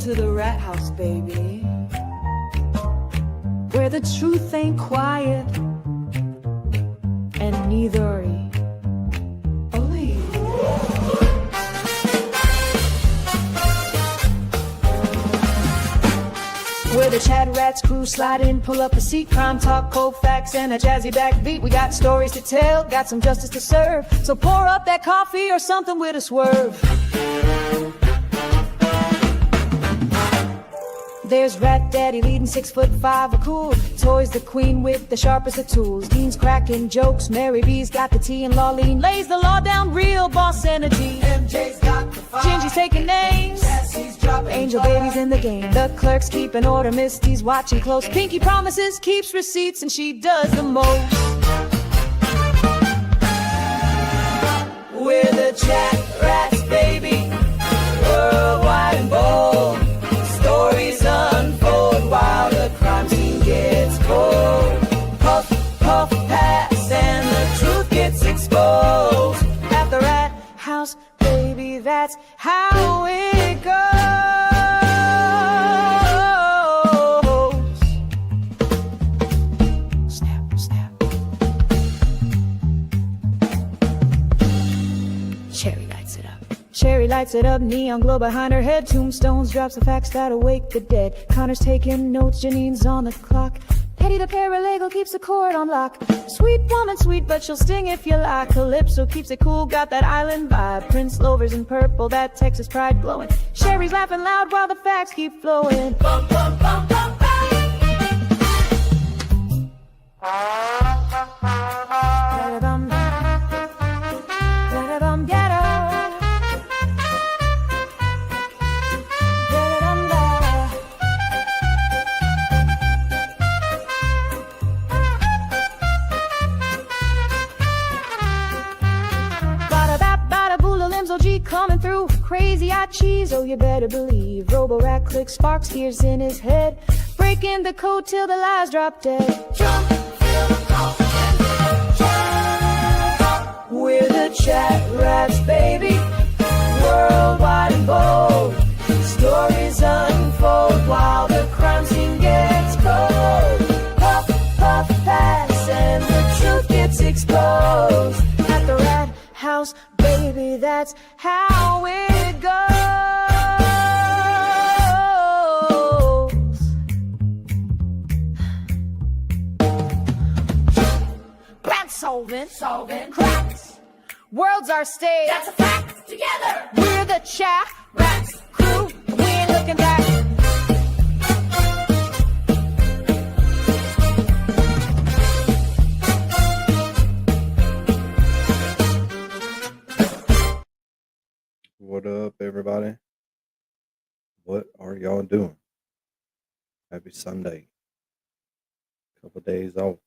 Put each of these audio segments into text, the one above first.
to the rat house, baby, where the truth ain't quiet, and neither are you. Where the CHATRATS crew slide in, pull up a seat, crime talk, cold facts, and a jazzy backbeat. We got stories to tell, got some justice to serve. So pour up that coffee or something with a swerve. There's Rat Daddy leading 6'5", a cool Toys the queen with the sharpest of tools. Dean's cracking jokes, Mary B's got the tea, and Lawleen lays the law down, real boss energy. MJ's got the fire, Gingy's taking names, Jesse's dropping Angel Baby's in the game. The clerk's keeping order, Misty's watching close. Pinky promises, keeps receipts, and she does the most. We're the CHATRATS, baby, worldwide and bold. Stories unfold while the crime scene gets cold. Puff, puff, pass, and the truth gets exposed. At the rat house, baby, that's how it goes. Snap, snap. Cherry lights it up. Sherry lights it up, neon glow behind her head. Tombstones drops the facts that awake the dead. Connor's taking notes, Janine's on the clock. Hetty the paralegal keeps the court on lock. Sweet woman, sweet, but she'll sting if you like. Calypso keeps it cool, got that island vibe. Prince Lover's in purple, that Texas pride glowing. Sherry's laughing loud while the facts keep flowing. Bum, bum, bum, bum, bum. Coming through, crazy-eyed cheese, oh you better believe. Robo-rat clicks, sparks gears in his head, breaking the code till the lies drop dead. Jump, feel the confidence, jump. We're the CHATRATS, baby, worldwide and bold. Stories unfold while the crime scene gets cold. Puff, puff, pass, and the truth gets exposed. At the rat house, baby, that's how it goes. Crime solving, cracks. World's our stage. That's a fact. Together, we're the CHATRATS crew. We ain't looking back. What up, everybody? What are y'all doing? Happy Sunday. Couple days off.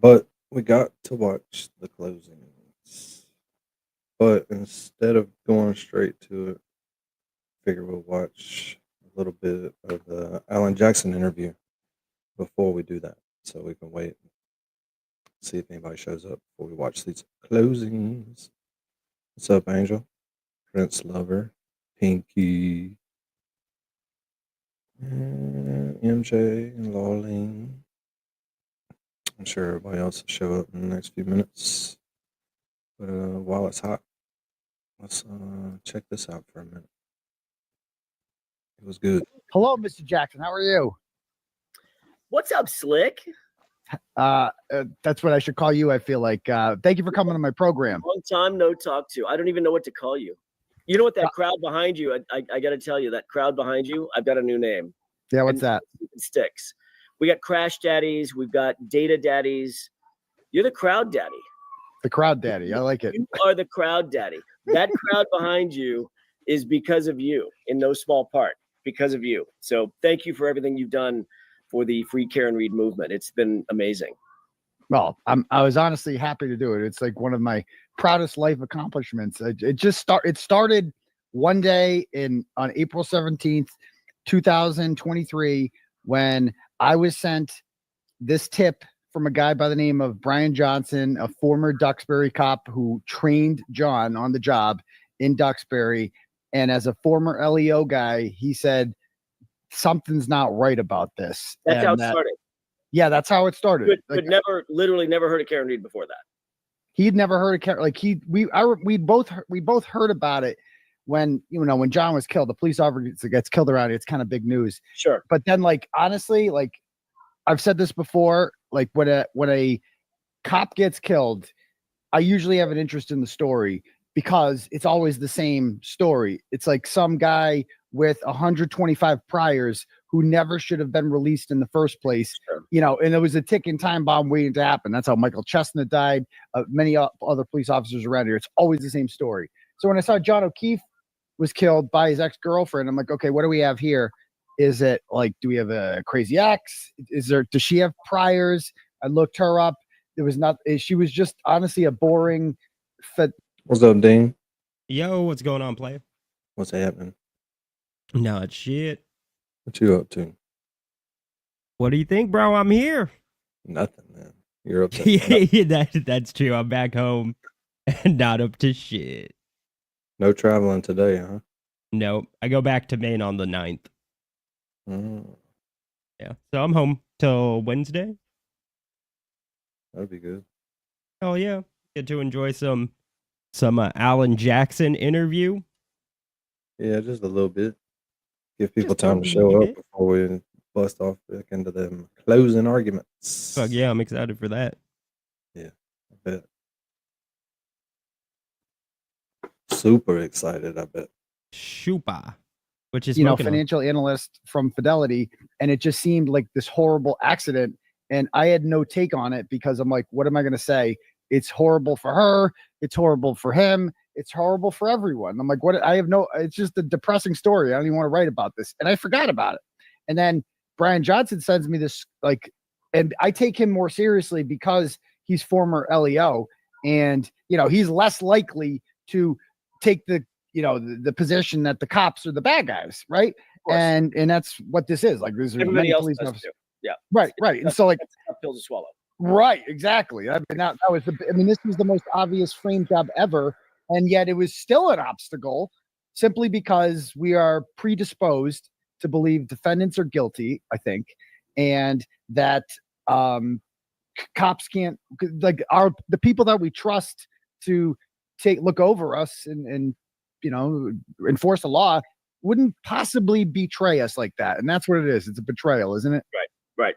But we got to watch the closings. But instead of going straight to it, figure we'll watch a little bit of the Alan Jackson interview before we do that. So we can wait and see if anybody shows up before we watch these closings. What's up, Angel? Prince Lover, Pinky, and MJ, and Lawleen. I'm sure everybody else will show up in the next few minutes. But while it's hot, let's check this out for a minute. It was good. Hello, Mr. Jackson. How are you? What's up, Slick? That's what I should call you, I feel like. Thank you for coming to my program. Long time no talk to. I don't even know what to call you. You know what, that crowd behind you, I got to tell you, that crowd behind you, I've got a new name. Yeah, what's that? It sticks. We got Crash Daddies. We've got Data Daddies. You're the Crowd Daddy. The Crowd Daddy. I like it. You are the Crowd Daddy. That crowd behind you is because of you, in no small part, because of you. So thank you for everything you've done for the Free Care and Read movement. It's been amazing. Well, I was honestly happy to do it. It's like one of my proudest life accomplishments. It started one day on April 17th, 2023, when I was sent this tip from a guy by the name of Brian Johnson, a former Duxbury cop who trained John on the job in Duxbury. And as a former LEO guy, he said something's not right about this. That's And how it started. Yeah, that's how it started. Could literally never heard of Karen Reed before that. He'd never heard of Karen. Like we both heard about it when when John was killed. The police officer gets killed around it. It's kind of big news. Sure. But then, like, honestly, like I've said this before, like when a cop gets killed, I usually have an interest in the story because it's always the same story. It's like some guy with 125 priors who never should have been released in the first place, Sure. And it was a ticking time bomb waiting to happen. That's how Michael Chestnut died. Many other police officers around here. It's always the same story. So when I saw John O'Keefe was killed by his ex-girlfriend, I'm like, okay, what do we have here? Is it like, do we have a crazy ex? Does she have priors? I looked her up. There was not. She was just honestly a boring. What's up, Dean? Yo, what's going on, player? What's happening? Not shit. What you up to? What do you think, bro? I'm here. Nothing, man. You're up to Yeah, that's true. I'm back home and not up to shit. no traveling today, huh? Nope. I go back to Maine on the 9th. Oh, Yeah. So I'm home till Wednesday. that'd be good. Oh yeah. Get to enjoy some Alan Jackson interview. Yeah, just a little bit. Give people Just a time to wee show up bit. before we bust off back into them closing arguments. Fuck yeah, I'm excited for that. I bet. Super excited, I bet. Shupa. Which is financial analyst from Fidelity, and it just seemed like this horrible accident. And I had no take on it because I'm like, what am I going to say? It's horrible for her. It's horrible for him. It's horrible for everyone. I'm like, what? It's just a depressing story. I don't even want to write about this. And I forgot about it. And then Brian Johnson sends me this, like, and I take him more seriously because he's former LEO, and, he's less likely to take the position that the cops are the bad guys. Right. And that's what this is. Like, there's Everybody many else police does officers. too. Yeah. Right. And so, like, That's a tough pill to swallow. right, exactly. I mean, this was the most obvious frame job ever, and yet it was still an obstacle simply because we are predisposed to believe defendants are guilty, I think, and that cops can't, like, the people that we trust to look over us and enforce the law wouldn't possibly betray us like that. And that's what it is. It's a betrayal, isn't it? Right.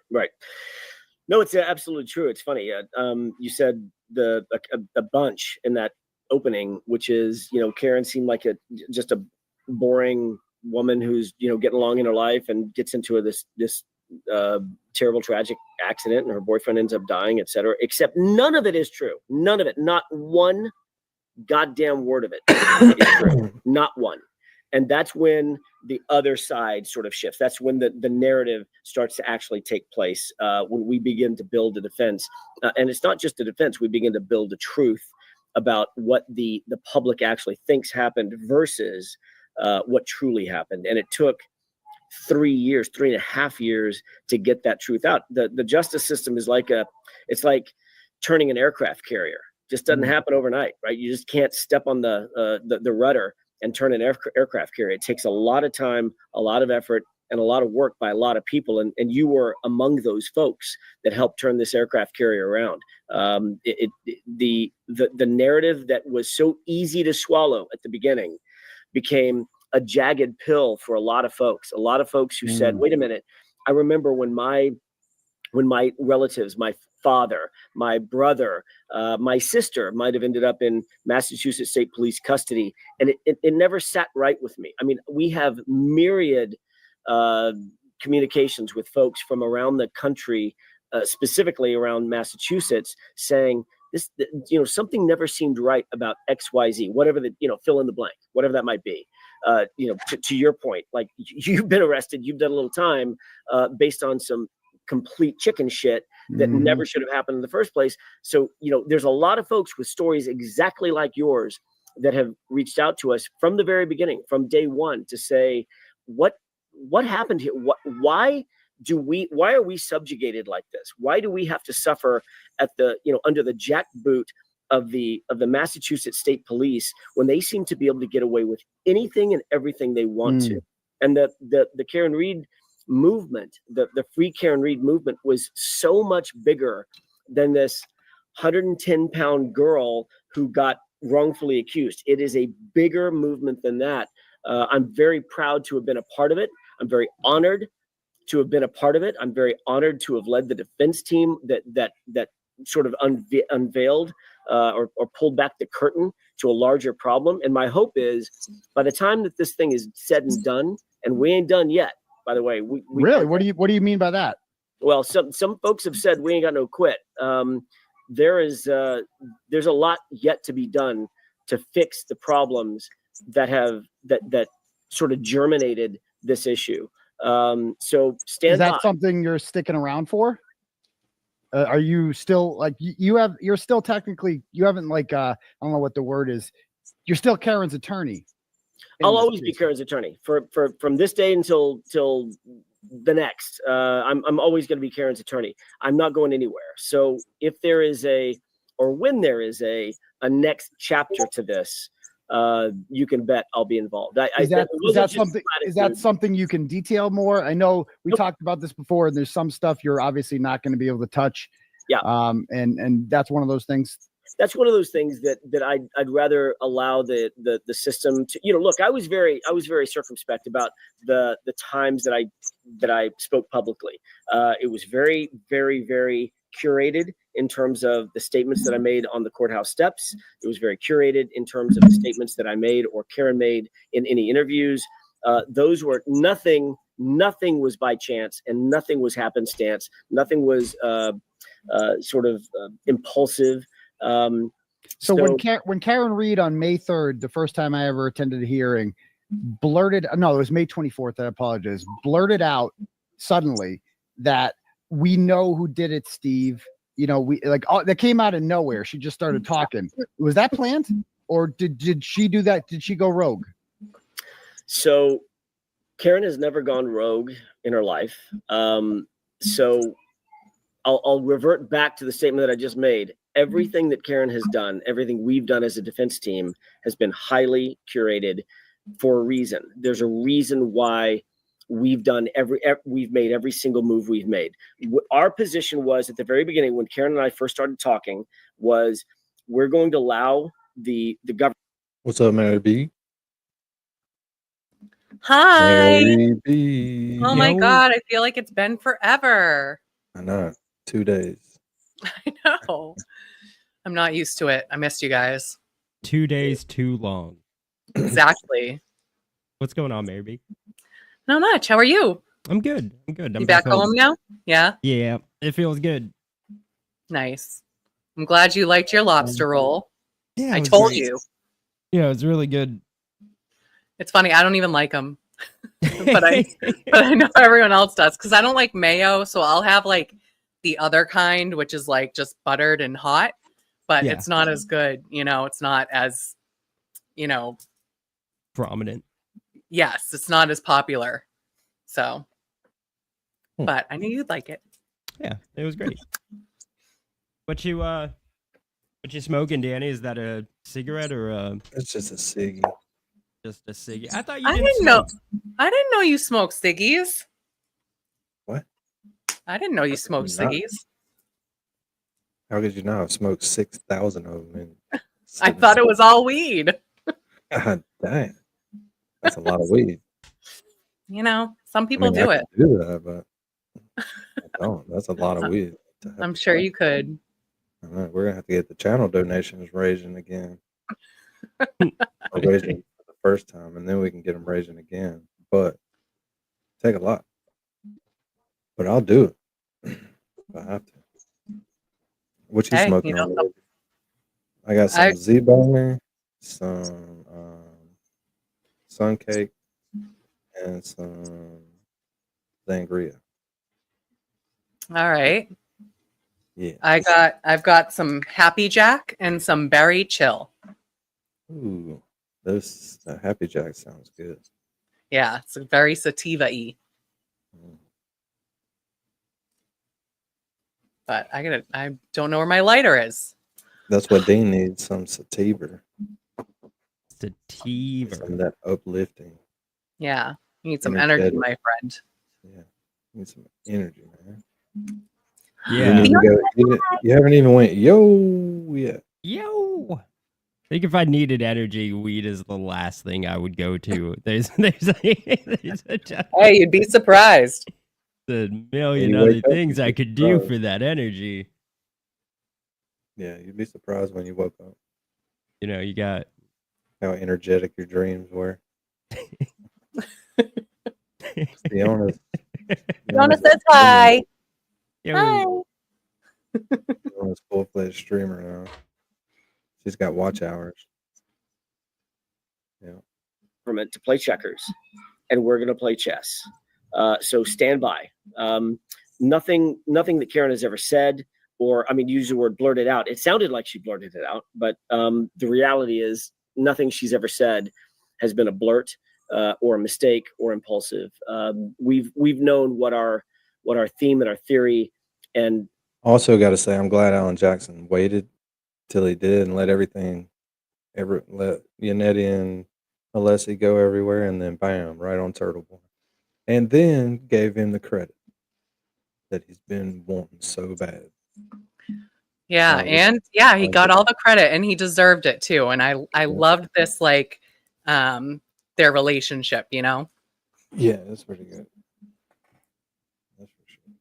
No, it's absolutely true. It's funny. You said a bunch in that opening, which is, Karen seemed like just a boring woman who's, getting along in her life and gets into this terrible, tragic accident, and her boyfriend ends up dying, etc. Except none of it is true. None of it. Not one goddamn word of it is true. Not one. And that's when the other side sort of shifts. That's when the narrative starts to actually take place, when we begin to build a defense. And it's not just a defense. We begin to build a truth about what the public actually thinks happened versus what truly happened. And it took 3.5 years to get that truth out. The justice system is it's like turning an aircraft carrier. Just doesn't happen overnight, right? You just can't step on the rudder and turn an aircraft carrier. It takes a lot of time, a lot of effort, and a lot of work by a lot of people. And you were among those folks that helped turn this aircraft carrier around. The narrative that was so easy to swallow at the beginning became a jagged pill for a lot of folks. A lot of folks who said, wait a minute, I remember when my relatives, my father, my brother, my sister might have ended up in Massachusetts State Police custody, and it never sat right with me. I mean, we have myriad communications with folks from around the country, specifically around Massachusetts, saying this, something never seemed right about XYZ, whatever fill in the blank, whatever that might be. To your point, like, you've been arrested, you've done a little time based on some complete chicken shit that never should have happened in the first place. So, there's a lot of folks with stories exactly like yours that have reached out to us from the very beginning, from day one, to say, what happened here? Why are we subjugated like this? Why do we have to suffer at under the jackboot of the Massachusetts State Police when they seem to be able to get away with anything and everything they want to. And the Karen Reed movement, the free Karen Reed movement was so much bigger than this 110-pound girl who got wrongfully accused. It is a bigger movement than that. I'm very proud to have been a part of it. I'm very honored to have been a part of it. I'm very honored to have led the defense team that sort of unveiled or pulled back the curtain to a larger problem. And my hope is by the time that this thing is said and done, and we ain't done yet, by the way. We really? What do you mean by that? Well, some folks have said we ain't got no quit. There's a lot yet to be done to fix the problems that sort of germinated this issue. So stand by. Is that something you're sticking around for? Are you still like you're still technically, you haven't like I don't know what the word is. You're still Karen's attorney. I'll always be Karen's attorney from this day until the next. I'm always going to be Karen's attorney. I'm not going anywhere. So if there is when there is a next chapter to this, you can bet I'll be involved. Is that something you can detail more? I know we talked about this before, and there's some stuff you're obviously not going to be able to touch. Yeah. And that's one of those things. That's one of those things that I'd rather allow the system to, look, I was very circumspect about the times that I spoke publicly. It was very, very, very curated in terms of the statements that I made on the courthouse steps. It was very curated in terms of the statements that I made or Karen made in any interviews. Those were nothing was by chance and nothing was happenstance. Nothing was sort of impulsive. So when Karen Reed on May 3rd, the first time I ever attended a hearing, it was May 24th. I apologize. Blurted out suddenly that we know who did it, Steve. That came out of nowhere. She just started talking. Was that planned, or did she do that? Did she go rogue? So Karen has never gone rogue in her life. So I'll revert back to the statement that I just made. Everything that Karen has done, everything we've done as a defense team has been highly curated for a reason. There's a reason why we've made every single move we've made. Our position was at the very beginning when Karen and I first started talking was we're going to allow the government. What's up, Mary B? Hi. Mary B. Oh my God. I feel like it's been forever. I know. 2 days. I know. I'm not used to it. I missed you guys. 2 days too long. Exactly. What's going on, Mary B? Not much. How are you? I'm good. I'm you back home now? Yeah. Yeah, it feels good. Nice. I'm glad you liked your lobster roll. Yeah, I told you. Yeah, it's really good. It's funny. I don't even like them, but I know everyone else does because I don't like mayo. So I'll have like the other kind, which is like just buttered and hot, but it's not as good. It's not as, prominent. Yes, it's not as popular. So, but I knew you'd like it. Yeah, it was great. What you smoking, Danny? Is that a cigarette or a? It's just a ciggy. Just a ciggy. I thought you. I didn't know you smoked ciggies. What? I didn't know you smoked ciggies. How could you not? I've smoked 6,000 of them. I thought it was all weed. God damn. That's a lot of weed. Some people do it. Do that, but I don't. That's a lot of weed. I'm sure you could. All right, we're gonna have to get the channel donations raising again. Or raising for the first time, and then we can get them raising again. But take a lot. But I'll do it if I have to. What you smoking on? I got some Z-Bone, some sun cake, and some sangria. All right. Yeah. I've got some Happy Jack and some Berry Chill. Ooh, those Happy Jack sounds good. Yeah, it's very sativa-y. But I don't know where my lighter is. That's what Dean needs, some sativa, Sativa. some of that uplifting. Yeah. You need some energy, Energetic. my friend. Yeah, need some energy, man. You Yeah. didn't even you haven't even went yo yet. Yo. I think if I needed energy, weed is the last thing I would go to. There's Hey, you'd be surprised. a million you other wake up, things you'd I be could do surprised. for that energy. Yeah, you'd be surprised when you woke up You know, you got how energetic your dreams were. Be honest. Donna says hi. yo, A full-fledged streamer now. She's got watch hours. Yeah. Government to play checkers, and we're going to play chess. So stand by. Nothing that Karen has ever said, or I mean, use the word blurted out. It sounded like she blurted it out, but the reality is nothing she's ever said has been a blurt or a mistake or impulsive. We've known what our theme and our theory, and Also, got to say, I'm glad Alan Jackson waited till he did and let Yannetti and Alessi go everywhere, and then bam, right on Turtle Boy, and then gave him the credit that he's been wanting so bad. Yeah, and yeah, he got all the credit and he deserved it too. And I loved this, like, their relationship, you know? Yeah, that's pretty good. That's for sure.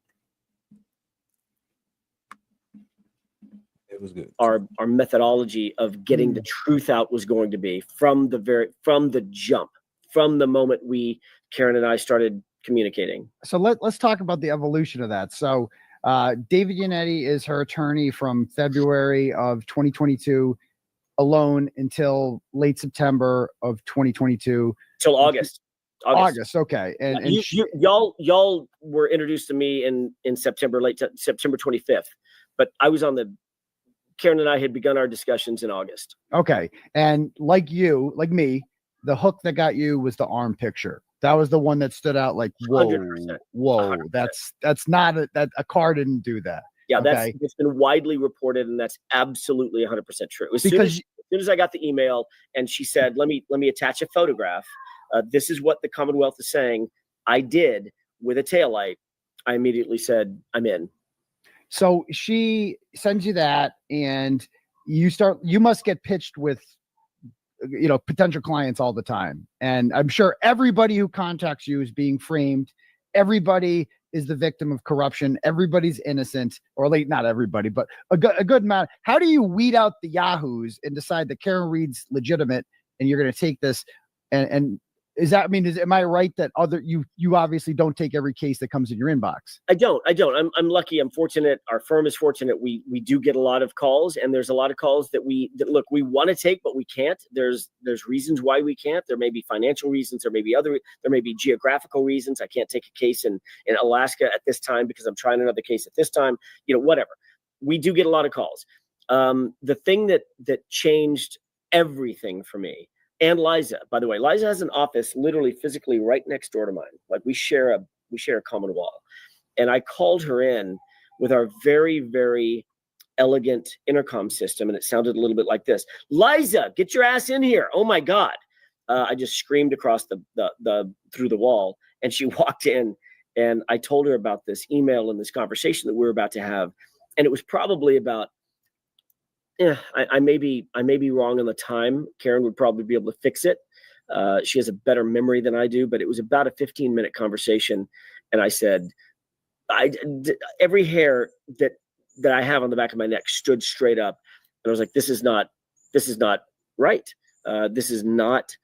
It was good. our methodology of getting the truth out was going to be from the jump, from the moment Karen and I started communicating. So let's talk about the evolution of that. So David Yannetti is her attorney from February of 2022 alone until late September of 2022. Till August. Okay. And y'all were introduced to me in September, September 25th, but I was Karen and I had begun our discussions in August. Okay. And like me, the hook that got you was the arm picture. That was the one that stood out like, whoa, 100%. whoa, 100%. that's not a car didn't do that. Yeah, okay? it's been widely reported, and that's absolutely 100% true. As soon as I got the email and she said, let me attach a photograph. This is what the Commonwealth is saying. I did with a taillight. I immediately said, I'm in. So she sends you that, and you must get pitched with, potential clients all the time. And I'm sure everybody who contacts you is being framed. Everybody is the victim of corruption. Everybody's innocent, or not everybody, but a good amount. How do you weed out the yahoos and decide that Karen Reid's legitimate and you're going to take this? And am I right that you obviously don't take every case that comes in your inbox? I don't. I'm lucky. I'm fortunate. Our firm is fortunate. We do get a lot of calls, and there's a lot of calls that we want to take, but we can't. There's reasons why we can't. There may be financial reasons. There may be geographical reasons. I can't take a case in Alaska at this time because I'm trying another case at this time. Whatever. We do get a lot of calls. The thing that changed everything for me. And Liza, by the way, Liza has an office literally physically right next door to mine. Like we share a common wall. And I called her in with our very, very elegant intercom system. And it sounded a little bit like this: Liza, get your ass in here. Oh my God. I just screamed across through the wall, and she walked in, and I told her about this email and this conversation that we were about to have. And it was probably about, I may be wrong on the time. Karen would probably be able to fix it. She has a better memory than I do, but it was about a 15-minute conversation. And I said, every hair that I have on the back of my neck stood straight up. And I was like, this is not right. This is not,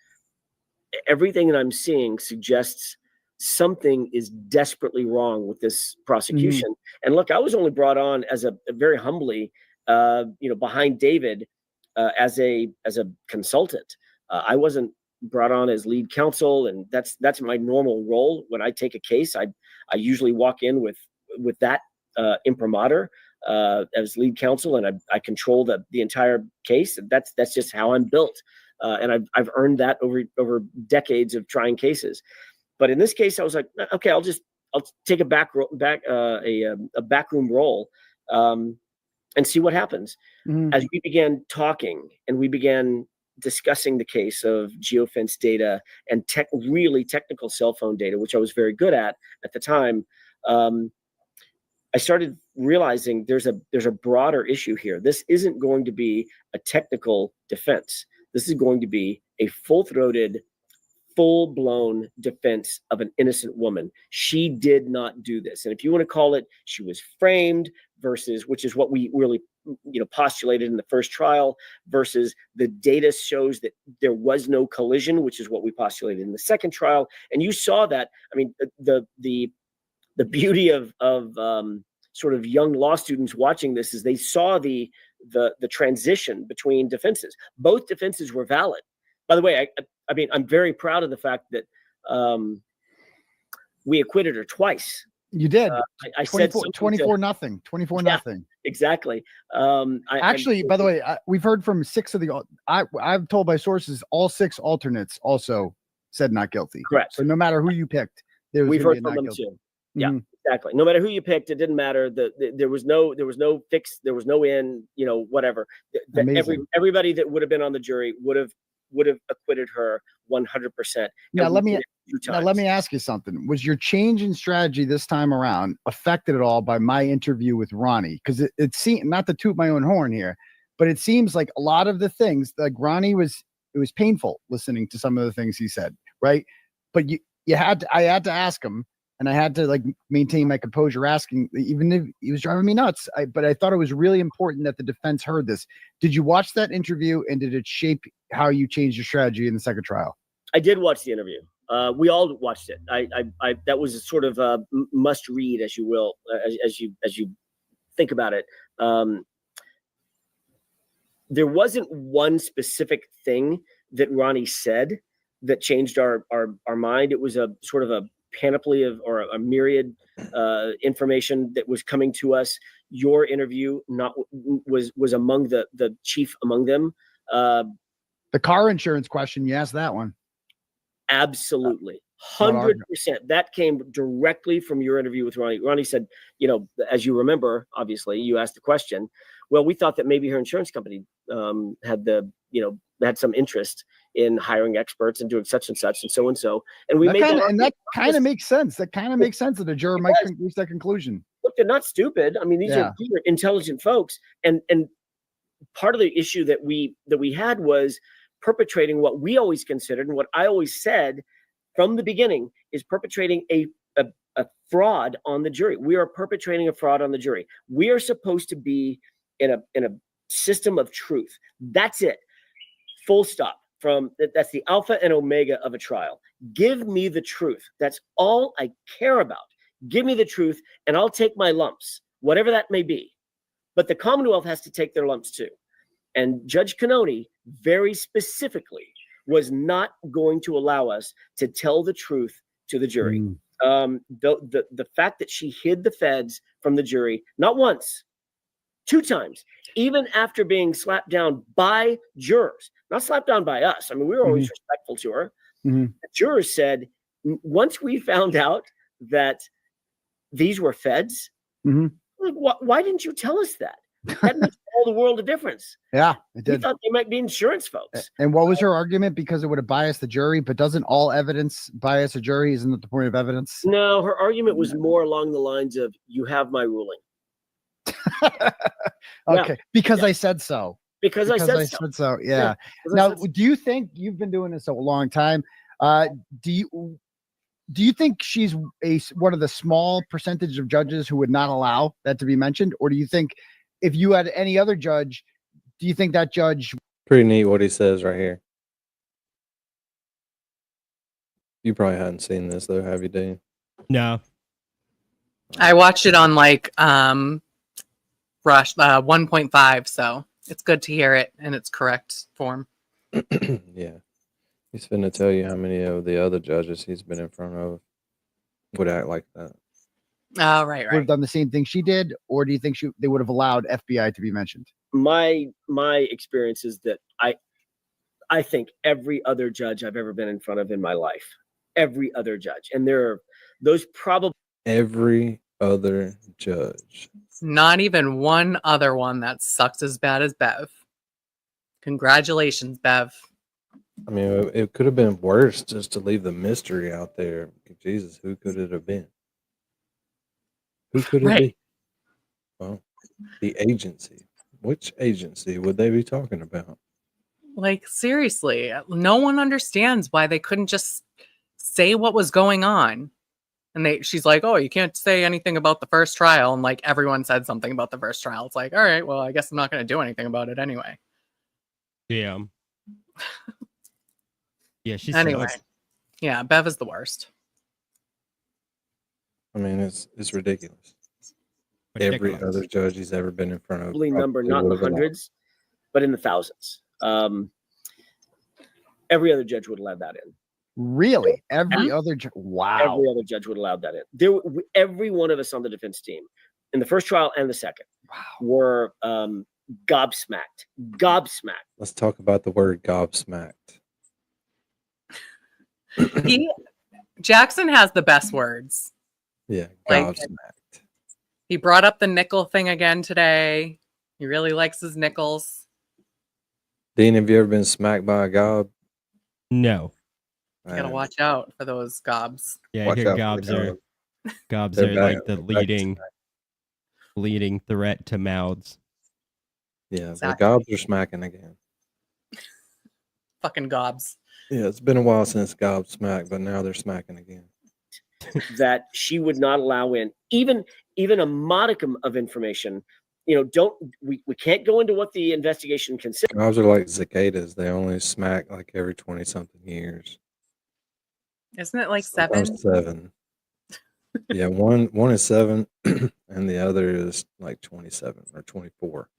everything that I'm seeing suggests something is desperately wrong with this prosecution. And look, I was only brought on as a very humbly, behind David as a consultant. I wasn't brought on as lead counsel, and that's my normal role. When I take a case, I usually walk in with that imprimatur as lead counsel, and I control the entire case. That's just how I'm built, and I've earned that over decades of trying cases. But in this case, I was like, okay, I'll take a backroom role. and see what happens. Mhm. As we began talking and we began discussing the case of geofence data and really technical cell phone data, which I was very good at the time, I started realizing there's a broader issue here. This isn't going to be a technical defense. This is going to be a full-throated, full-blown defense of an innocent woman. She did not do this. And if you want to call it, she was framed versus, which is what we really, postulated in the first trial, versus the data shows that there was no collision, which is what we postulated in the second trial. And you saw that. I mean, the beauty of sort of young law students watching this is they saw the transition between defenses. Both defenses were valid. By the way, I mean, I'm very proud of the fact that we acquitted her twice. You did. I said 24 nothing. 24 nothing. Exactly. Actually, by the way, we've heard from 6 of the. I've told by sources all 6 alternates also said not guilty. Correct. So no matter who you picked, we've heard from them too. Yeah, exactly. No matter who you picked, it didn't matter. There was no fix. There was no in. Whatever. Everybody that would have been on the jury would have acquitted her 100%. Now let me ask you something. Was your change in strategy this time around affected at all by my interview with Ronnie? Because it seemed, not to toot my own horn here, but it seems like a lot of the things, like Ronnie it was painful listening to some of the things he said, right? But I had to ask him. And I had to maintain my composure asking, even if he was driving me nuts. But I thought it was really important that the defense heard this. Did you watch that interview, and did it shape how you changed your strategy in the second trial? I did watch the interview. We all watched it. I that was a sort of a must read, as you will, as you think about it. There wasn't one specific thing that Ronnie said that changed our mind. It was a sort of a panoply of, or a myriad information that was coming to us. Your interview was among the chief among them. The car insurance question, you asked that one. Absolutely. 100%. That came directly from your interview with Ronnie. Ronnie said, as you remember, obviously you asked the question, well, we thought that maybe her insurance company had some interest in hiring experts and doing such and such and so and so. And we that kind of makes sense. That kind of makes sense that a juror might reach that conclusion. Look, they're not stupid. I mean, these are intelligent folks. And part of the issue that we had was perpetrating what we always considered, and what I always said from the beginning, is perpetrating a fraud on the jury. We are perpetrating a fraud on the jury. We are supposed to be in a system of truth. That's it. Full stop. That's the alpha and omega of a trial. Give me the truth. That's all I care about. Give me the truth, and I'll take my lumps, whatever that may be. But the Commonwealth has to take their lumps too. And Judge Cannoni very specifically was not going to allow us to tell the truth to the jury. The fact that she hid the feds from the jury, not once, 2 times, even after being slapped down by jurors, not slapped down by us. I mean, we were always respectful to her. The jurors said, once we found out that these were feds, why didn't you tell us that? That makes all the world a difference. Yeah, it did. We thought they might be insurance folks. And what was her argument? Because it would have biased the jury, but doesn't all evidence bias a jury? Isn't that the point of evidence? No, her argument was more along the lines of, you have my ruling. Okay, because I said so. Because I said so. Yeah. Now, do you think, you've been doing this a long time? Do you think she's one of the small percentage of judges who would not allow that to be mentioned, or do you think if you had any other judge, do you think that judge? Pretty neat what he says right here. You probably hadn't seen this though, have you, Dane? No. I watched it on Rush 1.5, so it's good to hear it in its correct form. Yeah. He's finna tell you how many of the other judges he's been in front of would act like that. Oh, right. Would have done the same thing she did, or do you think they would have allowed FBI to be mentioned? My experience is that I think every other judge I've ever been in front of in my life, every other judge, and there are those probably every other judge. Not even one other one that sucks as bad as Bev. Congratulations, Bev. I mean, it could have been worse just to leave the mystery out there. Jesus, who could it have been? Who could it Right. be? Well, the agency. Which agency would they be talking about? Like, seriously, no one understands why they couldn't just say what was going on. And she's like, oh, you can't say anything about the first trial. And like everyone said something about the first trial. It's like, all right, well, I guess I'm not going to do anything about it anyway. Yeah. Yeah, she Anyway, sucks. yeah, Bev is the worst. I mean, it's ridiculous. Ridiculous. Every other judge he's ever been in front of. Probably number probably not in the would have allowed. hundreds, but in the thousands. Every other judge would allow that in. Really? Every other wow. Every other judge would allow that in. Every one of us on the defense team, in the first trial and the second, were gobsmacked. Gobsmacked. Let's talk about the word gobsmacked. Jackson has the best words. Yeah, Like- gobsmacked. He brought up the nickel thing again today. He really likes his nickels. Dean, have you ever been smacked by a gob? No. You gotta watch out for those gobs. Yeah, I Watch hear out for gobs the are gob. gobs They're are back- like the they're back to leading threat to mouths. Yeah, Exactly. the gobs are smacking again. Fucking gobs. Yeah, it's been a while since gob smacked, but now they're smacking again. That she would not allow in even a modicum of information. You know, we can't go into what the investigation considers. Gobs are like cicadas. They only smack like every 20-something years. Isn't it like Sometimes 7? 7. Yeah, one is 7, and the other is like 27 or 24.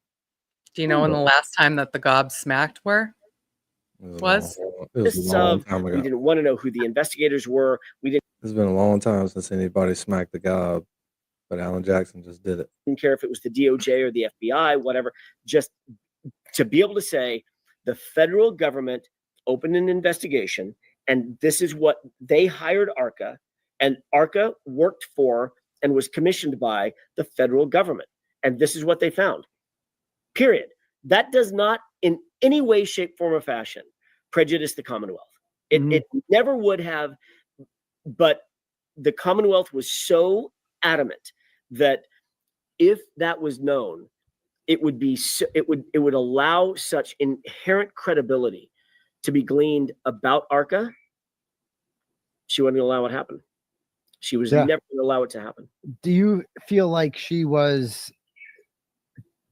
Do you know when the last time that the gobs smacked were? It Was? was a long time We ago. didn't want to know who the investigators were. We It's been a long time since anybody smacked the gob, but Alan Jackson just did it. didn't care if it was the DOJ or the FBI, whatever. Just to be able to say the federal government opened an investigation, and this is what they hired ARCA, and ARCA worked for and was commissioned by the federal government, and this is what they found. Period. That does not in any way, shape, form, or fashion prejudice the Commonwealth. It never would have, but the Commonwealth was so adamant that if that was known, it would be it would allow such inherent credibility to be gleaned about ARCA. She wouldn't allow it to happen. She was never going to allow it to happen. Do you feel like she was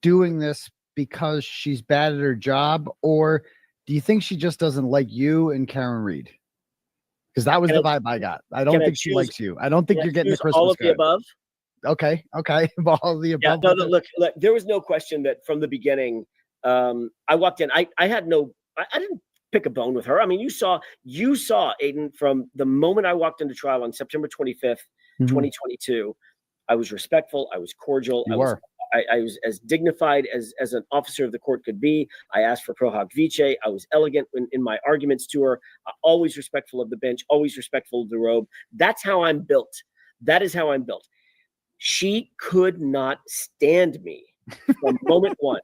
doing this because she's bad at her job, or do you think she just doesn't like you and Karen Reed? Because that was the vibe I got. I don't think she likes you. I don't think you're getting the Christmas all of the card. above. Okay. All of the Yeah, above. no, look, there was no question that from the beginning, I walked in. I didn't pick a bone with her. I mean, you saw Aiden from the moment I walked into trial on September 25th, 2022. I was respectful. I was cordial. I was as dignified as an officer of the court could be. I asked for pro hoc vice. I was elegant in my arguments to her. Always respectful of the bench. Always respectful of the robe. That's how I'm built. That is how I'm built. She could not stand me from moment one.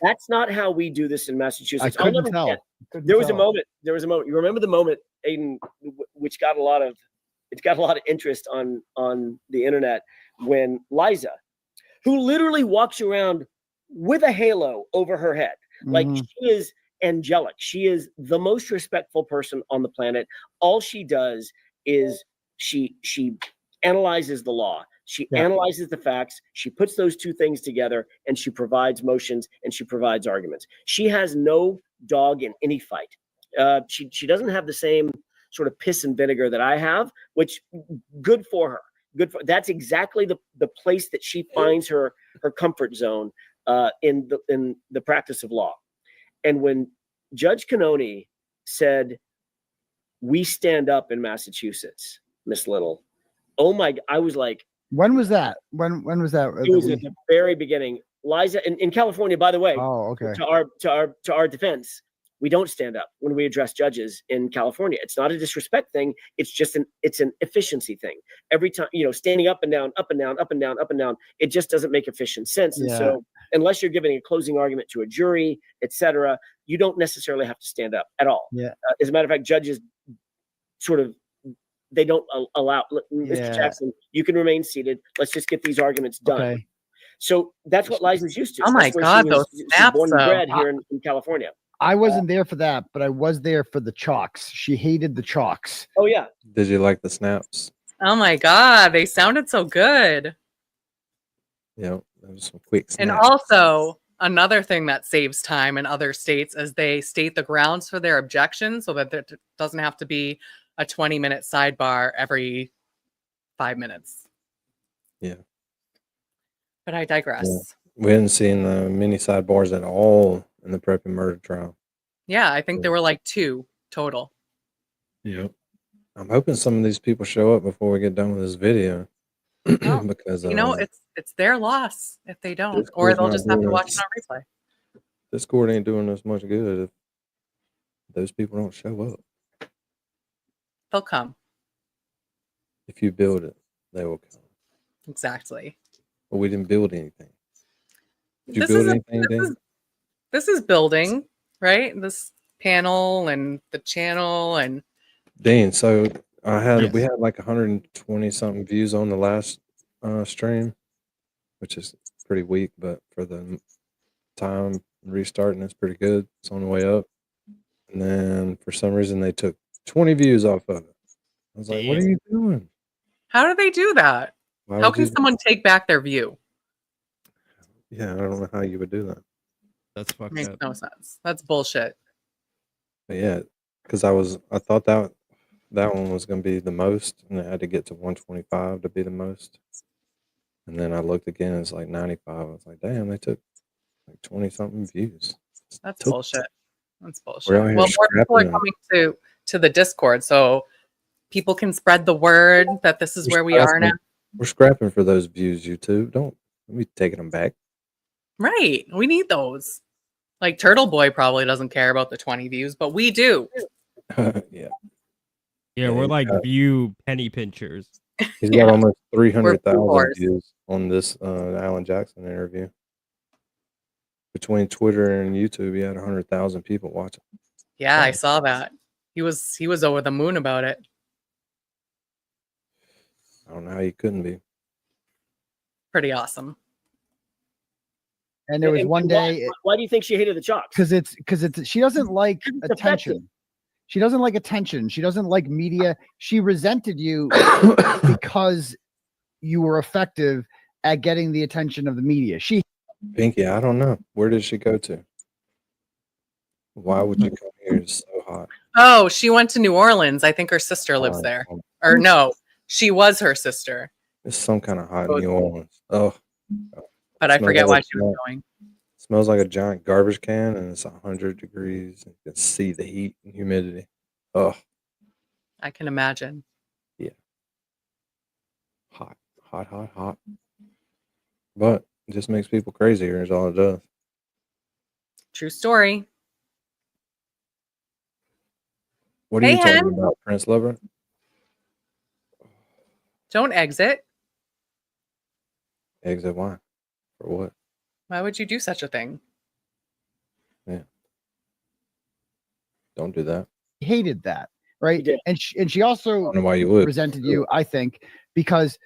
That's not how we do this in Massachusetts. I couldn't tell. There was a moment. You remember the moment, Aiden, which got a lot of interest on the internet when Liza, who literally walks around with a halo over her head, like she is angelic. She is the most respectful person on the planet. All she does is she analyzes the law. She analyzes the facts. She puts those two things together, and she provides motions and she provides arguments. She has no dog in any fight. She doesn't have the same sort of piss and vinegar that I have, which good for her. That's exactly the place that she finds her comfort zone in the practice of law. And when Judge Cannoni said, "We stand up in Massachusetts," Miss Little, oh my! I was like, when was that? When was that? it was at the very beginning. Liza in California, by the way. Oh, okay. To our defense, We don't stand up when we address judges in California. It's not a disrespect thing. It's just an efficiency thing. Every time, standing up and down, up and down, up and down, up and down, it just doesn't make efficient sense. And so unless you're giving a closing argument to a jury, etc., you don't necessarily have to stand up at all. Yeah. As a matter of fact, judges they don't allow, Mr. Jackson, you can remain seated. Let's just get these arguments done. Okay. So that's what Liza's used to. Oh my That's where God, she those she's snaps, born and though. bred here in California. I wasn't there for that, but I was there for the chalks. She hated the chalks. Oh yeah. Did you like the snaps? Oh my God, they sounded so good. Yeah, there was some quick snaps. And also, another thing that saves time in other states is they state the grounds for their objection so that it doesn't have to be a 20-minute sidebar every 5 minutes. Yeah. But I digress. Yeah. We hadn't seen the mini sidebars at all in the Preppy murder trial. Yeah, I think there were like 2 total. Yep. I'm hoping some of these people show up before we get done with this video. Well, Because it's their loss if they don't, This or court's they'll not just have to doing watch us- it on replay. this court ain't doing us much good if those people don't show up. They'll come. If you build it, they will come. Exactly. But we didn't build anything. Did you This build is a- anything, Dan? This is building, right? This panel and the channel and Dean, so we Yes. had like 120 something views on the last stream, which is pretty weak, but for the time restarting, it's pretty good. It's on the way up. And then for some reason they took 20 views off of it. I was like, what are Damn. you doing? how do they do that? Why How would can you- someone take back their view? Yeah, I don't know how you would do that. That's fucked Makes up. no sense. That's bullshit. But yeah, because I thought that one was going to be the most, and I had to get to 125 to be the most. And then I looked again, it's like 95. I was like, damn, they took like 20 something views. That's Took- bullshit. That's bullshit. We're out here Well, more people are scrapping coming to the Discord, so people can spread the word that this is We're where we are now. scrapping. We're scrapping for those views, YouTube. Don't be taking them back. Right. We need those. Like Turtle Boy probably doesn't care about the 20 views, but we do. Yeah, Yeah, we're he's like got- view penny pinchers. he's Yeah. got almost 300,000 whores. views on this Alan Jackson interview. Between Twitter and YouTube, he had 100,000 people watching. Yeah, I Oh. saw that. He was over the moon about it. I don't know how you couldn't be. Pretty awesome. And there was And one day Why do you think she hated the chalks? because she doesn't like It's attention. She doesn't like attention. She doesn't like media. She resented you because you were effective at getting the attention of the media. She Pinky, I don't know. Where did she go to? Why would you come here? It's so hot. Oh, she went to New Orleans. I think her sister lives there. Or no, she was her sister, It's some kind of hot New Orleans. Oh, but I Smells forget like why she was going. smells like a giant garbage can, and it's 100 degrees. You can see the heat and humidity. Oh, I can imagine. hot, hot, hot, hot. But it just makes people crazier, is all it does. True story. What are Hey, you talking Hen. about, Prince Lover? Don't exit. Exit why? For what? Why would you do such a thing? Don't do that. hated that, She right? did. And she I also don't know why you would. resented you, I think, because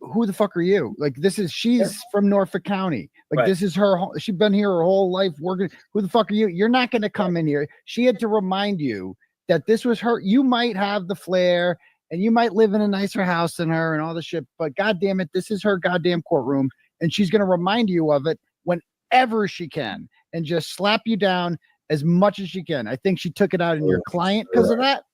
who the fuck are you? Like, she's from Norfolk County. Like, Right. this is her. She's been here her whole life working. Who the fuck are you? You're not going to come in here. She had to remind you that this was her. You might have the flair and you might live in a nicer house than her and all the shit, but God damn it, this is her goddamn courtroom. And she's going to remind you of it whenever she can and just slap you down as much as she can. I think she took it out in your client because of that.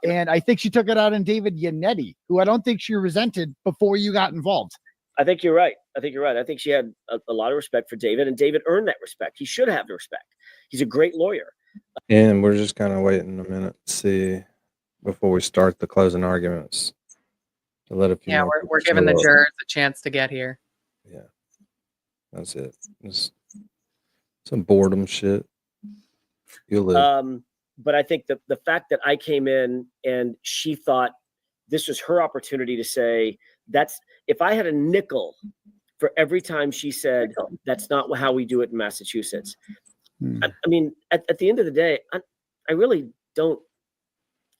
And I think she took it out on David Yannetti, who I don't think she resented before you got involved. I think you're right. I think she had a lot of respect for David, and David earned that respect. He should have the respect. He's a great lawyer. And we're just kind of waiting a minute to see before we start the closing arguments to let a few. Yeah, more we're people giving the show up. jurors a chance to get here. Yeah, that's it. Just some boredom shit. You live. But I think the fact that I came in and she thought this was her opportunity to say, if I had a nickel for every time she said, that's not how we do it in Massachusetts. I mean, at the end of the day, I really don't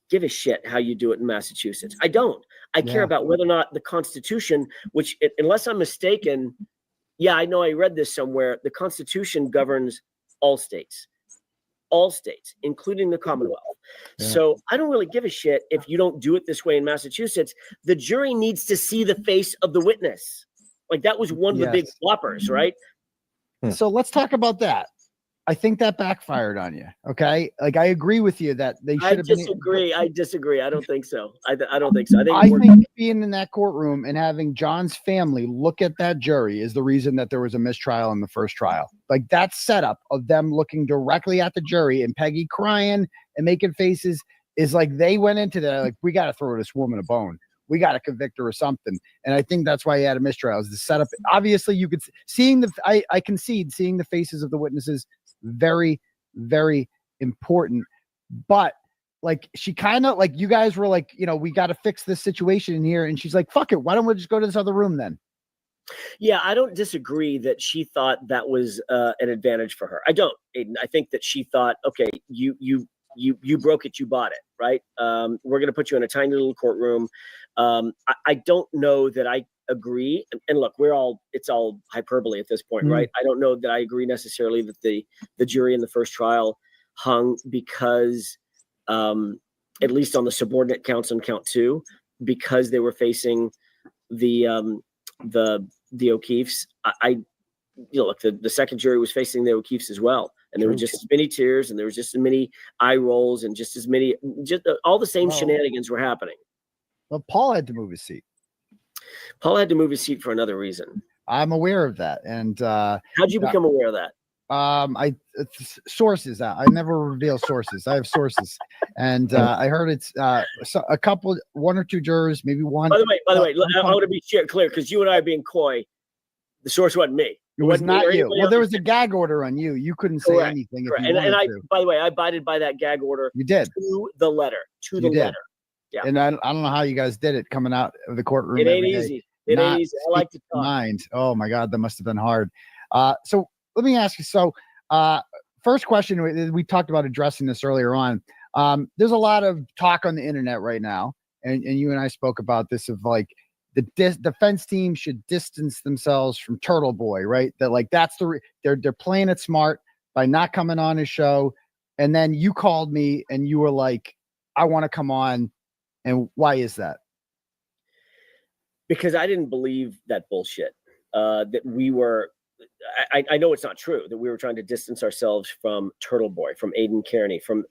give a shit how you do it in Massachusetts. I don't. I care about whether or not the Constitution, which, unless I'm mistaken, I know I read this somewhere, the Constitution governs all states, including the Commonwealth. Yeah. So I don't really give a shit if you don't do it this way in Massachusetts. The jury needs to see the face of the witness. Like, that was one of the big floppers, right? So let's talk about that. I think that backfired on you. Okay. Like, I agree with you that they should have I disagree. I don't think so. I don't think so. I think being in that courtroom and having John's family look at that jury is the reason that there was a mistrial in the first trial. Like, that setup of them looking directly at the jury and Peggy crying and making faces is like, they went into that, like, we got to throw this woman a bone. We got to convict her or something. And I think that's why he had a mistrial, is the setup. Obviously, you could I concede seeing the faces of the witnesses, very, very important. But like, she kind of, like, you guys were like, we got to fix this situation in here. And she's like, fuck it. Why don't we just go to this other room then? Yeah, I don't disagree that she thought that was an advantage for her. I don't, Aiden. I think that she thought, okay, you broke it, you bought it, right? We're going to put you in a tiny little courtroom. I don't know that I agree. And look, it's all hyperbole at this point, right? I don't know that I agree necessarily that the jury in the first trial hung because, at least on the subordinate counts on count 2, because they were facing the O'Keefes. Look, the second jury was facing the O'Keefes as well. And there were just as many tears, and there was just as many eye rolls, and just as many, all the same shenanigans were happening. Well, Paul had to move his seat. Paul had to move his seat for another reason. I'm aware of that. And how'd you become aware of that? Sources. I never reveal sources. I have sources, and I heard it's a couple, 1 or 2 jurors, maybe one. By the way, I want to be clear, because you and I are being coy. The source wasn't me. It was not you. Well, there was a gag order on you. You couldn't say anything. If you and I, by the way, I abided by that gag order. You did. To the letter. To the letter. Yeah. And I don't know how you guys did it coming out of the courtroom. It ain't easy. It ain't easy. I like to talk. Mind. Oh my God, that must have been hard. So let me ask you. So first question, we talked about addressing this earlier on. There's a lot of talk on the internet right now, and you and I spoke about this, of like, the defense team should distance themselves from Turtle Boy, right? That, like, that's they're playing it smart by not coming on his show. And then you called me and you were like, I want to come on. And why is that? Because I didn't believe that bullshit. That we were, I know it's not true, that we were trying to distance ourselves from Turtle Boy, from Aiden Kearney, from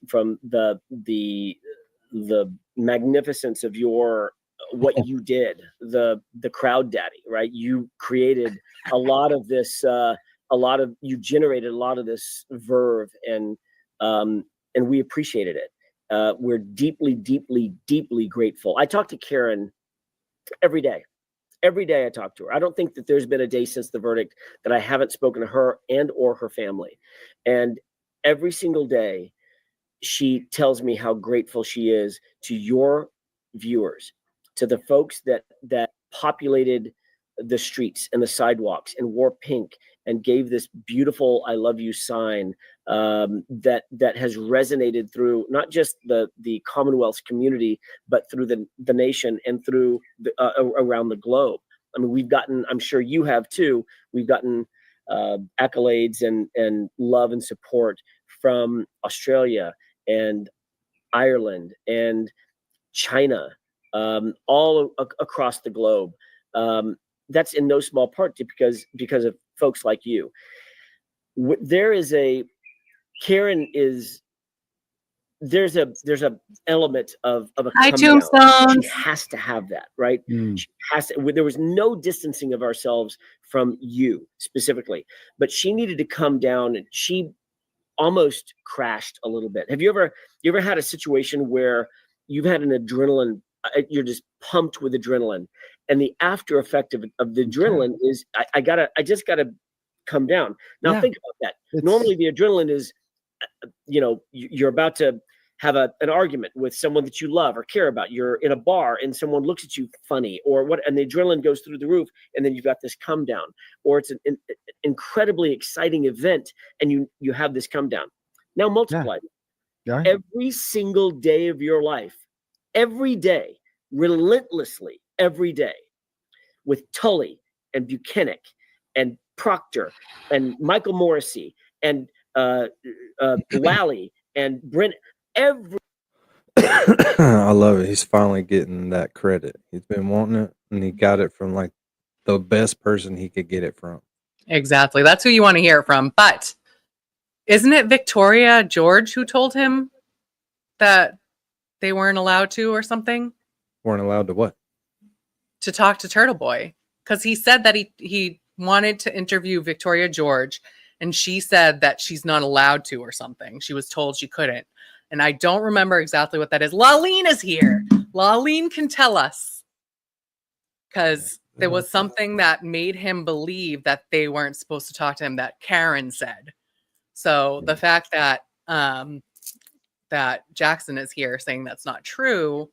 the magnificence of what you did, the crowd daddy, right? You created a lot of this, you generated a lot of this verve, and we appreciated it. We're deeply, deeply, deeply grateful. I talk to Karen every day. Every day I talk to her. I don't think that there's been a day since the verdict that I haven't spoken to her and or her family. And every single day she tells me how grateful she is to your viewers, to the folks that populated the streets and the sidewalks and wore pink and gave this beautiful "I love you" sign that has resonated through not just the Commonwealth's community, but through the nation and through around the globe. I mean, we've gotten, I'm sure you have too, we've gotten accolades and love and support from Australia and Ireland and China, all across the globe. That's in no small part because of folks like you. There's a element of a Hi, come down. Tombstones. She has to have that, right? She has to. There was no distancing of ourselves from you specifically, but she needed to come down, and she almost crashed a little bit. Have you ever had a situation where you've had an adrenaline, you're just pumped with adrenaline, and the after effect of the adrenaline is I just gotta come down. Now think about that. Normally the adrenaline is you're about to have an argument with someone that you love or care about. You're in a bar and someone looks at you funny or what, and the adrenaline goes through the roof, and then you've got this come down, or it's an incredibly exciting event and you have this come down. Now multiply Yeah. every single day of your life, every day, relentlessly, every day, with Tully and Buchanan and Proctor and Michael Morrissey and Lally and Brent. I love it. He's finally getting that credit. He's been wanting it, and he got it from like the best person he could get it from. Exactly. That's who you want to hear it from. But isn't it Victoria George who told him that they weren't allowed to or something? Weren't allowed to what? To talk to Turtle Boy. Because he said that he wanted to interview Victoria George, and she said that she's not allowed to or something. She was told she couldn't. And I don't remember exactly what that is. Laleen is here. Laleen can tell us. Because there was something that made him believe that they weren't supposed to talk to him that Karen said. So the fact that that Jackson is here saying that's not true,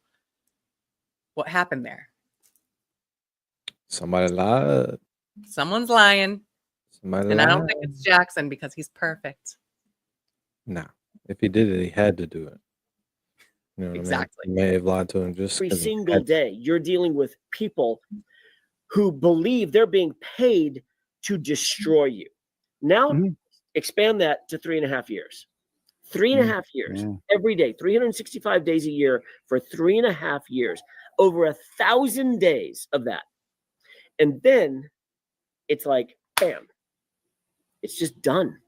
what happened there? Somebody lied. Someone's lying. Somebody And lied. I don't think it's Jackson because he's perfect. No. If he did it, he had to do it. You know what Exactly. I mean? He may have lied to him just Every 'cause he single had to. day, you're dealing with people who believe they're being paid to destroy you. Now, Mhm. expand that to 3.5 years. 3.5 years, Yeah. every day, 365 days a year for 3.5 years, over 1,000 days of that. And then it's like, bam, it's just done.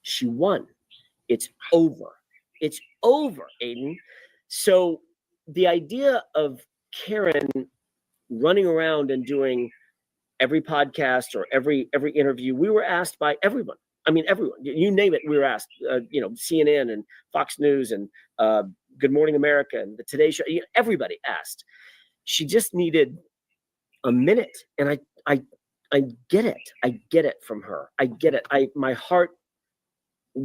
She won. It's over. It's over, Aiden. So the idea of Karen running around and doing every podcast or every interview, we were asked by everyone. I mean, everyone, you name it, we were asked, CNN and Fox News and Good Morning America and the Today Show, everybody asked. She just needed a minute. And I get it. I get it from her. I get it. My heart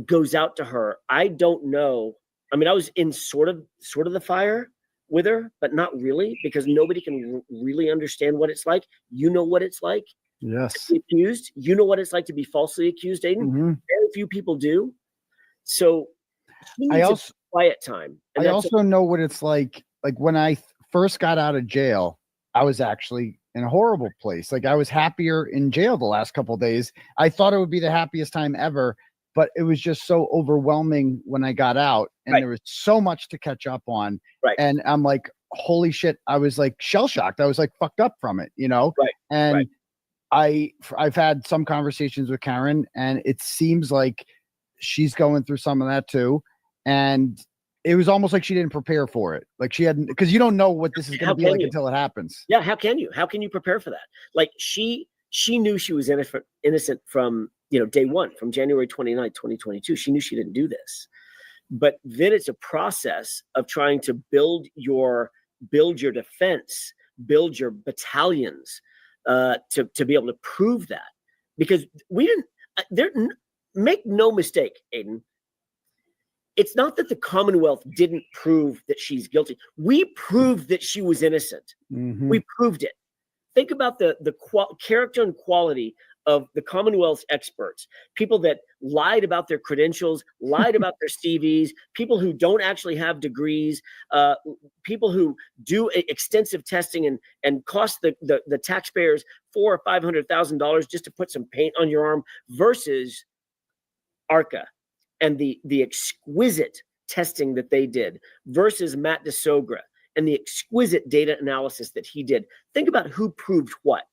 goes out to her. I don't know. I mean, I was in sort of the fire with her, but not really, because nobody can really understand what it's like. You know what it's like Yes. to be accused. You know what it's like to be falsely accused, Aiden. Mhm. Very few people do. So she I needs also a quiet time. And I that's also know what it's like. Like when I first got out of jail, I was actually in a horrible place. Like I was happier in jail the last couple of days. I thought it would be the happiest time ever, but it was just so overwhelming when I got out, and Right. there was so much to catch up on. Right. And I'm like, holy shit! I was like shell shocked. I was like fucked up from it, Right. And Right. I've had some conversations with Karen, and it seems like she's going through some of that too. And it was almost like she didn't prepare for it. Like she hadn't, because you don't know what this is going How to be can like you? until it happens. Yeah, how can you? How can you prepare for that? Like she knew she was innocent from day one, from January 29th, 2022. She knew she didn't do this. But then it's a process of trying to build your defense, build your battalions to be able to prove that. Because we didn't make no mistake, Aiden. It's not that the Commonwealth didn't prove that she's guilty. We proved that she was innocent. Mhm. We proved it. Think about the character and quality of the Commonwealth's experts, people that lied about their credentials, lied about their CVs, people who don't actually have degrees, people who do extensive testing and cost the taxpayers $400,000 or $500,000 just to put some paint on your arm, versus ARCA and the exquisite testing that they did, versus Matt DeSogra and the exquisite data analysis that he did. Think about who proved what.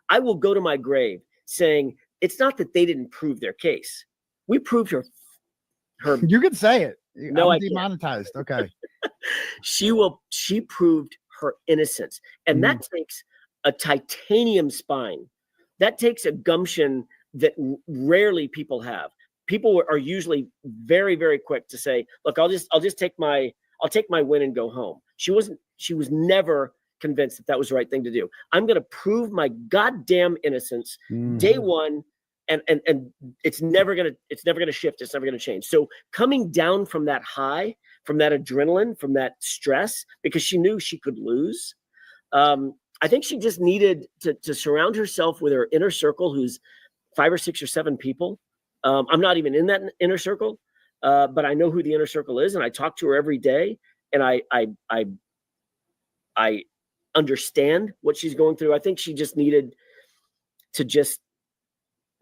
I will go to my grave saying it's not that they didn't prove their case. We proved her. You can say it. No, I'm I can't. demonetized. Okay. She proved her innocence. And that takes a titanium spine. That takes a gumption that rarely people have. People are usually very, very quick to say, look, I'll just take my win and go home. She was never convinced that was the right thing to do. I'm going to prove my goddamn innocence day one, and it's never gonna shift. It's never gonna change. So coming down from that high, from that adrenaline, from that stress, because she knew she could lose. I think she just needed to surround herself with her inner circle, who's 5 or 6 or 7 people. I'm not even in that inner circle, but I know who the inner circle is, and I talk to her every day, and I understand what she's going through. I think she just needed to just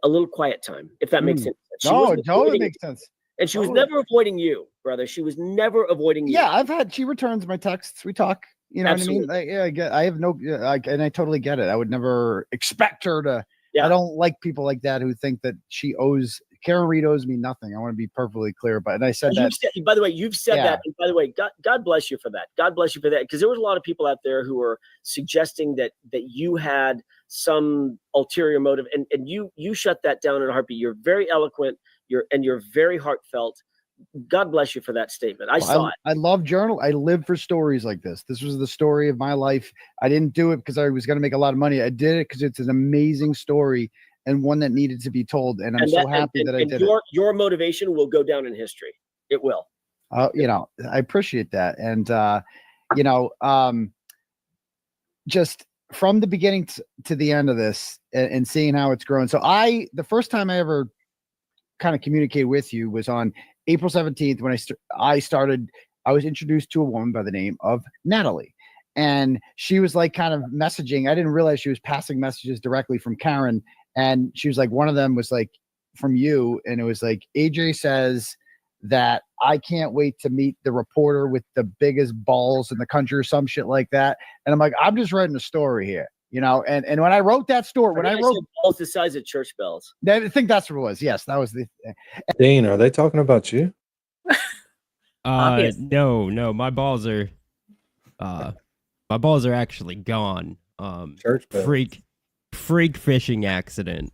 a little quiet time, if that makes sense. She No, wasn't it totally avoiding makes it. sense. And she was Totally. never avoiding you, brother. She was never avoiding you. Yeah, she returns my texts. We talk. You know Absolutely. what I mean? I have no, and I totally get it. I would never expect her to. Yeah. I don't like people like that who think that Karen Reed owes me nothing. I want to be perfectly clear. But I said that. By the way, you've said Yeah. that. And by the way, God bless you for that. God bless you for that. Because there was a lot of people out there who were suggesting that you had some ulterior motive, and you shut that down in a heartbeat. You're very eloquent. You're very heartfelt. God bless you for that statement. I saw it. I love journal. I live for stories like this. This was the story of my life. I didn't do it because I was going to make a lot of money. I did it because it's an amazing story and one that needed to be told. And I'm so happy that I did it. Your motivation will go down in history. It will. You know, I appreciate that. And, just from the beginning to the end of this and seeing how it's grown. So the first time I ever kind of communicated with you was on April 17th when I was introduced to a woman by the name of Natalie, and she was like kind of messaging. I didn't realize she was passing messages directly from Karen, and she was like, one of them was like from you, and it was like, AJ says that I can't wait to meet the reporter with the biggest balls in the country or some shit like that. And I'm like, I'm just writing a story here, you know? And when I wrote that story, when I wrote balls the size of church bells. I think that's what it was. Yes, that was the Dean, are they talking about you? Obvious. No, my balls are actually gone. Church bells. Freak fishing accident.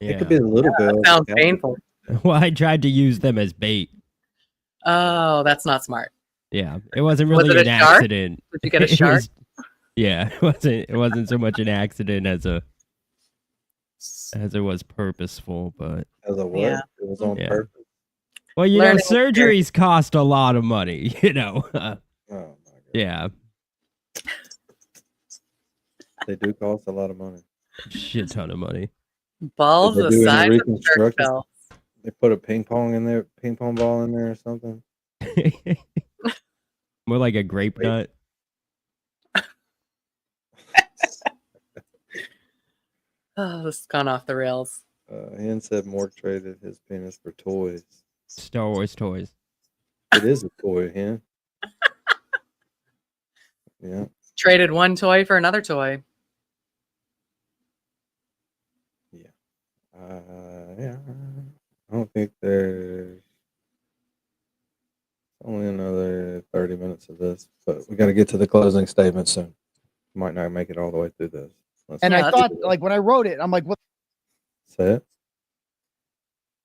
It Yeah. could be a little bit. Sounds painful. Well, I tried to use them as bait. Oh, that's not smart. Yeah, it wasn't Was really it an a shark? accident. Did you get a It shark? was- yeah, it wasn't so much an accident as it was purposeful, but As a what? Yeah. It was on Yeah. purpose. well, you Learning know, surgeries cost a lot of money, you know. Oh my god. Yeah, They do cost a lot of money. shit ton of money. Balls Did the they do any size of church reconstruction? bells. They put a ping pong ball in there or something. More like a grape nut. Oh, this has gone off the rails. Hen said Mork traded his penis for toys. Star Wars toys. It is a toy, Hen. Yeah. Traded one toy for another toy. Yeah. I don't think there's only another 30 minutes of this, but we got to get to the closing statement soon. Might not make it all the way through this. and Yeah, I that's thought like when I wrote it, I'm like, what? Say it.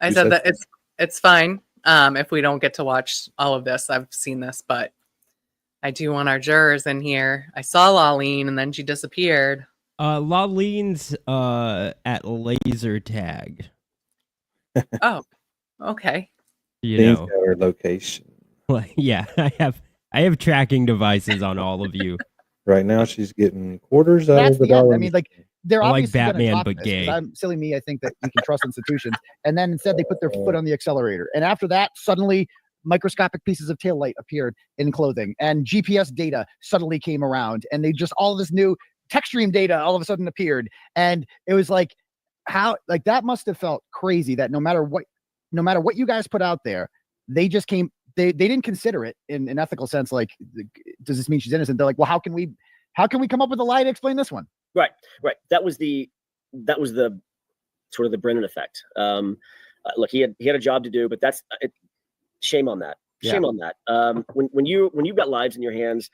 I You said said that it's fine if we don't get to watch all of this. I've seen this, but I do want our jurors in here. I saw Laleen and then she disappeared. Lalene's at laser tag. Oh, okay. You Dean's know, got her location. like, yeah, I have tracking devices on all of you. Right now, she's getting quarters out That's of the the end. dollar. I mean, like they're I like obviously gonna Batman, drop but this, 'cause gay. I'm silly me. I think that you can trust institutions, and then instead they put their foot on the accelerator, and after that, suddenly microscopic pieces of taillight appeared in clothing, and GPS data suddenly came around, and they just all this new tech stream data all of a sudden appeared, and it was like how like that must have felt crazy that no matter what you guys put out there, they just came. They didn't consider it in an ethical sense. Like, does this mean she's innocent? They're like, well, how can we come up with a lie to explain this one? Right. That was the sort of the Brennan effect. Look, he had a job to do, but that's it. Shame on that. Shame on that. When you've got lives in your hands,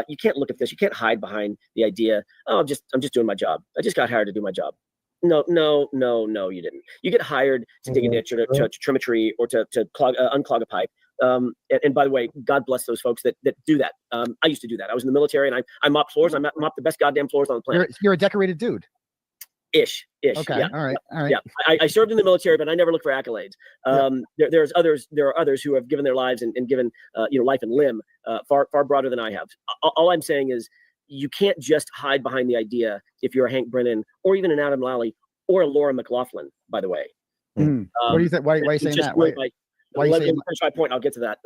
you can't look at this. You can't hide behind the idea. Oh, I'm just doing my job. I just got hired to do my job. No, you didn't. You get hired to dig a ditch or to trim a tree or to unclog a pipe. And by the way, God bless those folks that do that. I used to do that. I was in the military and I mopped floors. I mopped the best goddamn floors on the planet. You're a decorated dude. Ish. Okay. Yeah. All right. All right. Yeah, I served in the military, but I never looked for accolades. There are others who have given their lives and given life and limb far broader than I have. All I'm saying is you can't just hide behind the idea if you're a Hank Brennan or even an Adam Lally or a Laura McLaughlin, by the way. What do you think? Why are you saying that? Why are you let me saying? finish my point. I'll get to that.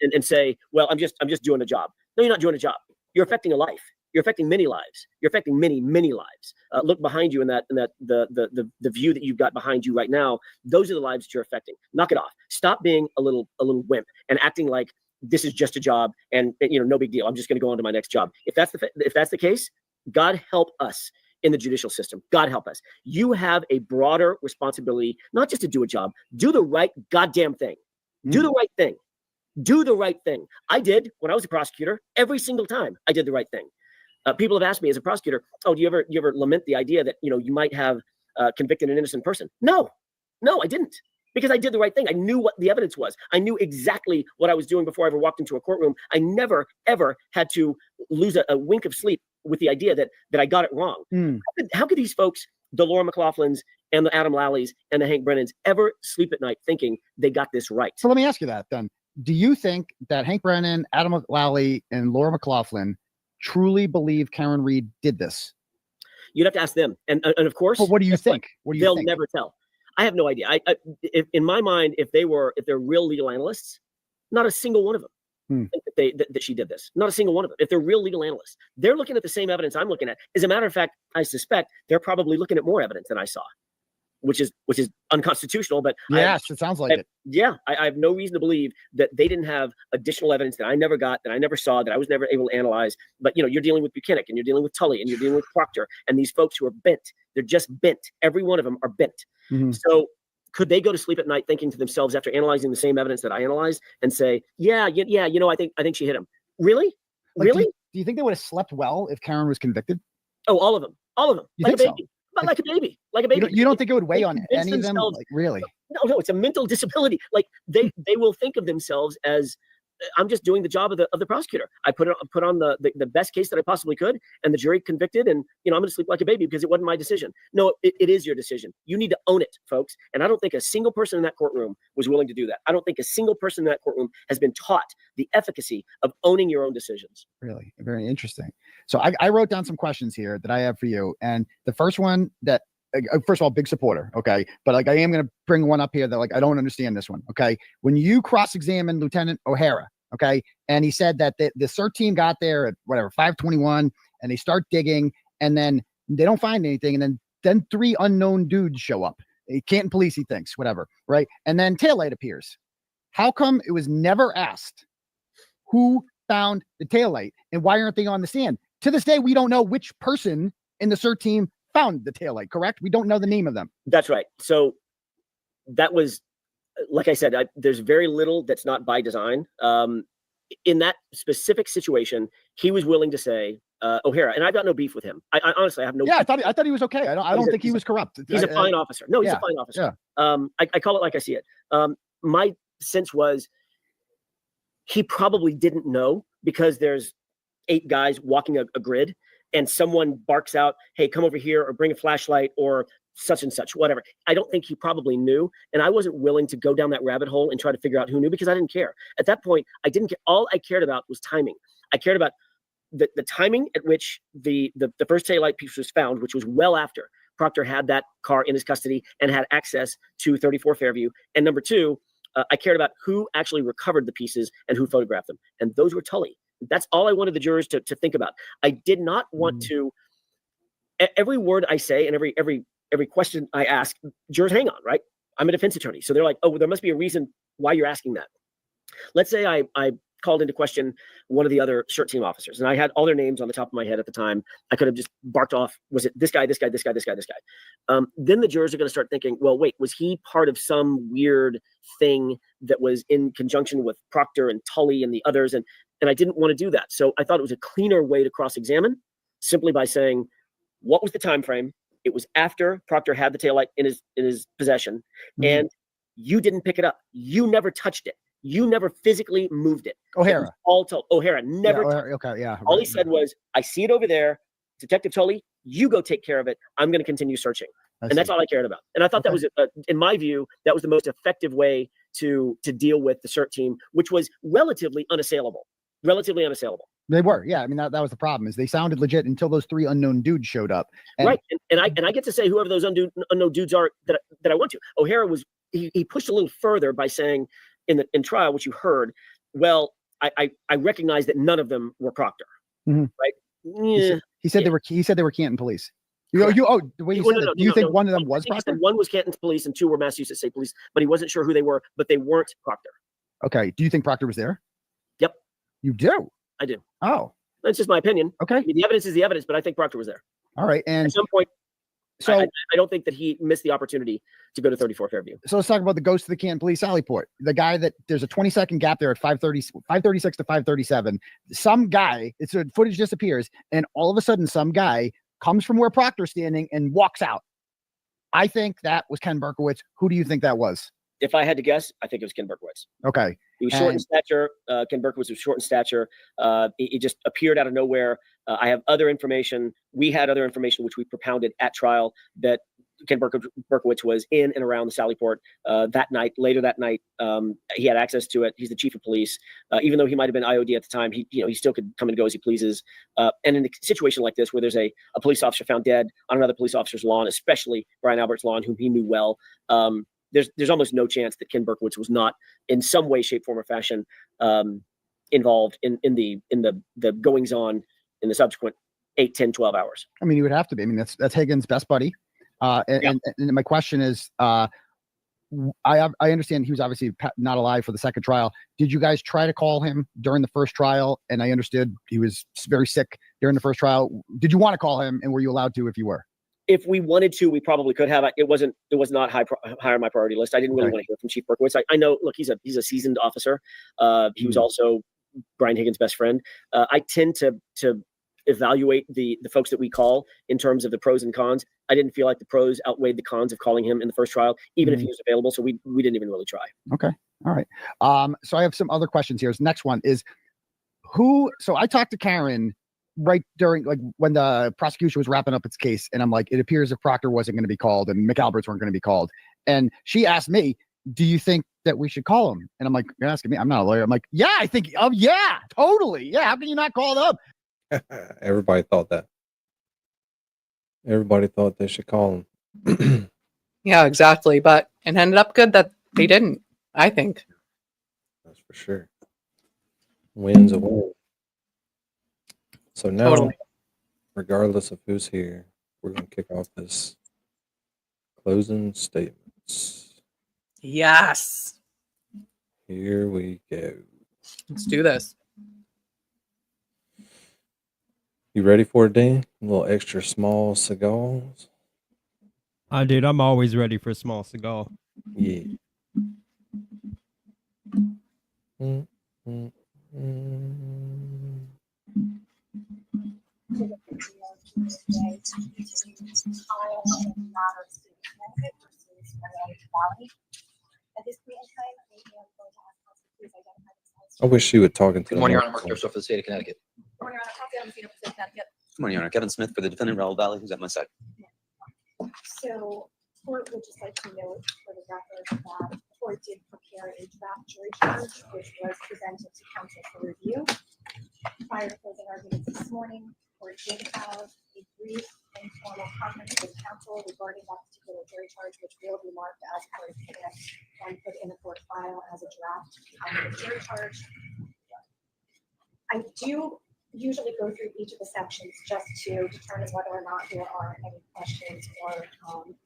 And say, well, I'm just doing a job. No, you're not doing a job. You're affecting a life. You're affecting many lives. You're affecting many lives. Look behind you in that the view that you've got behind you right now. Those are the lives that you're affecting. Knock it off. Stop being a little wimp and acting like this is just a job and no big deal. I'm just going to go on to my next job. If that's the case, God help us in the judicial system. God help us. You have a broader responsibility, not just to do a job. Do the right goddamn thing. Do the right thing. Do the right thing. I did when I was a prosecutor. Every single time I did the right thing. People have asked me as a prosecutor, "Oh, do you ever lament the idea that you might have convicted an innocent person?" No, I didn't, because I did the right thing. I knew what the evidence was. I knew exactly what I was doing before I ever walked into a courtroom. I never ever had to lose a wink of sleep with the idea that I got it wrong. How could these folks, the Laura McLaughlins and the Adam Lalleys and the Hank Brennans, ever sleep at night thinking they got this right? So let me ask you that then. Do you think that Hank Brennan, Adam Lally, and Laura McLaughlin truly believe Karen Reed did this? You'd have to ask them. And of course, but what do you think? They'll never tell. I have no idea. If in my mind, if they're real legal analysts, not a single one of them think that she did this. Not a single one of them. If they're real legal analysts, they're looking at the same evidence I'm looking at. As a matter of fact, I suspect they're probably looking at more evidence than I saw, which is unconstitutional. But yes, it sounds like it. Yeah, I have no reason to believe that they didn't have additional evidence that I never got, that I never saw, that I was never able to analyze. But you're dealing with Buchanan, and you're dealing with Tully, and you're dealing with Proctor, and these folks who are bent. They're just bent. Every one of them are bent. So could they go to sleep at night thinking to themselves after analyzing the same evidence that I analyzed and say, I think she hit him? Really? Really? Do you think they would have slept well if Karen was convicted? Oh, all of them. You Like a think baby. But like a baby. Like a baby. You don't think it would weigh on convince any of them? themselves- Like, really? No, it's a mental disability. Like they will think of themselves as, I'm just doing the job of the prosecutor. I put on the best case that I possibly could, and the jury convicted, and I'm going to sleep like a baby because it wasn't my decision. No, it is your decision. You need to own it, folks. And I don't think a single person in that courtroom was willing to do that. I don't think a single person in that courtroom has been taught the efficacy of owning your own decisions. Really? Very interesting. So I wrote down some questions here that I have for you. And the first one that, first of all, big supporter. Okay. But I am going to bring one up here that I don't understand this one. Okay. When you cross-examined Lieutenant O'Hara, okay, and he said that the CERT team got there at 5:21 and they start digging and then they don't find anything. And then 3 unknown dudes show up. Canton police, he thinks, whatever. Right. And then taillight appears. How come it was never asked who found the taillight and why aren't they on the stand? To this day, we don't know which person in the CERT team found the taillight, correct? We don't know the name of them. That's right. So that was, like I said, there's very little that's not by design. In that specific situation, he was willing to say, O'Hara, and I've got no beef with him. I honestly have no. Yeah, I thought he was okay. I don't think he was corrupt. He's a fine officer. No, he's a fine officer. Yeah. I call it like I see it. My sense was he probably didn't know because there's 8 guys walking a grid and someone barks out, "Hey, come over here," or "Bring a flashlight," or such and such, whatever. I don't think he probably knew. And I wasn't willing to go down that rabbit hole and try to figure out who knew because I didn't care. At that point, I didn't care. All I cared about was timing. I cared about the timing at which the first taillight piece was found, which was well after Proctor had that car in his custody and had access to 34 Fairview. And number 2, I cared about who actually recovered the pieces and who photographed them. And those were Tully. That's all I wanted the jurors to think about. I did not want to, every word I say and every question I ask, jurors hang on, right? I'm a defense attorney. So they're like, oh, well, there must be a reason why you're asking that. Let's say I called into question one of the other CERT team officers, and I had all their names on the top of my head at the time. I could have just barked off, was it this guy, this guy, this guy, this guy, this guy? Then the jurors are going to start thinking, well, wait, was he part of some weird thing that was in conjunction with Proctor and Tully and the others? And I didn't want to do that. So I thought it was a cleaner way to cross-examine simply by saying, what was the time frame? It was after Proctor had the taillight in his possession, and you didn't pick it up. You never touched it. You never physically moved it. O'Hara. All told. O'Hara never. Yeah, okay, yeah. All he said was, "I see it over there. Detective Tully, You go take care of it. I'm going to continue searching. I And that's see. all I cared about. And I thought that Okay. was, in my view, that was the most effective way to deal with the CERT team, which was relatively unassailable. Relatively unassailable. They were, yeah. I mean, that was the problem, is they sounded legit until those 3 unknown dudes showed up. And Right. And I get to say whoever those unknown dudes are that I want to. O'Hara was, he pushed a little further by saying in trial, which you heard, well, I recognize that none of them were Proctor. Mhm. Right. he said Yeah. he said they were Canton police. Correct. The way you Well, said that, do you think one of them was I think he said Proctor? one was Canton Police and 2 were Massachusetts State Police, but he wasn't sure who they were, but they weren't Proctor. Okay. Do you think Proctor was there? Yep. You do? I do. Oh, That's just my opinion. okay. I mean, the evidence is the evidence, but I think Proctor was there. All right. And At some point, so, I don't think that he missed the opportunity to go to 34 Fairview. so let's talk about the ghost of the Canton Police Sallyport. The guy that there's a 20-second gap there at 5:36 to 5:37. Some guy, it's footage disappears, and all of a sudden, some guy comes from where Proctor's standing and walks out. I think that was Ken Berkowitz. Who do you think that was? If I had to guess, I think it was Ken Berkowitz. Okay. He was short in And- stature. Ken Berkowitz was short in stature. He just appeared out of nowhere. I have other information. We had other information which we propounded at trial that Ken Berkowitz was in and around the Sallyport that night. Later that night, he had access to it. He's the chief of police. Even though he might have been IOD at the time, he still could come and go as he pleases. And in a situation like this, where there's a police officer found dead on another police officer's lawn, especially Brian Albert's lawn, whom he knew well, there's almost no chance that Ken Berkowitz was not in some way, shape, form, or fashion involved in the goings on in the subsequent 8, 10, 12 hours. I mean, you would have to be. I mean, that's Higgins' best buddy. And my question is, I understand he was obviously not alive for the second trial. Did you guys try to call him during the first trial? And I understood he was very sick during the first trial. Did you want to call him, and were you allowed to if you were? If we wanted to, we probably could have. It was not high on my priority list. I didn't really want to hear from Chief Berkowitz. I know. Look, he's a seasoned officer. He was also Brian Higgins' best friend. I tend to evaluate the folks that we call in terms of the pros and cons. I didn't feel like the pros outweighed the cons of calling him in the first trial, even if he was available. So we didn't even really try. Okay. All right. So I have some other questions here. This next one is so I talked to Karen right during, like, when the prosecution was wrapping up its case, and I'm like, it appears if Proctor wasn't going to be called and McAlberts weren't going to be called. And she asked me, do you think that we should call him? And I'm like, you're asking me, I'm not a lawyer. I'm like, yeah, I think, yeah, totally. Yeah. How can you not call them? Everybody thought that. Everybody thought they should call him. Yeah, exactly. But it ended up good that they didn't, I think. That's for sure. Win's a win. So now, Totally. regardless of who's here, we're going to kick off this closing statements. Yes. Here we go. Let's do this. You ready for it, Dan? A little extra small cigars? Dude, I'm always ready for a small cigar. Yeah. Mm, mm, mm. I wish she would talk into Good the morning, Your Honor. microphone. Mark Joseph for the state of Connecticut. Good morning, Your Honor. Coffee, I'm Cedar Pacific, Connecticut. Good morning, Your Honor. Kevin Smith for the defendant, Raul Valley, who's at my side. So, court would just like to note for the record that the court did prepare a draft jury charge, which was presented to counsel for review. Prior to closing arguments this morning, court did have a brief informal conference with counsel regarding that particular jury charge, which will be marked as part of the and put in the court file as a draft jury charge. I do usually go through each of the sections just to determine whether or not there are any questions or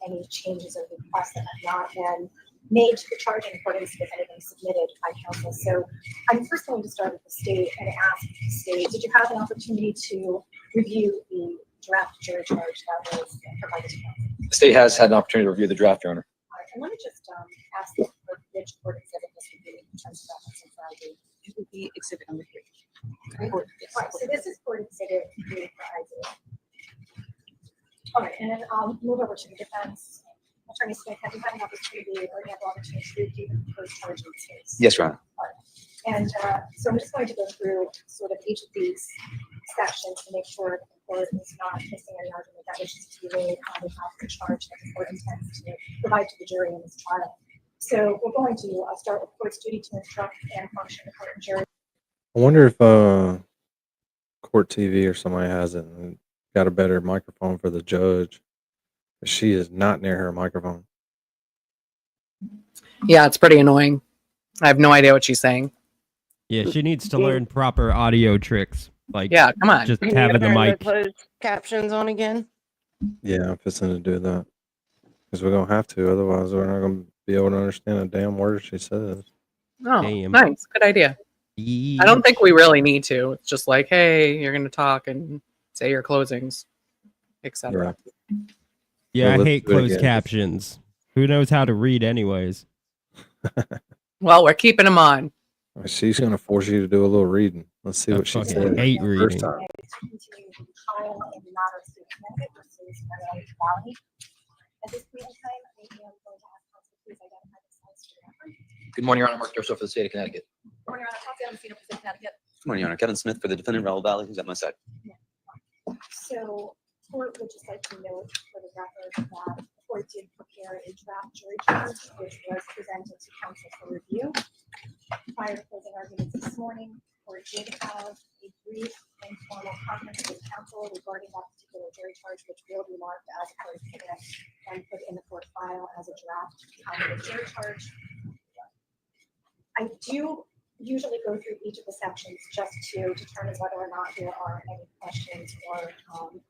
any changes or requests that have not been made to the charge in accordance with anything submitted by counsel. So I'm first going to start with the state and ask the state, did you have an opportunity to review the draft jury charge that was provided to counsel? The state has had an opportunity to review the draft, Your Honor. All right, and let me just ask the court which court exhibit this would be in terms of reference and for ID. It would be exhibit number 3. All right, so this is court exhibit 3 for ID. All right, and then I'll move over to the defense. Attorney Smith, have you had an opportunity or you have an opportunity to review the first charge in this case? Yes, Your Honor. And so I'm just going to go through sort of each of these section to make sure that the court is not missing any argument that wishes to be made on behalf of the charge that the court intends to provide to the jury in this trial. So we're going to start with court's duty to instruct and function the court and jury. I wonder if Court TV or somebody has it and got a better microphone for the judge. She is not near her microphone. Yeah, it's pretty annoying. I have no idea what she's saying. Yeah, she needs to learn proper audio tricks. Like, Yeah, come on. just Can you having the turn mic. closed captions on again? Yeah, I'm fixing to do that because we're gonna have to. Otherwise, we're not gonna be able to understand a damn word she says. Oh, Damn. nice. Good idea. I don't think we really need to. It's just like, hey, you're going to talk and say your closings, etc. Right. Yeah, Well, I let's hate do it closed again. captions. Who knows how to read, anyways? Well, we're keeping them on. She's gonna force you to do a little reading. Let's see I what she fucking said hate first reading. time. Continue the trial in the matter of State Connecticut versus Maryland Valley. At this point in time, I am going to ask counsel please identify themselves for the record. Good morning, Your Honor. Mark Durso for the state of Connecticut. Morning, Your Honor. Copy on the scene of Connecticut. Good morning, Your Honor. Kevin Smith for the defendant, Raul Valley, who's at my side. So, court would just like to note for the record that the court did prepare a draft jury charge, which was presented to counsel for review. Prior to closing arguments this morning, court did have a brief informal conference with counsel regarding that particular jury charge, which will be marked as part of the and put in the court file as a draft of jury charge. I do usually go through each of the sections just to determine whether or not there are any questions or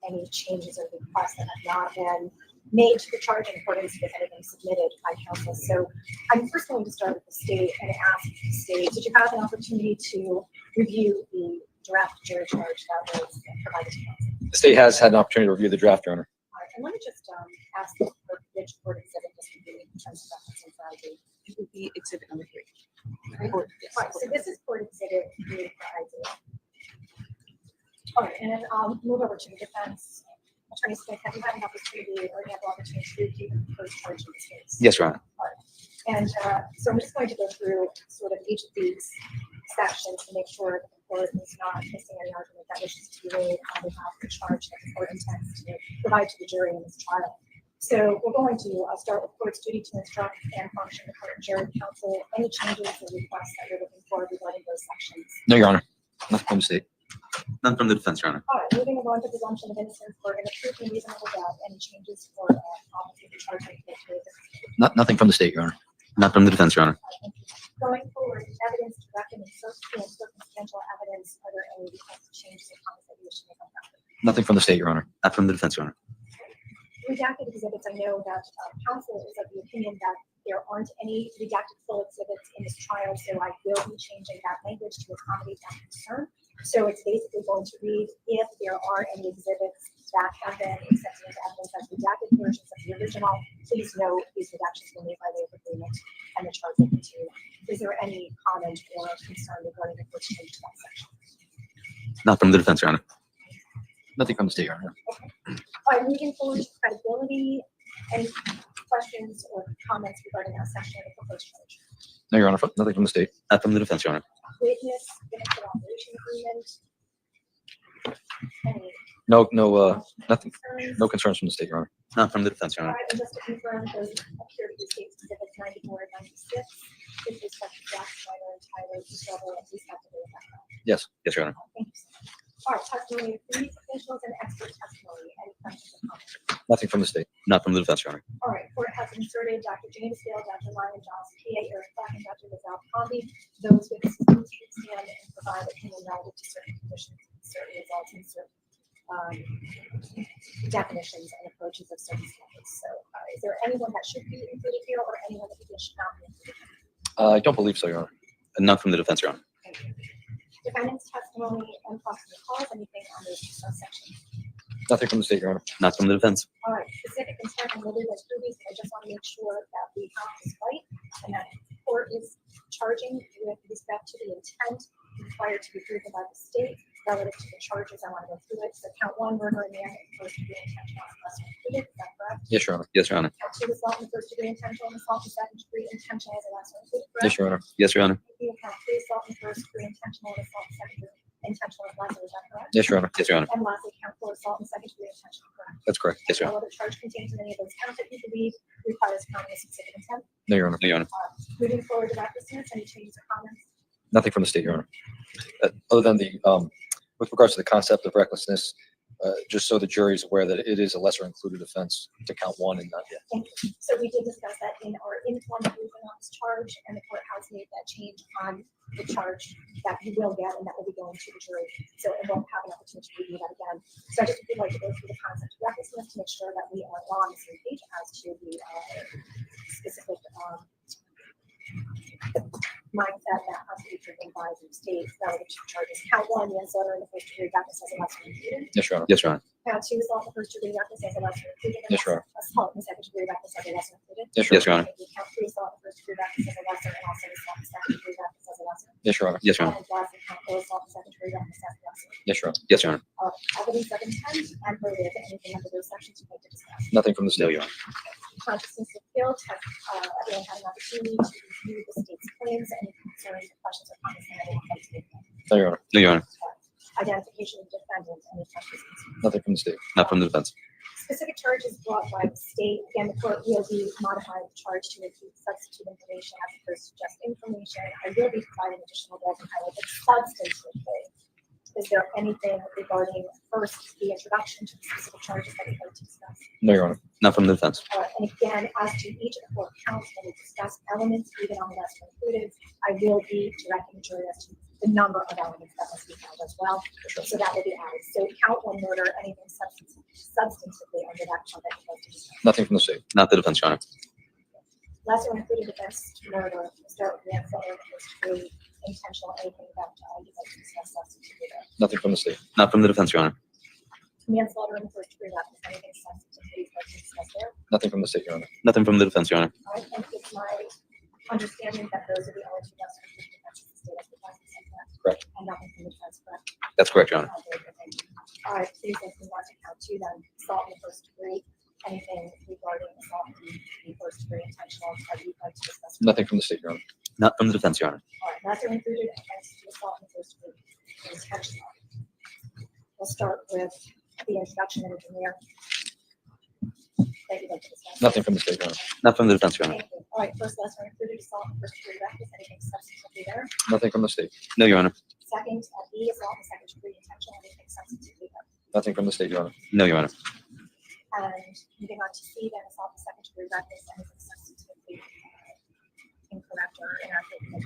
any changes or requests that have not been made to the charge in accordance with anything submitted by counsel. So I'm first going to start with the state and ask the state, did you have an opportunity to review the draft jury charge that was provided to counsel? The state has had an opportunity to review the draft, Your Honor. All right, and let me just ask the clerk which court exhibit this would be in terms of reference and for ID. It would be exhibit number 3. Right? Court, yes. All right, so this is court exhibit 3 for ID. All right, and then I'll move over to the defense. Attorney Smith, have you had an opportunity or ample opportunity to review the first charge in this case? Yes, Your Honor. And so I'm just going to go through sort of each of these sections to make sure that the court is not missing any argument that wishes to be made on behalf of the charge that the court intends to provide to the jury in this trial. So we're going to start with court's duty to instruct and function the court and jury counsel. Any changes or requests that you're looking for regarding those sections? No, Your Honor. Nothing from the state. None from the defense, Your Honor. All right, moving on to presumption of innocence for an approved and reasonable doubt. Any changes for comments with the charge of Nothing from the state, Your Honor. Not from the defense, Your Honor. Going forward, evidence to recommend circumstantial evidence. Are there any requests, changes, or comments that you wish to make on that? Nothing from the state, Your Honor. Not from the defense, Your Honor. Redacted exhibits, I know that counsel is of the opinion that there aren't any redacted full exhibits in this trial, so I will be changing that language to accommodate that concern. So it's basically going to read, if there are any exhibits that have been accepted into evidence as redacted versions of the original, please note these redactions were made by way of agreement and the charge will continue. Is there any comment or concern regarding the first change to that section? Not from the defense, Your Honor. Nothing from the state, Your Honor. Okay. All right, moving forward to credibility, any questions or comments regarding that section of the proposed charge? No, Your Honor. Nothing from the state. Not from the defense, Your Honor. Witness, benefit operation agreement. Any No, nothing. concerns? No concerns from the state, Your Honor. Not from the defense, Your All Honor. right, and just to confirm, those appear to be states exhibits 94 and 96, with respect to Jack Schneider and Tyler Discover and respectively. Yes, yes, Your Honor. Thank you. All right, testimony of police officials and expert testimony. Any questions or comments? Nothing from the state. Not from the defense, Your Honor. All right, court has inserted Dr. James Gale, Dr. Ryan Johnson, PA Eric Black, and Dr. Rizal Combi. Those witnesses please stand and provide opinion relative to certain conditions, certain results, and certain definitions and approaches of certain standards. So is there anyone that should be included here or anyone that should not be included? I don't believe so, Your Honor. And not from the defense, Your Honor. Thank you. Defendant's testimony and proximate cause, anything on those subsections? Nothing from the state, Your Honor. Not from the defense. All right, specific intent and motive as previous, I just want to make sure that we have this right and that the court is charging with respect to the intent required to be proven by the state relative to the charges. I want to go through it. So count 1, murder in the end, first degree intentional lesser included. Is that correct? Yes, Your Honor. Yes, Your Honor. Count 2, assault in first degree intentional and assault in second degree intentional as a lesser included. Yes, Correct? Your Honor. Yes, Your Honor. Count 3, assault in first degree intentional and assault in second degree intentional and lesser, is that correct? Yes, Your Honor. Yes, Your Honor. And lastly, count for assault and second degree intentional, correct? That's correct. Yes, Your No Honor. other charge contained in any of those counts that you believe requires counting a specific intent. No, Your Honor. No, Your Honor. Moving forward to recklessness, any changes or comments? Nothing from the state, Your Honor. Other than the, with regards to the concept of recklessness, just so the jury is aware that it is a lesser included offense to count one and not yet. Thank you. So we did discuss that in our informal briefing on this charge, and the court has made that change on the charge that you will get, and that will be going to the jury. So it won't have an opportunity to review that again. So I just would like to go through the concept of recklessness to make sure that we are on the same page as to the specific mindset that has to be driven by the state relative to charges. Count one, manslaughter in the first degree, reckless as a lesser included. Yes, Your Honor. Yes, Your Honor. Count two, assault in the first degree, reckless as a lesser included. and Yes, Your Honor. Assault in the second degree, reckless as a lesser included. Yes, Your Honor. Count three, assault in the first degree, reckless as a lesser, and also assault in the second degree, reckless as a lesser. Yes, Your Honor. Yes, Your Honor. And lastly, count four, assault in the second degree, reckless as a lesser. Yes, Your Honor. Yes, Your Honor. Evidence of intent and motive, anything under those sections you'd like to discuss. Nothing from the state, Your Honor. Consciousness of guilt, has everyone had an opportunity to review the state's claims, any concerns, questions, or comments that anyone would like to make? No, Your Honor. No, Your Honor. Identification of defendant, any questions? Nothing from the state. Not from the defense. Specific charges brought by the state, again, the court will be modifying the charge to include substitute information as opposed to just information. I will be providing additional red and highlight, but substantively, is there anything regarding first the introduction to the specific charges that you'd like to discuss? No, Your Honor. Not from the defense. And again, as to each of the four counts, when we discuss elements, even on the lesser included, I will be directing the jury as to the number of elements that must be found as well. So that will be added. So count one murder, anything substantively under that count that you'd like to discuss. Nothing from the state. Not the defense, Your Honor. Lesser included offense murder, start with manslaughter, first degree, intentional, anything that you'd like to discuss substantively there. Nothing from the state. Not from the defense, Your Honor. Manslaughter in the first degree, reckless, anything substantively you'd like to discuss there. Nothing from the state, Your Honor. Nothing from the defense, Your Honor. I think it's my understanding that those are the only two lesser included offenses the state has provided, is that correct? Correct. And nothing from the defense, correct? That's correct, Your Honor. Very good, thank you. All right, please, if we want to count two, then assault in the first degree, anything regarding assault in the first degree intentional, that you'd like to discuss? Nothing from the state, Your Honor. Not from the defense, Your Honor. All right, lesser included offense to assault in the first degree intentional. We'll start with the introduction of the engineer. That you'd like to discuss? Nothing from the state, Your Honor. Not from the defense, Your Honor. Thank you. All right, first lesser included assault in the first degree reckless, anything substantively there? Nothing from the state. No, Your Honor. Second, B, assault in the second degree intentional, anything substantively there? Nothing from the state, Your Honor. No, Your Honor. And moving on to C, then assault in the second degree reckless, anything substantively incorrect or inaccurate.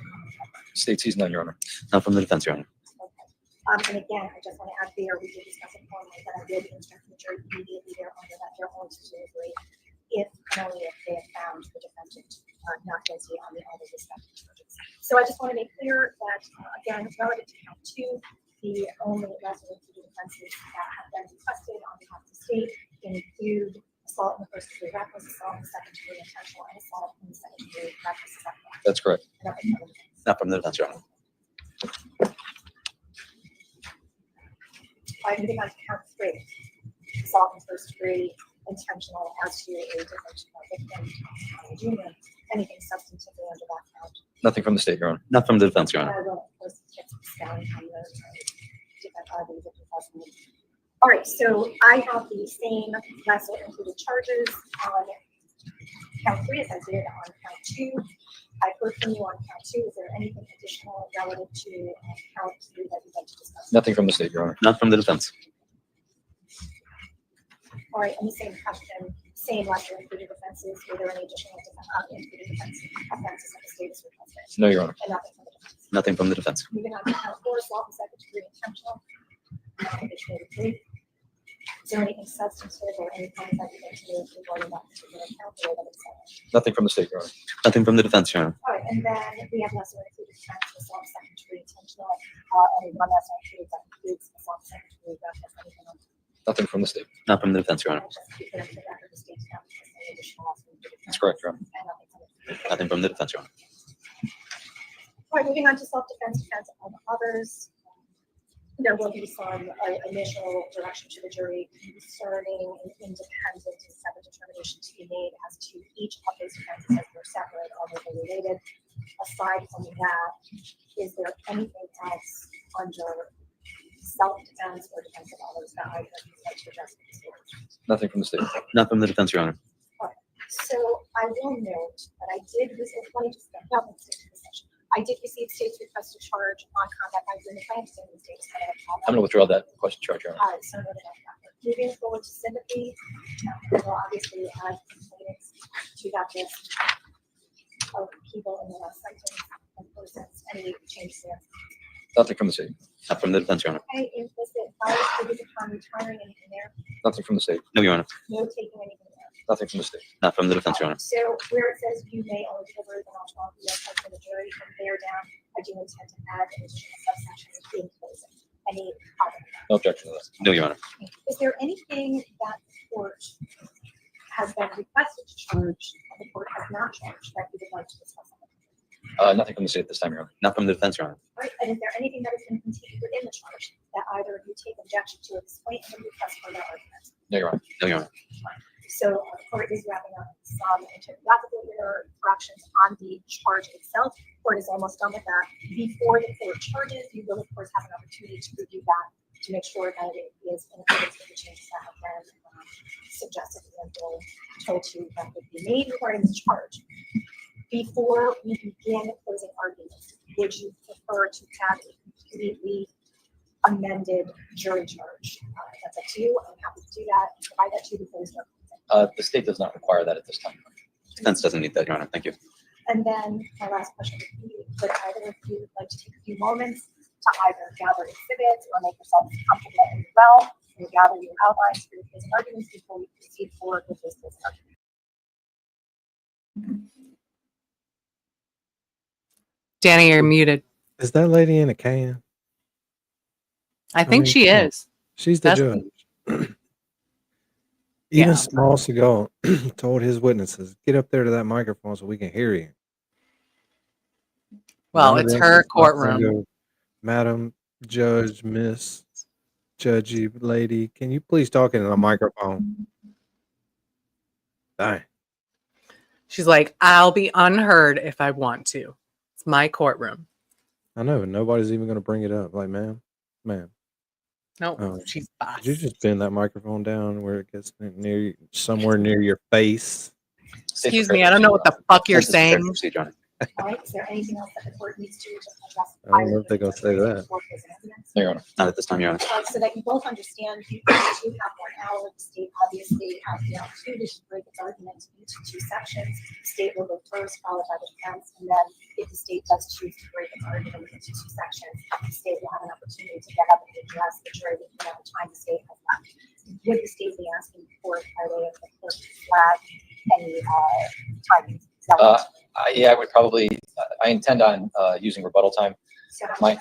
State sees none, Your Honor. Not from the defense, Your Honor. Okay. And again, I just want to add there, we did discuss it formally, that I will be instructing the jury immediately there under that they're going to agree if and only if they have found the defendant not guilty on the other respective charges. So I just want to make clear that, again, relative to count two, the only lesser included offenses that have been requested on behalf of the state include assault in the first degree reckless, assault in the second degree intentional, and assault in the second degree reckless. Is that correct? That's correct. Nothing from the defense. Not from the defense, Your Honor. All right, moving on to count three, assault in first degree intentional as to a different victim, junior, anything substantively under that count. Nothing from the state, Your Honor. Not from the defense, Your And Honor. I will, of course, get down on the different victim testimony. All right, so I have the same lesser included charges on count three as I did on count two. I've heard from you on count two. Is there anything additional relative to count three that you'd like to discuss? Nothing from the state, Your Honor. Not from the defense. All right, and the same question, same lesser included offenses. Were there any additional included offenses that the state has requested? No, Your Honor. And nothing from the defense. Nothing from the defense. Moving on to count four, assault in second degree intentional. Additional degree. Is there anything substantive or any comments that you'd like to make regarding that particular count or that it's set? Nothing from the state, Your Honor. Nothing from the defense, Your Honor. All right, and then we have lesser included offense, assault in second degree intentional, and one lesser included that includes assault in second degree reckless, anything else? Nothing from the state. Not from the defense, Your Honor. And just to be clear, for the record, the state's not requesting any additional lesser included That's correct, Your Honor. offenses, and nothing from the defense. Nothing from the defense, Your Honor. All right, moving on to self-defense, defense of others. There will be some initial direction to the jury concerning an independent and separate determination to be made as to each of those defenses as they're separate or they're related. Aside from that, is there anything else under self-defense or defensive hours that either of you would like to address in this board? Nothing from the state. Not from the defense, Your Honor. So I will note that I did receive, let me just, no, let's stick to the session. I did receive state's request to charge on combat by agreement. I understand the state's kind of I'm going to withdraw that question charge, Your Honor. So noted on that. Moving forward to sympathy, we will obviously add complaints to that list of people in the last sentence and persons. Any changes there? Nothing from the state. Not from the defense, Your Honor. Okay, implicit bias figures upon retiring, anything there? Nothing from the state. No, Your Honor. No taking anything there. Nothing from the state. Not from the defense, Your Honor. So where it says you may only deliver the not the to the jury, from there down, I do intend to add an additional subsection in closing. Any comment? No objection to that. No, Your Honor. Is there anything that the court has been requested to charge, and the court has not charged, that you would like to discuss? Nothing from the state this time, Your Honor. Not from the defense, Your Honor. Right, and is there anything that has been contained within the charge that either of you take objection to at this point and request for that argument? No, Your Honor. No, Your Honor. So the court is wrapping up some intergraphical corrections on the charge itself. Court is almost done with that. Before the court charges, you will of course have an opportunity to review that to make sure that it is in accordance with the changes that have been suggested and been told to that would be made regarding the charge. Before we begin closing arguments, would you prefer to have a completely amended jury charge? That's up to you. I'm happy to do that. Provide that to you before we start. The state does not require that at this time. Defense doesn't need that, Your Honor. Thank you. And then my last question would be, would either of you like to take a few moments to either gather exhibits or make yourselves comfortable as well and gather your outlines for your closing arguments before we proceed forward with this closing argument? Danny, you're muted. Is that lady in a can? I think mean, she is. She's the That's- judge. Even Yeah. Small Seagal told his witnesses, get up there to that microphone so we can hear you. Well, None of it's them her just walk and courtroom. go, Madam Judge, Miss Judgy lady, can you please talk into the microphone? Dang. She's like, I'll be unheard if I want to. It's my courtroom. I know, nobody's even going to bring it up. Like, ma'am, No, Oh. she's boss. could you just bend that microphone down where it gets near, somewhere near your face? Excuse me, I don't know what the fuck you're saying. Proceed, Your Honor. All right, is there anything else that the court needs to just address? I don't know if they're gonna say that. before closing arguments? No, Your Honor. Not at this time, Your Honor. So that you both understand, you do have 1 hour. The state obviously has the opportunity to break its argument into 2 sections. The state will go first, followed by the defense, and then if the state does choose to break its argument into 2 sections, the state will have an opportunity to get up and address the jury within the time the state has left. Would the state be asking for, by way of the clerk, to flag any timings? Yeah, I would probably, I intend on using rebuttal time. So I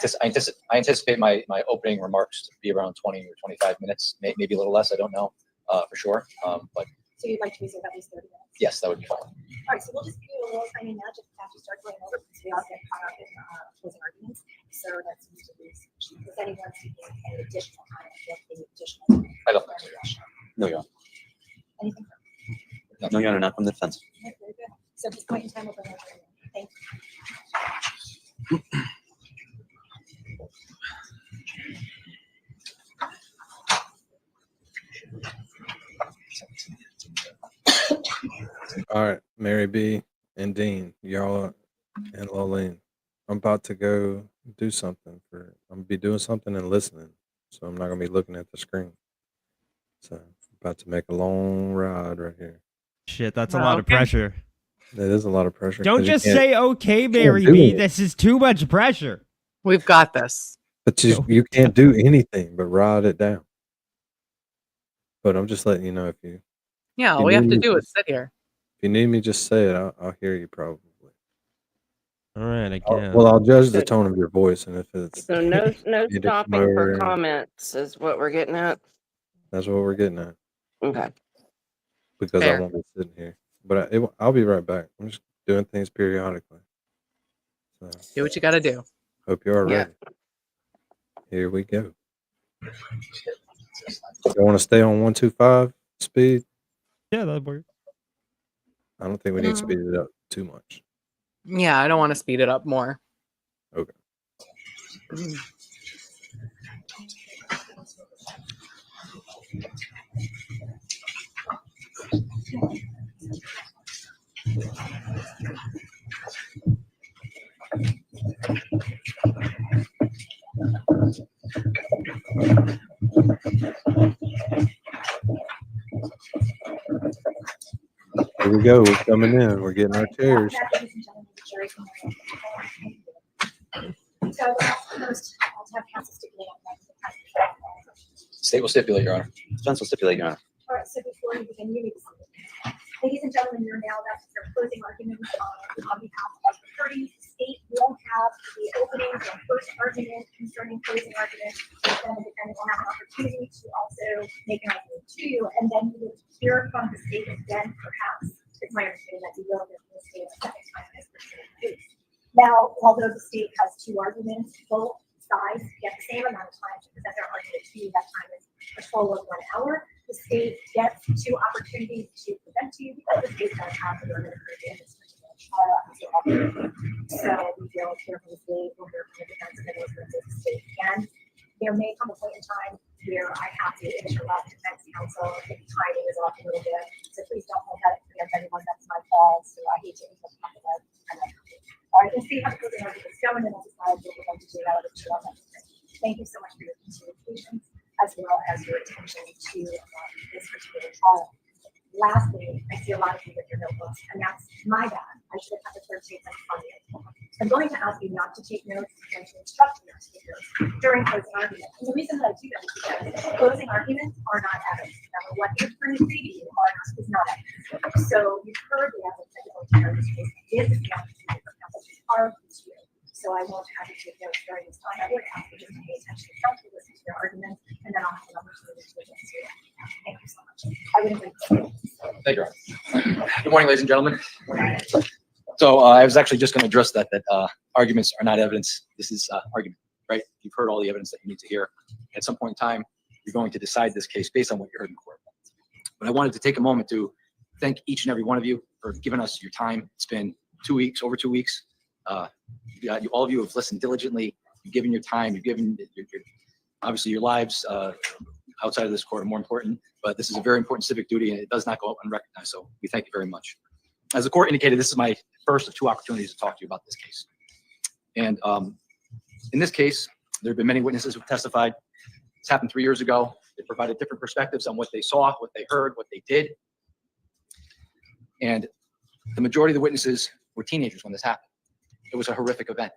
anticipate my opening remarks to be around 20 or 25 minutes, maybe a little less, I don't know for sure. But So you'd like to reserve at least 30 minutes? yes, that would be fine. All right, so we'll just do a little tiny nudge after you start going over, because we all get caught up in closing arguments. So that seems to be, does anyone seeking any additional time, any additional? I don't think so. No, Your Honor. Anything? No, Your Honor, not from the defense. Okay, very good. So at this point in time, we'll bring our jury in. Thank you. All right, Mary B. and Dean, y'all and Lolene. I'm about to go do something I'm gonna be doing something and listening. So I'm not gonna be looking at the screen. So I'm about to make a long ride right here. Shit, that's a lot of pressure. That is a lot of pressure. Don't 'cause you just can't- say okay, Mary do B. it. This is too much pressure. We've got this. But you can't do anything but ride it down. But I'm just letting you know if you Yeah, all You we have need to me do to- is sit here. if you need me, just say it. I'll hear you probably. All right, I I'll- guess. Well, I'll judge the tone of your voice, and if it's So no Need to stopping come over for and- comments is what we're getting at. that's what we're getting at. Okay. Because Fair. I won't be sitting here. But I'll be right back. I'm just doing things periodically. So Do what you got to do. hope you are Yeah. ready. Here we go. You want to stay on 125 speed? Yeah, that works. I don't think we need to speed it up too much. Yeah, I don't want to speed it up more. Okay. Here we go. We're coming in. We're getting our chairs. Ladies and gentlemen, the jury can hear you. So first, I'll have counsel stipulate on that. State will stipulate, Your Honor. Defense will stipulate, Your Honor. All right, so before you begin, you need to say, ladies and gentlemen, you're now about to start closing arguments on behalf of the parties. The state will have the opening and first argument concerning closing argument. Then the defendant will have an opportunity to also make an argument to you, and then you will hear from the state again, perhaps. It's my understanding that you will hear from the state a second time as the case. Now, although the state has two arguments, both sides get the same amount of time to present their argument to you. That time is a total of 1 hour. The state gets 2 opportunities to present to you because the state does have the burden of proof in this particular trial. So we will hear from the state, we'll hear from the defense, and then we'll hear from the state. And there may come a point in time where I have to interrupt defense counsel if timing is off a little bit. So please don't hold that against anyone. That's my fault. So I hate to interrupt that. All right, we'll see how the closing argument is going, and we'll decide what we're going to do out of the 2 hours. Thank you so much for your continued patience, as well as your attention to this particular trial. Lastly, I see a lot of you with your notebooks, and that's my bad. I should have had the clerk take them from you. I'm going to ask you not to take notes and to instruct you not to take notes during closing arguments. And the reason that I do that is because closing arguments are not evidence. Now, what your attorney say to you is not evidence. So you've heard the evidence that you're going to hear in this case. It is the opportunity for counsel to argue to you. So I won't have you take notes during this time. I would ask you just to pay attention to counsel, listen to your arguments, and then I'll have an opportunity to listen to you. Thank you so much. I would invite you. Thank you, Your Honor. Good morning, ladies and gentlemen. So I was actually just going to address that arguments are not evidence. This is argument, right? You've heard all the evidence that you need to hear. At some point in time, you're going to decide this case based on what you heard in court. But I wanted to take a moment to thank each and every one of you for giving us your time. It's been 2 weeks, over 2 weeks. All of you have listened diligently. You've given your time. You've given obviously your lives outside of this court are more important. But this is a very important civic duty, and it does not go unrecognized. So we thank you very much. As the court indicated, this is my first of 2 opportunities to talk to you about this case. And in this case, there have been many witnesses who testified. This happened 3 years ago. They provided different perspectives on what they saw, what they heard, what they did. And the majority of the witnesses were teenagers when this happened. It was a horrific event.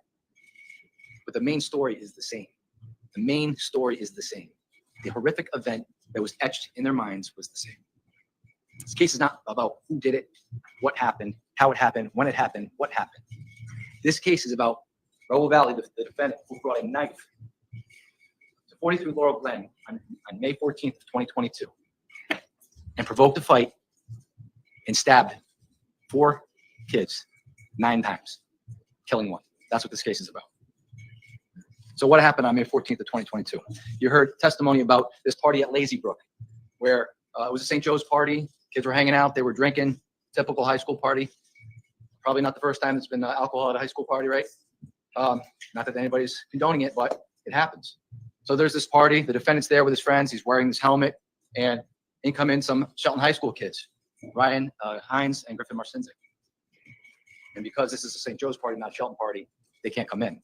But the main story is the same. The main story is the same. The horrific event that was etched in their minds was the same. This case is not about who did it, what happened, how it happened, when it happened, what happened. This case is about Raul Valley, the defendant, who brought a knife to 43 Laurel Glen on May 14th of 2022 and provoked a fight and stabbed 4 kids 9 times, killing 1. That's what this case is about. So what happened on May 14th of 2022? You heard testimony about this party at Lazy Brook, where it was a St. Joe's party. Kids were hanging out. They were drinking. Typical high school party. Probably not the first time there's been alcohol at a high school party, right? Not that anybody's condoning it, but it happens. So there's this party. The defendant's there with his friends. He's wearing this helmet. And in come in some Shelton High School kids, Ryan Hines and Griffin Marcinzik. And because this is a St. Joe's party, not a Shelton party, they can't come in.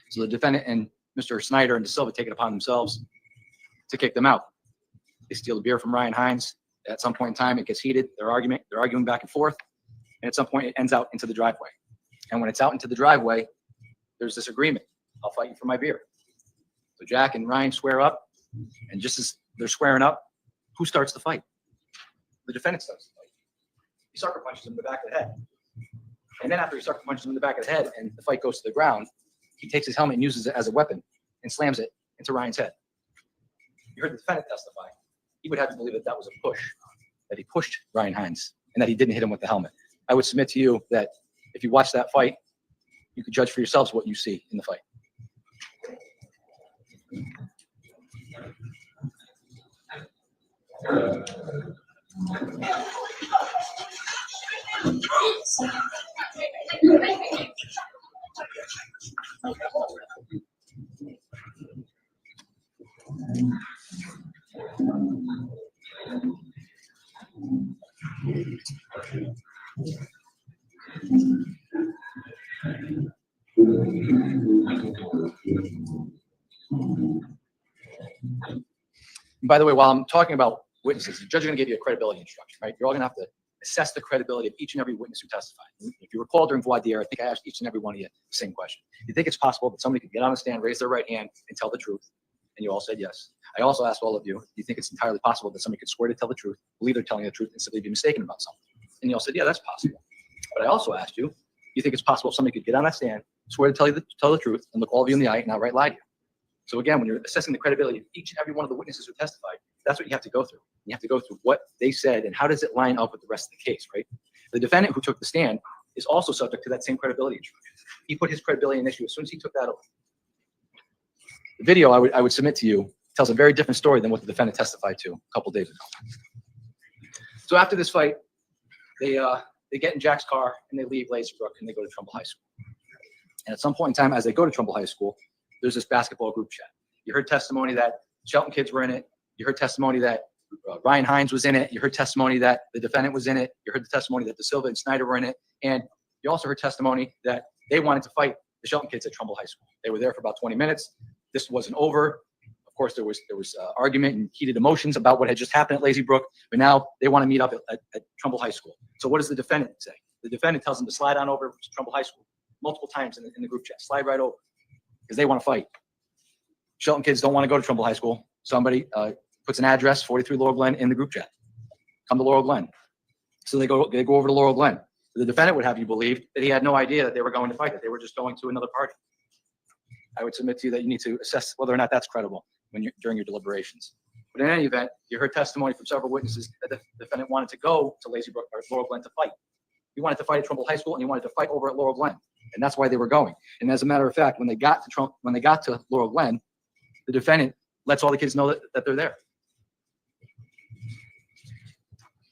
So the defendant and Mr. Snyder and De Silva take it upon themselves to kick them out. They steal the beer from Ryan Hines. At some point in time, it gets heated. They're arguing back and forth. And at some point, it ends out into the driveway. And when it's out into the driveway, there's this agreement. I'll fight you for my beer. So Jack and Ryan square up. And just as they're squaring up, who starts the fight? The defendant starts the fight. He sucker punches him in the back of the head. And then after he sucker punches him in the back of the head and the fight goes to the ground, he takes his helmet and uses it as a weapon and slams it into Ryan's head. You heard the defendant testify. He would have to believe that that was a push, that he pushed Ryan Hines and that he didn't hit him with the helmet. I would submit to you that if you watch that fight, you could judge for yourselves what you see in the fight. And by the way, while I'm talking about witnesses, the judge is going to give you a credibility instruction, right? You're all going to have to assess the credibility of each and every witness who testified. If you recall during voir dire, I think I asked each and every one of you the same question. Do you think it's possible that somebody could get on the stand, raise their right hand, and tell the truth? And you all said yes. I also asked all of you, do you think it's entirely possible that somebody could swear to tell the truth, believe they're telling the truth, and simply be mistaken about something? And you all said, yeah, that's possible. But I also asked you, do you think it's possible somebody could get on that stand, swear to tell the truth, and look all of you in the eye and outright lie to you? So again, when you're assessing the credibility of each and every one of the witnesses who testified, that's what you have to go through. You have to go through what they said and how does it line up with the rest of the case, right? The defendant who took the stand is also subject to that same credibility instruction. He put his credibility in issue as soon as he took that over. The video I would submit to you tells a very different story than what the defendant testified to a couple days ago. So after this fight, they get in Jack's car and they leave Lacerbrook and they go to Trumbull High School. And at some point in time, as they go to Trumbull High School, there's this basketball group chat. You heard testimony that Shelton kids were in it. You heard testimony that Ryan Hines was in it. You heard testimony that the defendant was in it. You heard the testimony that DeSilva and Snyder were in it. And you also heard testimony that they wanted to fight the Shelton kids at Trumbull High School. They were there for about 20 minutes. This wasn't over. Of course, there was argument and heated emotions about what had just happened at Lazy Brook, but now they want to meet up at Trumbull High School. So what does the defendant say? The defendant tells them to slide on over to Trumbull High School multiple times in the group chat. Slide right over because they want to fight. Shelton kids don't want to go to Trumbull High School. Somebody puts an address, 43 Laurel Glen, in the group chat. Come to Laurel Glen. So they go over to Laurel Glen. The defendant would have you believe that he had no idea that they were going to fight, that they were just going to another party. I would submit to you that you need to assess whether or not that's credible during your deliberations. But in any event, you heard testimony from several witnesses that the defendant wanted to go to Lazy Brook or Laurel Glen to fight. He wanted to fight at Trumbull High School and he wanted to fight over at Laurel Glen. And that's why they were going. And as a matter of fact, when they got to Laurel Glen, the defendant lets all the kids know that they're there.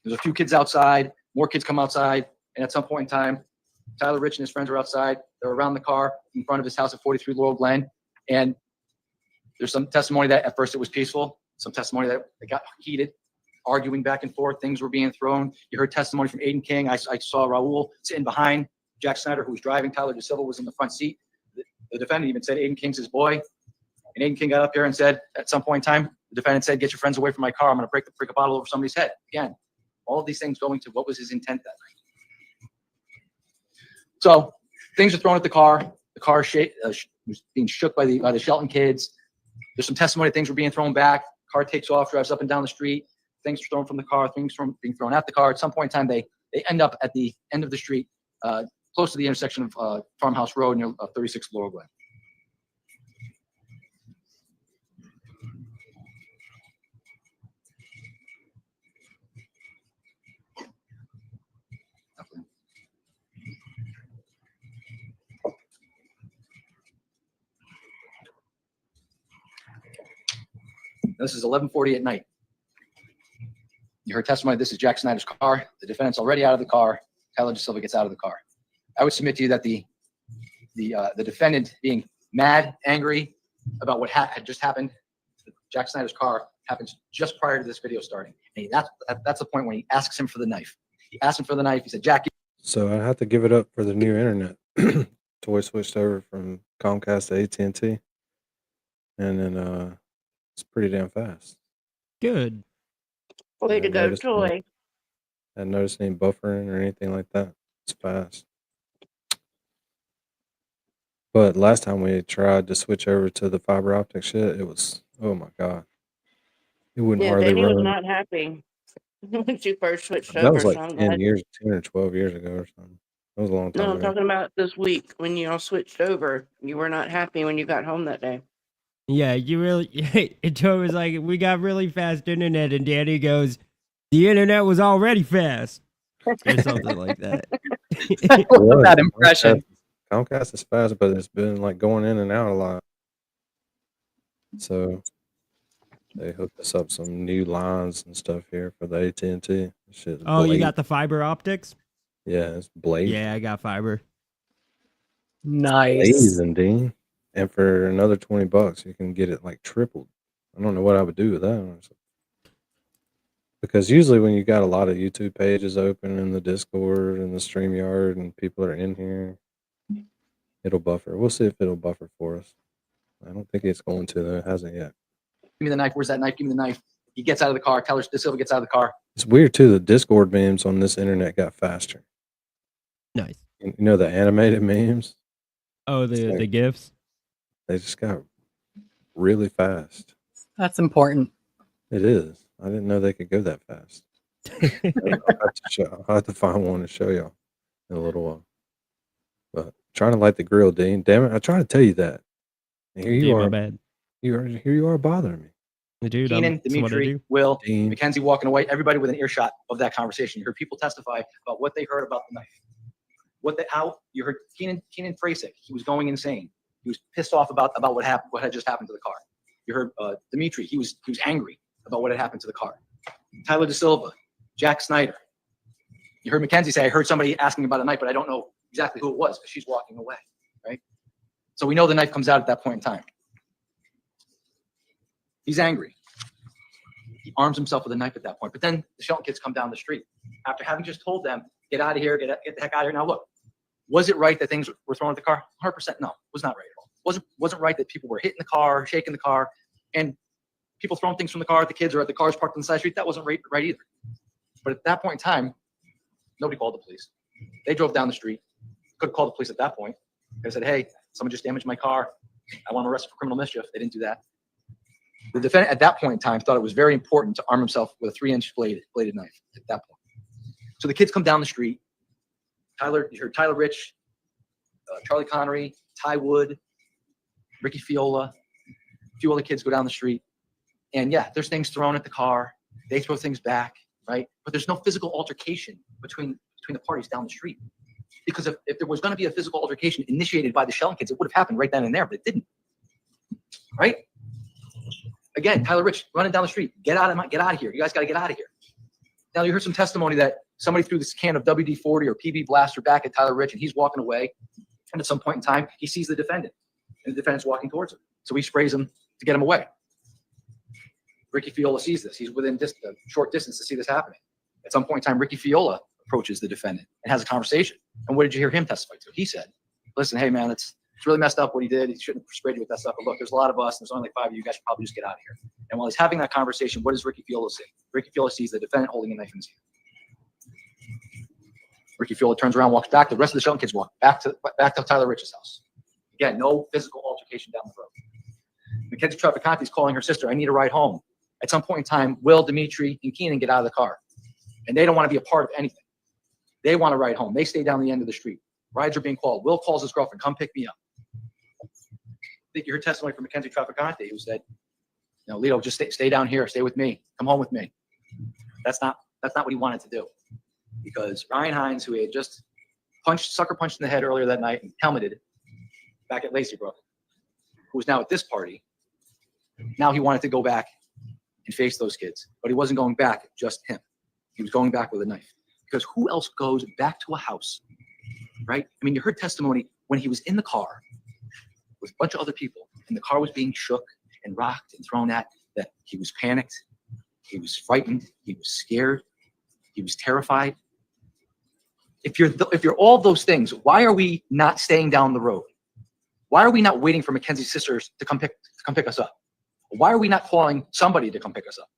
There's a few kids outside, more kids come outside, and at some point in time, Tyler Rich and his friends are outside. They're around the car in front of his house at 43 Laurel Glen. And there's some testimony that at first it was peaceful, some testimony that it got heated, arguing back and forth, things were being thrown. You heard testimony from Aiden King. I saw Raul sitting behind Jack Snyder, who was driving. Tyler DeSilva was in the front seat. The defendant even said Aiden King's his boy. And Aiden King got up here and said, at some point in time, the defendant said, get your friends away from my car. I'm going to break a bottle over somebody's head. Again, all of these things going to what was his intent that night. So things are thrown at the car. The car was being shook by the Shelton kids. There's some testimony things were being thrown back. Car takes off, drives up and down the street. Things are thrown from the car, things being thrown at the car. At some point in time, they end up at the end of the street, close to the intersection of Farmhouse Road near 36 Laurel Glen. This is 11:40 at night. You heard testimony. This is Jack Snyder's car. The defendant's already out of the car. Tyler DeSilva gets out of the car. I would submit to you that the defendant being mad, angry about what had just happened, Jack Snyder's car, happens just prior to this video starting. And that's the point when he asks him for the knife. He asked him for the knife. He said, Jack. So I have to give it up for the new internet. Toy switched over from Comcast to AT&T, and then it's pretty damn fast. Good. Way I to hadn't go, noticed any- Toy. I hadn't noticed any buffering or anything like that. It's fast. But last time we tried to switch over to the fiber optic shit, it was, oh my God. It wouldn't Yeah, hardly Danny was run. not happy when she first switched That over. was like So I'm 10 glad. years, 10 or 12 years ago or something. That was a long time No, I'm ago. talking about this week when you all switched over. You were not happy when you got home that day. Yeah, you really. Joe was like, we got really fast internet, and Danny goes, the internet was already fast, or something like that. I love that impression. Comcast is fast, but it's been like going in and out a lot. So they hooked us up some new lines and stuff here for the AT&T. Shit, Oh, you got the fiber optics? Yeah, it's blazing. Yeah, I got fiber. Nice. Blazing, Dean. And for another $20, you can get it like tripled. I don't know what I would do with that, honestly. Because usually when you got a lot of YouTube pages open in the Discord and the StreamYard and people are in here, it'll buffer. We'll see if it'll buffer for us. I don't think it's going to, though. It hasn't yet. Give me the knife. Where's that knife? Give me the knife. He gets out of the car. Tyler De Silva gets out of the car. It's weird too. The Discord memes on this internet got faster. Nice. You know the animated memes? Oh, the gifts. They just got really fast. That's important. It is. I didn't know they could go that fast. I'll have to find one to show y'all in a little while. But trying to light the grill, Dean. Damn it! I tried to tell you that. And here you Dude, are. my bad. Here you are bothering me. Dude, Keenan, that's what I Dimitri, do. Will, Dean. Mackenzie walking away. Everybody with an earshot of that conversation. You heard people testify about what they heard about the knife. How you heard Keenan Frasick. He was going insane. He was pissed off about what happened, what had just happened to the car. You heard Dimitri. He was angry about what had happened to the car. Tyler De Silva, Jack Snyder. You heard Mackenzie say, I heard somebody asking about a knife, but I don't know exactly who it was because she's walking away, right? So we know the knife comes out at that point in time. He's angry. He arms himself with a knife at that point. But then the Shelton kids come down the street after having just told them, get out of here, get the heck out of here. Now look, was it right that things were thrown at the car? 100% no, it was not right at all. Wasn't right that people were hitting the car, shaking the car, and people throwing things from the car at the kids or at the cars parked on the side of the street. That wasn't right either. But at that point in time, nobody called the police. They drove down the street. Could have called the police at that point. They said, hey, someone just damaged my car. I want to arrest for criminal mischief. They didn't do that. The defendant at that point in time thought it was very important to arm himself with a 3-inch bladed knife at that point. So the kids come down the street. You heard Tyler Rich, Charlie Connery, Ty Wood, Ricky Fiola, a few other kids go down the street. And yeah, there's things thrown at the car. They throw things back, right? But there's no physical altercation between the parties down the street. Because if there was going to be a physical altercation initiated by the Shelton kids, it would have happened right then and there, but it didn't. Right? Again, Tyler Rich running down the street. Get out of here. You guys got to get out of here. Now you heard some testimony that somebody threw this can of WD-40 or PB Blaster back at Tyler Rich, and he's walking away. And at some point in time, he sees the defendant, and the defendant's walking towards him. So he sprays him to get him away. Ricky Fiola sees this. He's within a short distance to see this happening. At some point in time, Ricky Fiola approaches the defendant and has a conversation. And what did you hear him testify to? He said, listen, hey, man, it's really messed up what he did. He shouldn't have sprayed you with that stuff. But look, there's a lot of us. And there's only like 5 of you. You guys should probably just get out of here. And while he's having that conversation, what does Ricky Fiola say? Ricky Fiola sees the defendant holding a knife in his hand. Ricky Fiola turns around, walks back. The rest of the Shelton kids walk back to Tyler Rich's house. Again, no physical altercation down the road. Mackenzie Traficante is calling her sister. I need a ride home. At some point in time, Will, Dimitri, and Keenan get out of the car. And they don't want to be a part of anything. They want to ride home. They stay down the end of the street. Rides are being called. Will calls his girlfriend, come pick me up. I think you heard testimony from Mackenzie Traficante who said, Lito, just stay down here. Stay with me. Come home with me. That's not what he wanted to do. Because Ryan Hines, who had just sucker punched in the head earlier that night and helmeted back at Lacey Brook, who was now at this party, now he wanted to go back and face those kids. But he wasn't going back, just him. He was going back with a knife. Because who else goes back to a house, right? I mean, you heard testimony when he was in the car with a bunch of other people, and the car was being shook and rocked and thrown at, that he was panicked, he was frightened, he was scared, he was terrified. If you're all those things, why are we not staying down the road? Why are we not waiting for Mackenzie's sisters to come pick us up? Why are we not calling somebody to come pick us up?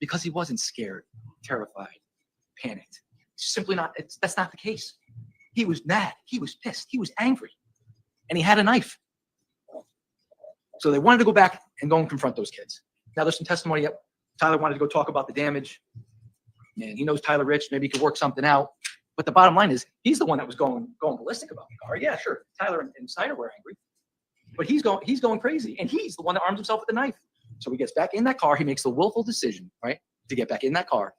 Because he wasn't scared, terrified, panicked. It's simply not. That's not the case. He was mad. He was pissed. He was angry, and he had a knife. So they wanted to go back and go and confront those kids. Now there's some testimony that Tyler wanted to go talk about the damage, and he knows Tyler Rich. Maybe he could work something out. But the bottom line is, he's the one that was going ballistic about the car. Yeah, sure. Tyler and Snyder were angry, but he's going crazy, and he's the one that arms himself with a knife. So he gets back in that car. He makes the willful decision, right, to get back in that car,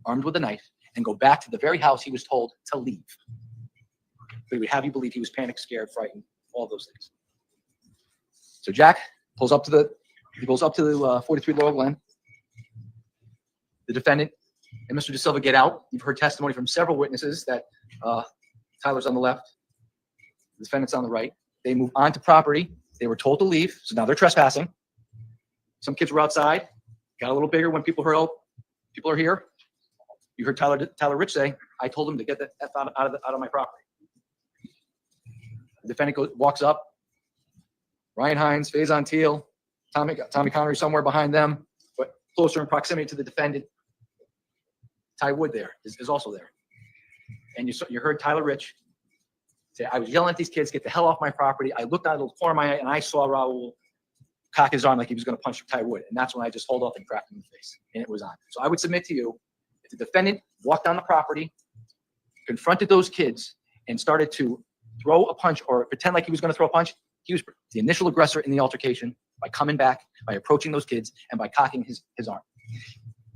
armed with a knife, and go back to the very house he was told to leave. But he would have you believe he was panicked, scared, frightened, all those things. So Jack pulls up to the 43 Laurel Glen. The defendant and Mr. De Silva get out. You've heard testimony from several witnesses that Tyler's on the left, the defendant's on the right. They move onto property. They were told to leave, so now they're trespassing. Some kids were outside. Got a little bigger when people heard, oh, people are here. You heard Tyler Rich say, I told him to get the F out of my property. The defendant walks up. Ryan Hines, Faison Teal, Tommy Connery somewhere behind them. But closer in proximity to the defendant. Ty Wood there is also there. And you heard Tyler Rich say, I was yelling at these kids, get the hell off my property. I looked out of the corner of my eye and I saw Raul cock his arm like he was going to punch Ty Wood. And that's when I just hauled off and cracked him in the face. And it was on. So I would submit to you, if the defendant walked down the property, confronted those kids, and started to throw a punch or pretend like he was going to throw a punch, he was the initial aggressor in the altercation by coming back, by approaching those kids, and by cocking his arm.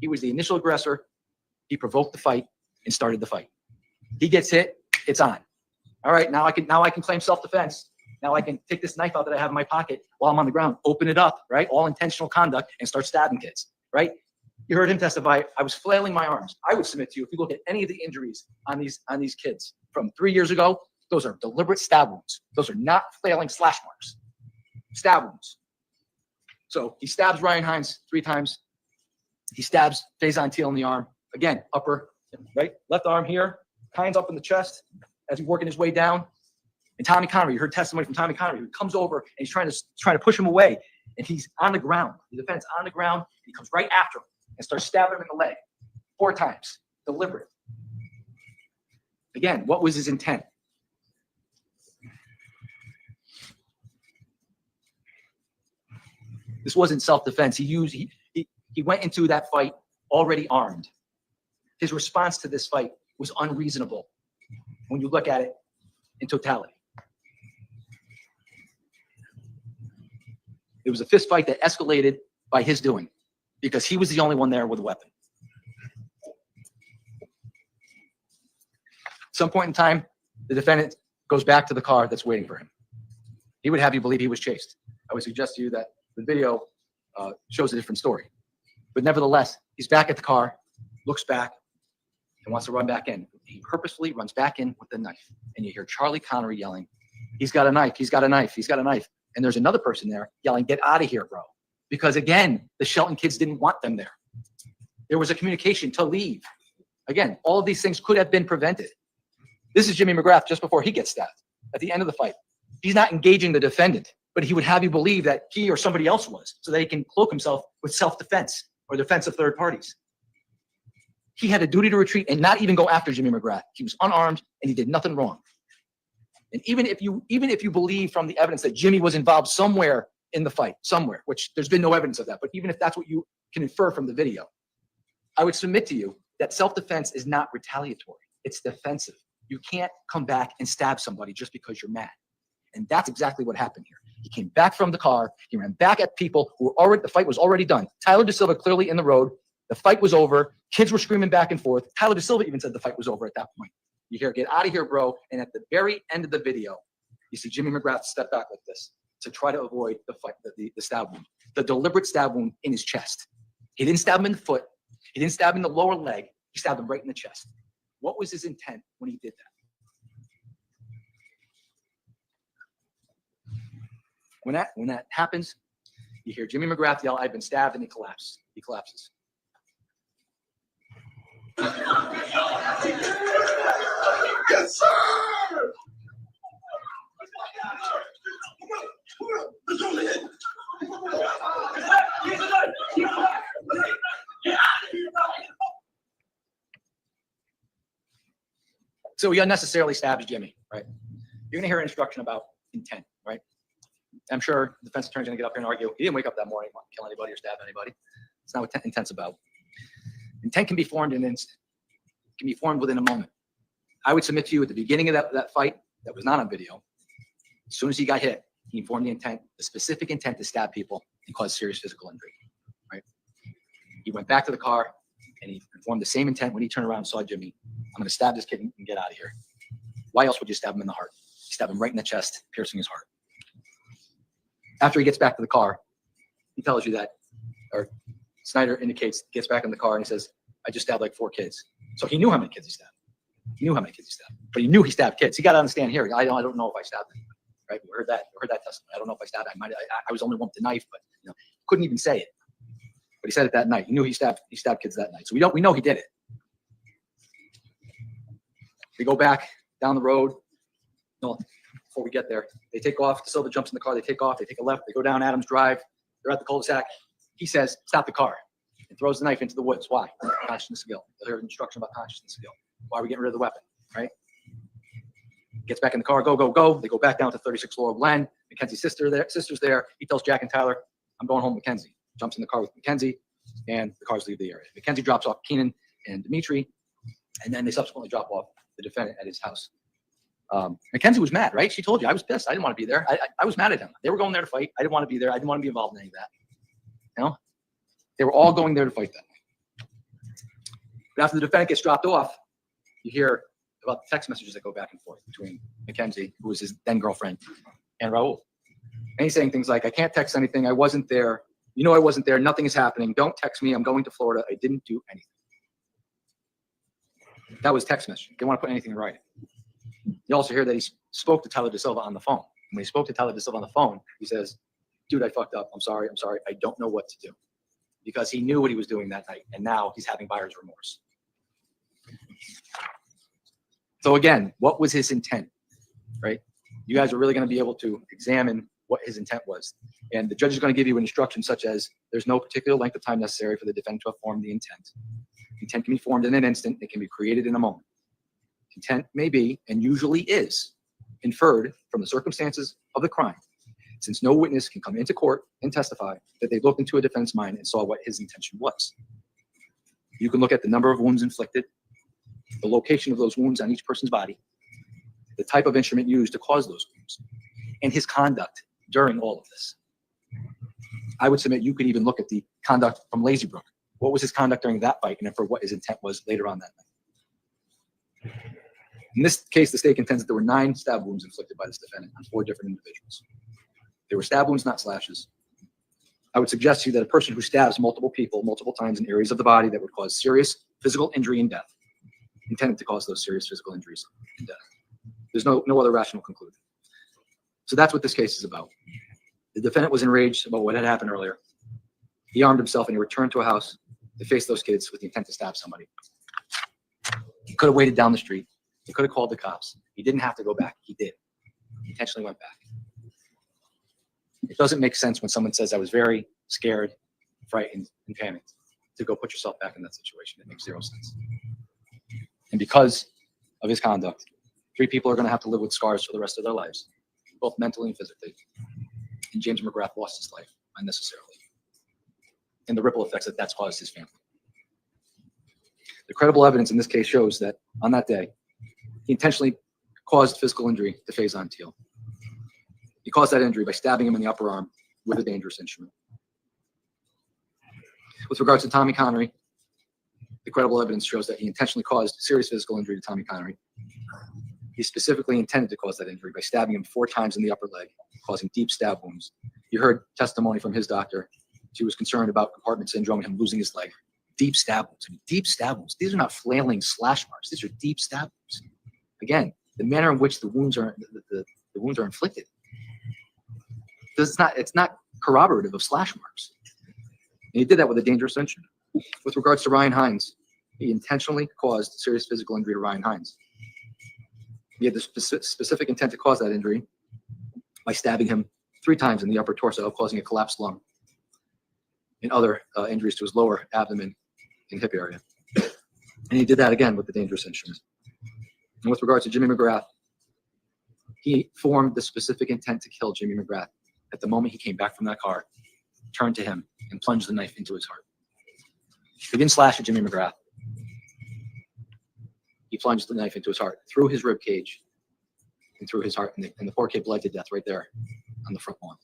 He was the initial aggressor. He provoked the fight and started the fight. He gets hit, it's on. All right, now I can claim self-defense. Now I can take this knife out that I have in my pocket while I'm on the ground, open it up, right? All intentional conduct, and start stabbing kids, right? You heard him testify. I was flailing my arms. I would submit to you, if you look at any of the injuries on these kids from 3 years ago, those are deliberate stab wounds. Those are not flailing slash marks. Stab wounds. So he stabs Ryan Hines 3 times. He stabs Faison Teal in the arm. Again, upper, right? Left arm here. Hines up in the chest as he's working his way down. And Tommy Connery, you heard testimony from Tommy Connery, who comes over and he's trying to push him away. And he's on the ground. The defendant's on the ground. He comes right after him and starts stabbing him in the leg 4 times. Deliberate. Again, what was his intent? This wasn't self-defense. He went into that fight already armed. His response to this fight was unreasonable when you look at it in totality. It was a fist fight that escalated by his doing because he was the only one there with a weapon. At some point in time, the defendant goes back to the car that's waiting for him. He would have you believe he was chased. I would suggest to you that the video shows a different story. But nevertheless, he's back at the car, looks back, and wants to run back in. He purposefully runs back in with the knife. And you hear Charlie Connery yelling, he's got a knife, he's got a knife, he's got a knife. And there's another person there yelling, get out of here, bro. Because again, the Shelton kids didn't want them there. There was a communication to leave. Again, all of these things could have been prevented. This is Jimmy McGrath just before he gets stabbed at the end of the fight. He's not engaging the defendant, but he would have you believe that he or somebody else was so that he can cloak himself with self-defense or defense of third parties. He had a duty to retreat and not even go after Jimmy McGrath. He was unarmed and he did nothing wrong. And even if you believe from the evidence that Jimmy was involved somewhere in the fight, somewhere, which there's been no evidence of that, but even if that's what you can infer from the video, I would submit to you that self-defense is not retaliatory. It's defensive. You can't come back and stab somebody just because you're mad. And that's exactly what happened here. He came back from the car. He ran back at people who were already, the fight was already done. Tyler DeSilva clearly in the road. The fight was over. Kids were screaming back and forth. Tyler DeSilva even said the fight was over at that point. You hear, get out of here, bro. And at the very end of the video, you see Jimmy McGrath step back like this to try to avoid the fight, the stab wound, the deliberate stab wound in his chest. He didn't stab him in the foot. He didn't stab him in the lower leg. He stabbed him right in the chest. What was his intent when he did that? When that happens, you hear Jimmy McGrath yell, I've been stabbed, and he collapses. He collapses. Yes, sir! So he unnecessarily stabs Jimmy, right? You're gonna hear an instruction about intent, right? I'm sure the defense attorney's gonna get up here and argue, he didn't wake up that morning, want to kill anybody or stab anybody. It's not what intent's about. Intent can be formed in an instant. It can be formed within a moment. I would submit to you at the beginning of that fight that was not on video, as soon as he got hit, he informed the intent, the specific intent to stab people and cause serious physical injury, right? He went back to the car and he informed the same intent when he turned around and saw Jimmy. I'm gonna stab this kid and get out of here. Why else would you stab him in the heart? You stab him right in the chest, piercing his heart. After he gets back to the car, he tells you that, or Snyder indicates, gets back in the car and he says, I just stabbed like 4 kids. So he knew how many kids he stabbed. He knew how many kids he stabbed, but he knew he stabbed kids. He got to understand here. I don't know if I stabbed them, right? We heard that testimony. I don't know if I stabbed. I was only one with the knife, but couldn't even say it. But he said it that night. He knew he stabbed kids that night. So we know he did it. They go back down the road. No, before we get there, they take off. Silva jumps in the car. They take off. They take a left. They go down Adams Drive. They're at the cul-de-sac. He says, stop the car. and throws the knife into the woods. Why? Consciousness skill. There's instruction about consciousness skill. Why are we getting rid of the weapon, right? Gets back in the car, go, go, go. They go back down to 36 Laurel Glen. Mackenzie's sister's there. He tells Jack and Tyler, I'm going home with Mackenzie. Jumps in the car with Mackenzie, and the cars leave the area. Mackenzie drops off Keenan and Dimitri, and then they subsequently drop off the defendant at his house. Mackenzie was mad, right? She told you, I was pissed. I didn't want to be there. I was mad at him. They were going there to fight. I didn't want to be there. I didn't want to be involved in any of that. You know? They were all going there to fight that night. But after the defendant gets dropped off, you hear about the text messages that go back and forth between Mackenzie, who was his then girlfriend, and Raul. And he's saying things like, I can't text anything. I wasn't there. You know I wasn't there. Nothing is happening. Don't text me. I'm going to Florida. I didn't do anything. That was text messaging. They didn't want to put anything in writing. You also hear that he spoke to Tyler DeSilva on the phone. When he spoke to Tyler DeSilva on the phone, he says, dude, I fucked up. I'm sorry. I'm sorry. I don't know what to do. Because he knew what he was doing that night. And now he's having buyer's remorse. So again, what was his intent, right? You guys are really going to be able to examine what his intent was. And the judge is going to give you an instruction such as, there's no particular length of time necessary for the defendant to have formed the intent. Intent can be formed in an instant. It can be created in a moment. Intent may be, and usually is, inferred from the circumstances of the crime, since no witness can come into court and testify that they looked into a defendant's mind and saw what his intention was. You can look at the number of wounds inflicted, the location of those wounds on each person's body, the type of instrument used to cause those wounds, and his conduct during all of this. I would submit you could even look at the conduct from Lazybrook. What was his conduct during that fight, and for what his intent was later on that night. In this case, the state contends that there were 9 stab wounds inflicted by this defendant on 4 different individuals. They were stab wounds, not slashes. I would suggest to you that a person who stabs multiple people multiple times in areas of the body that would cause serious physical injury and death intended to cause those serious physical injuries and death. There's no other rational conclusion. So that's what this case is about. The defendant was enraged about what had happened earlier. He armed himself and he returned to a house to face those kids with the intent to stab somebody. He could have waited down the street. He could have called the cops. He didn't have to go back. He did. He intentionally went back. It doesn't make sense when someone says, I was very scared, frightened, and panicked, to go put yourself back in that situation. It makes 0 sense. And because of his conduct, 3 people are going to have to live with scars for the rest of their lives, both mentally and physically. And James McGrath lost his life unnecessarily, and the ripple effects that that's caused his family. The credible evidence in this case shows that on that day, he intentionally caused physical injury to Faison Teal. He caused that injury by stabbing him in the upper arm with a dangerous instrument. With regards to Tommy Connery, the credible evidence shows that he intentionally caused serious physical injury to Tommy Connery. He specifically intended to cause that injury by stabbing him 4 times in the upper leg, causing deep stab wounds. You heard testimony from his doctor. She was concerned about compartment syndrome and him losing his leg. Deep stab wounds. I mean, deep stab wounds. These are not flailing slash marks. These are deep stab wounds. Again, the manner in which the wounds are inflicted. It's not corroborative of slash marks. And he did that with a dangerous instrument. With regards to Ryan Hines, he intentionally caused serious physical injury to Ryan Hines. He had the specific intent to cause that injury by stabbing him 3 times in the upper torso, causing a collapsed lung and other injuries to his lower abdomen and hip area. And he did that again with the dangerous instrument. And with regards to Jimmy McGrath, he formed the specific intent to kill Jimmy McGrath at the moment he came back from that car, turned to him, and plunged the knife into his heart. He didn't slash at Jimmy McGrath. He plunged the knife into his heart, through his rib cage, and through his heart, and the poor kid bled to death right there on the front lawn.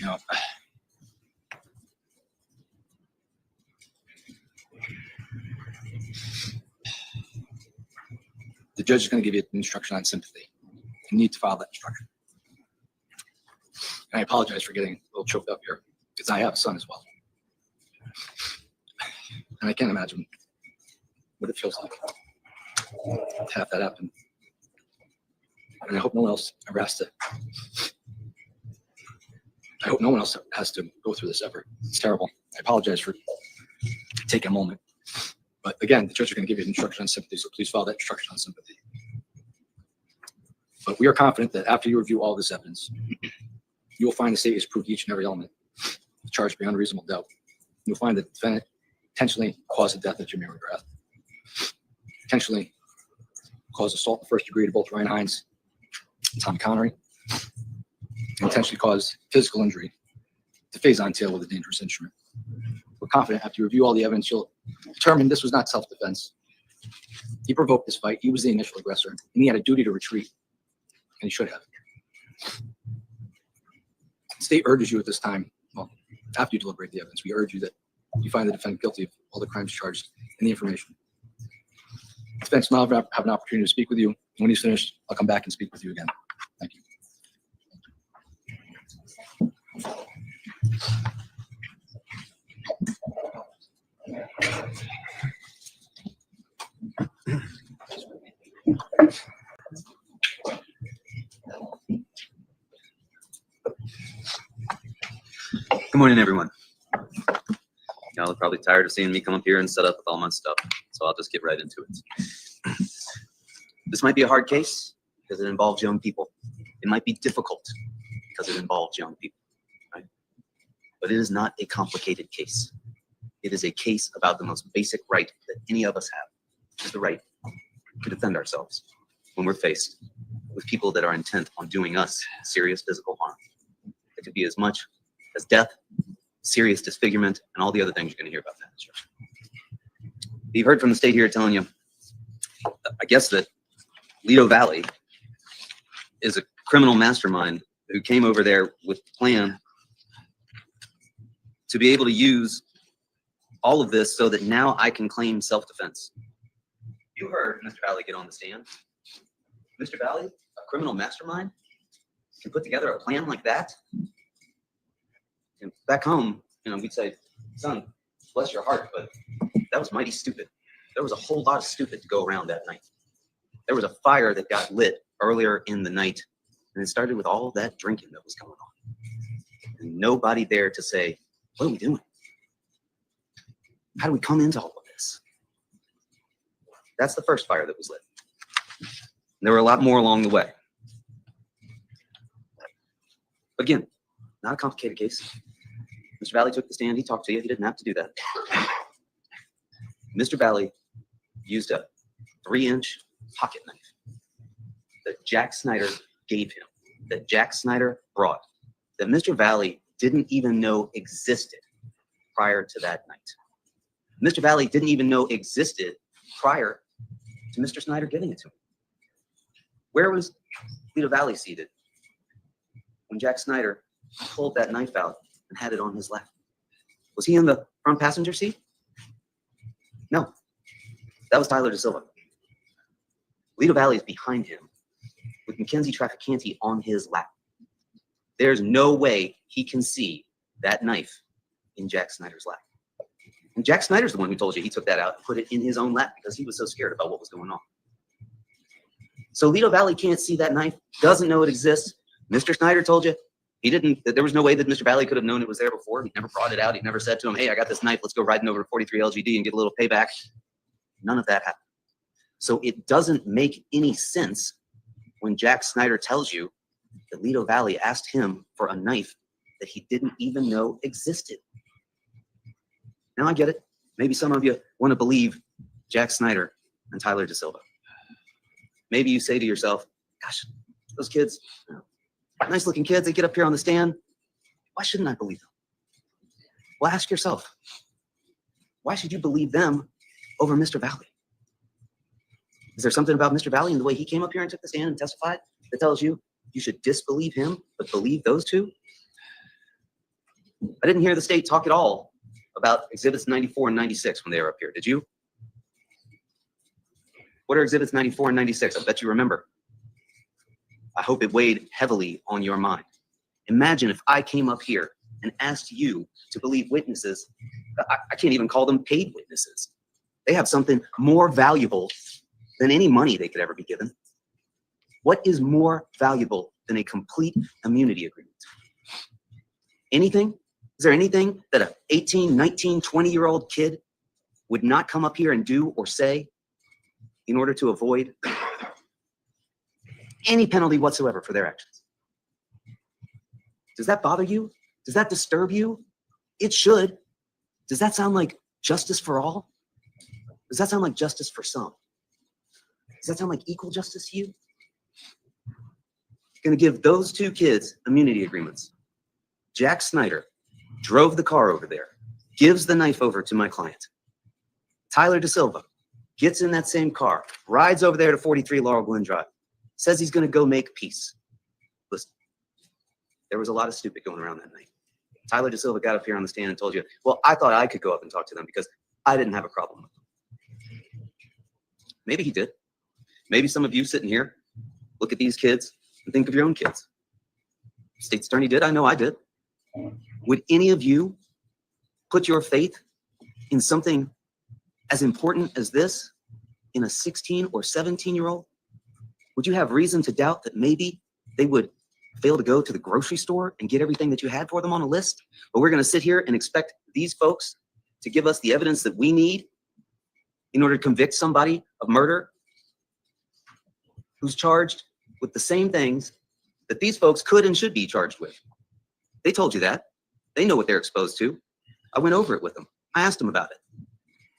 No. The judge is going to give you an instruction on sympathy. You need to follow that instruction. And I apologize for getting a little choked up here because I have a son as well. And I can't imagine what it feels like to have that happen. And I hope no one else ever has to. I hope no one else has to go through this ever. It's terrible. I apologize for taking a moment. But again, the judge is going to give you an instruction on sympathy, so please follow that instruction on sympathy. But we are confident that after you review all this evidence, you will find the state has proved each and every element charged beyond reasonable doubt. You'll find that the defendant intentionally caused the death of Jimmy McGrath, intentionally caused assault in the first degree to both Ryan Hines and Tom Connery, intentionally caused physical injury to Faison Tail with a dangerous instrument. We're confident after you review all the evidence, you'll determine this was not self-defense. He provoked this fight. He was the initial aggressor, and he had a duty to retreat, and he should have. The state urges you at this time, well, after you deliberate the evidence, we urge you that you find the defendant guilty of all the crimes charged in the information. The defense will now have an opportunity to speak with you. When he's finished, I'll come back and speak with you again. Thank you. Good morning, everyone. Y'all are probably tired of seeing me come up here and set up with all my stuff, so I'll just get right into it. This might be a hard case because it involves young people. It might be difficult because it involves young people, right? But it is not a complicated case. It is a case about the most basic right that any of us have, which is the right to defend ourselves when we're faced with people that are intent on doing us serious physical harm. It could be as much as death, serious disfigurement, and all the other things you're going to hear about that. You've heard from the state here telling you, I guess, that Lido Valley is a criminal mastermind who came over there with a plan to be able to use all of this so that now I can claim self-defense. You heard Mr. Valley get on the stand. Mr. Valley, a criminal mastermind, can put together a plan like that. And back home, we'd say, son, bless your heart, but that was mighty stupid. There was a whole lot of stupid to go around that night. There was a fire that got lit earlier in the night, and it started with all that drinking that was going on. And nobody there to say, what are we doing? How do we come into all of this? That's the first fire that was lit. And there were a lot more along the way. Again, not a complicated case. Mr. Valley took the stand. He talked to you. He didn't have to do that. Mr. Valley used a 3-inch pocket knife that Jack Snyder gave him, that Jack Snyder brought, that Mr. Valley didn't even know existed prior to that night. Mr. Valley didn't even know existed prior to Mr. Snyder giving it to him. Where was Lido Valley seated when Jack Snyder pulled that knife out and had it on his lap? Was he in the front passenger seat? No, that was Tyler De Silva. Lido Valley is behind him with Mackenzie Trafficante on his lap. There's no way he can see that knife in Jack Snyder's lap. And Jack Snyder's the one who told you he took that out and put it in his own lap because he was so scared about what was going on. So Lido Valley can't see that knife, doesn't know it exists. Mr. Snyder told you he didn't, there was no way that Mr. Valley could have known it was there before. He never brought it out. He never said to him, hey, I got this knife. Let's go riding over to 43 LGD and get a little payback. None of that happened. So it doesn't make any sense when Jack Snyder tells you that Lido Valley asked him for a knife that he didn't even know existed. Now I get it. Maybe some of you want to believe Jack Snyder and Tyler De Silva. Maybe you say to yourself, gosh, those kids, nice looking kids, they get up here on the stand. Why shouldn't I believe them? Well, ask yourself, why should you believe them over Mr. Valley? Is there something about Mr. Valley and the way he came up here and took the stand and testified that tells you you should disbelieve him, but believe those two? I didn't hear the state talk at all about exhibits 94 and 96 when they were up here. Did you? What are exhibits 94 and 96? I bet you remember. I hope it weighed heavily on your mind. Imagine if I came up here and asked you to believe witnesses. I can't even call them paid witnesses. They have something more valuable than any money they could ever be given. What is more valuable than a complete immunity agreement? Anything? Is there anything that an 18, 19, 20-year-old kid would not come up here and do or say in order to avoid any penalty whatsoever for their actions? Does that bother you? Does that disturb you? It should. Does that sound like justice for all? Does that sound like justice for some? Does that sound like equal justice to you? Going to give those two kids immunity agreements. Jack Snyder drove the car over there, gives the knife over to my client. Tyler Da Silva gets in that same car, rides over there to 43 Laurel Glen Drive, says he's going to go make peace. Listen, there was a lot of stupid going around that night. Tyler Da Silva got up here on the stand and told you, well, I thought I could go up and talk to them because I didn't have a problem with them. Maybe he did. Maybe some of you sitting here look at these kids and think of your own kids. State's attorney did. I know I did. Would any of you put your faith in something as important as this in a 16 or 17-year-old? Would you have reason to doubt that maybe they would fail to go to the grocery store and get everything that you had for them on a list? But we're going to sit here and expect these folks to give us the evidence that we need in order to convict somebody of murder who's charged with the same things that these folks could and should be charged with. They told you that. They know what they're exposed to. I went over it with them. I asked them about it.